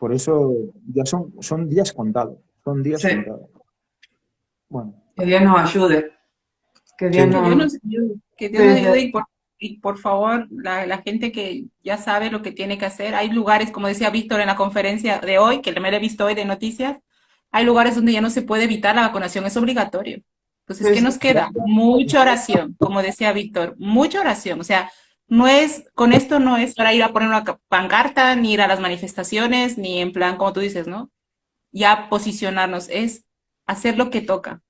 Por eso ya son días contados. Son días contados. Bueno. Que Dios nos ayude. Que Dios nos ayude. Que Dios nos ayude y por favor, la gente que ya sabe lo que tiene que hacer. Hay lugares, como decía Víctor en la conferencia de hoy, que me lo he visto hoy de noticias, hay lugares donde ya no se puede evitar la vacunación, es obligatorio. Entonces, ¿qué nos queda? Mucha oración, como decía Víctor, mucha oración. O sea, con esto no es para ir a poner una pancarta, ni ir a las manifestaciones, ni en plan, como tú dices, ¿no? Ya posicionarnos, es hacer lo que toca.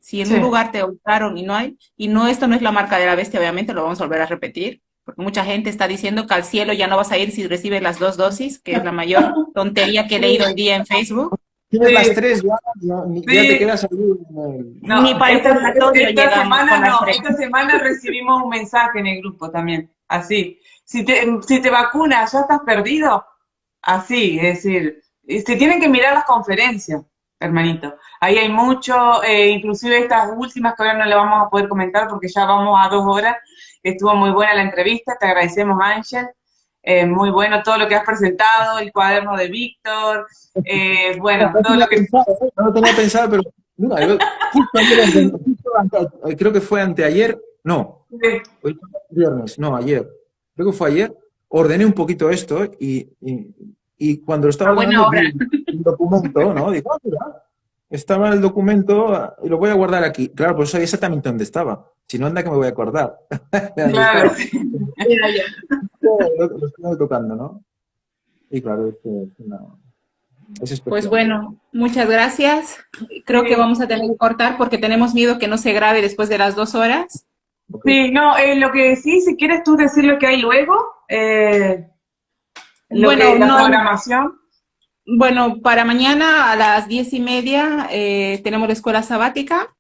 Si en un lugar te ubicaron y no hay, esto no es la marca de la bestia, obviamente, lo vamos a volver a repetir, porque mucha gente está diciendo que al cielo ya no vas a ir si recibes las 2 dosis, que es la mayor tontería que he leído hoy día en Facebook. Tienes las 3, ya te quedas ahí. No, ni para el purgatorio llegamos con las 3. Esta semana recibimos un mensaje en el grupo también, así. Si te vacunas, ¿ya estás perdido? Así, es decir, se tienen que mirar las conferencias, hermanito. Ahí hay mucho, inclusive estas últimas que ahora no le vamos a poder comentar porque ya vamos a 2 horas. Estuvo muy buena la entrevista, te agradecemos, Ángel. Muy bueno todo lo que has presentado, el cuaderno de Víctor, bueno, todo lo que... No lo tenía pensado, pero mira, creo que fue anteayer, no, hoy viernes, no, ayer, creo que fue ayer, ordené un poquito esto y cuando lo estaba ordenando vi el documento, ¿no? Digo, mira, estaba en el documento y lo voy a guardar aquí. Claro, pues sabía exactamente dónde estaba. Si no, anda que me voy a acordar. Claro. Lo estoy tocando, ¿no? Y claro, es pues bueno, muchas gracias. Creo que vamos a tener que cortar porque tenemos miedo que no se grabe después de las 2 horas. Sí, no, lo que sí, si quieres tú decir lo que hay luego, la programación. Bueno, para mañana a las 10:30 tenemos la escuela sabática,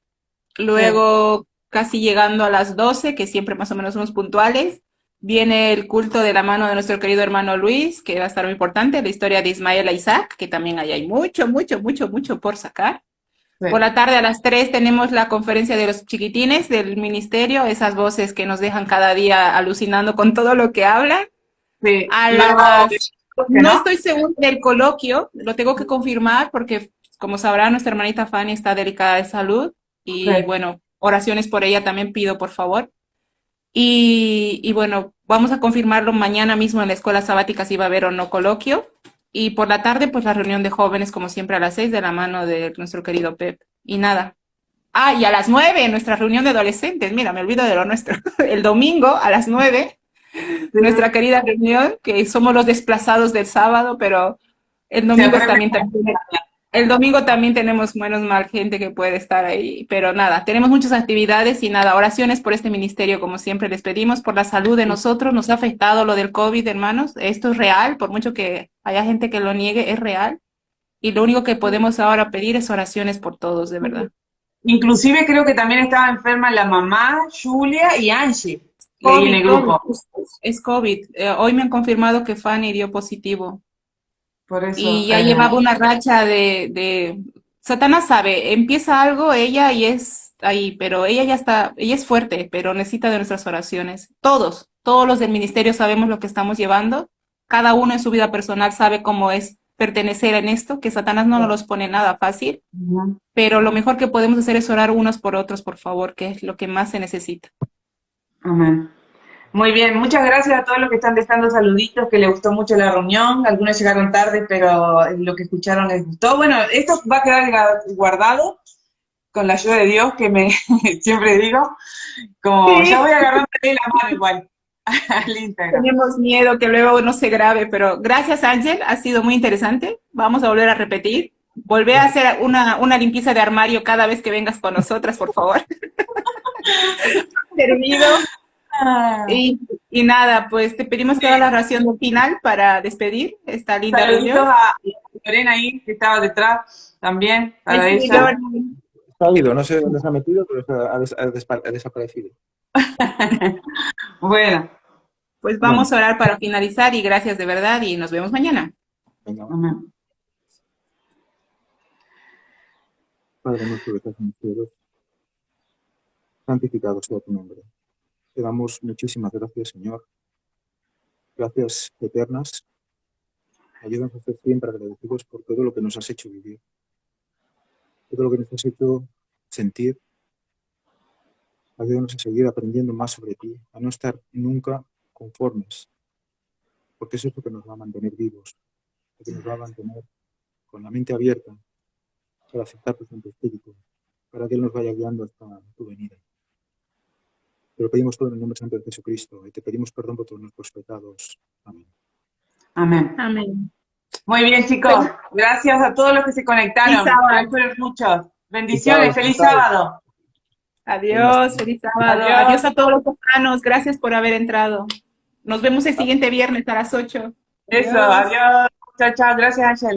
luego casi llegando a las 12, que siempre más o menos somos puntuales, viene el culto de la mano de nuestro querido hermano Luis, que va a estar muy importante, la historia de Ismael e Isaac, que también ahí hay mucho por sacar. Sí. Por la tarde a las 3 tenemos la conferencia de los chiquitines del ministerio, esas voces que nos dejan cada día alucinando con todo lo que hablan. Sí. A las... No estoy segura del coloquio, lo tengo que confirmar porque como sabrá, nuestra hermanita Fanny está delicada de salud y Sí. bueno, oraciones por ella también pido, por favor. Y bueno, vamos a confirmarlo mañana mismo en la escuela sabática si va a haber o no coloquio. Y por la tarde, pues la reunión de jóvenes, como siempre, a las 6 de la mano de nuestro querido Pep. Y nada. Ah, y a las 9 nuestra reunión de adolescentes. Mira, me olvido de lo nuestro. El domingo a las 9 Sí. nuestra querida reunión, que somos los desplazados del sábado, pero el Se domingo aprende. el domingo también tenemos menos mal gente que puede estar ahí, pero nada, tenemos muchas actividades y nada, oraciones por este ministerio, como siempre les pedimos, por la salud de nosotros. Nos ha afectado lo del COVID, hermanos. Esto es real, por mucho que haya gente que lo niegue, es real. Y lo único que podemos ahora pedir es oraciones por todos, de verdad. Inclusive creo que también estaba enferma la mamá, Julia y Angie. Leí en el COVID, grupo. es COVID. Hoy me han confirmado que Fanny dio positivo. Por eso. Y ya llevaba una racha de... Satanás sabe, empieza algo ella y es ahí, pero ella ya está, ella es fuerte, pero necesita de nuestras oraciones. Todos los del ministerio sabemos lo que estamos llevando. Cada uno en su vida personal sabe cómo es pertenecer en esto, que Satanás no nos los pone nada fácil, Ujú. pero lo mejor que podemos hacer es orar unos por otros, por favor, que es lo que más se necesita. Amén. Muy bien, muchas gracias a todos los que están dejando saluditos, que les gustó mucho la reunión. Algunos llegaron tarde, pero lo que escucharon les gustó. Bueno, esto va a quedar guardado con la ayuda de Dios, que me siempre digo, como ya voy Sí, agarrando ahí la mano igual al Instagram. tenemos miedo que luego no se grabe, pero gracias Ángel, ha sido muy interesante. Vamos a volver a repetir. Volvé a hacer una limpieza de armario cada vez que vengas con nosotras, por favor. Servido. Ah, Y nada, pues te pedimos que hagas la oración del final para despedir esta linda saluditos reunión. a Lorena ahí, que estaba detrás también, Ay, para sí, ella. Lore. Ha ido, no sé dónde se ha metido, pero ha desaparecido. Bueno, Pues Bueno, vamos a orar para finalizar y gracias de verdad y nos vemos mañana. venga, amén. Padre nuestro que estás en los cielos, santificado sea tu nombre. Te damos muchísimas gracias, Señor. Gracias eternas. Ayúdanos a ser siempre agradecidos por todo lo que nos has hecho vivir, todo lo que nos has hecho sentir. Ayúdanos a seguir aprendiendo más sobre ti, a no estar nunca conformes, porque eso es lo que nos va a mantener vivos, lo que nos va a mantener con la mente abierta para aceptar tu Santo Espíritu, para que Él nos vaya guiando hasta tu venida. Te lo pedimos todo en el nombre santo de Jesucristo y te pedimos perdón por todos nuestros pecados. Amén. Amén. Amén. Muy bien, chicos. Gracias a todos los que se Feliz conectaron. Que sábado. fueron muchos. Bendiciones. Feliz sábado. Adiós, feliz sábado. Adiós. Adiós a todos los hermanos. Gracias por haber entrado. Nos vemos el siguiente viernes a las 8. Eso, Adiós. adiós. Chao, chao. Gracias, Ángel.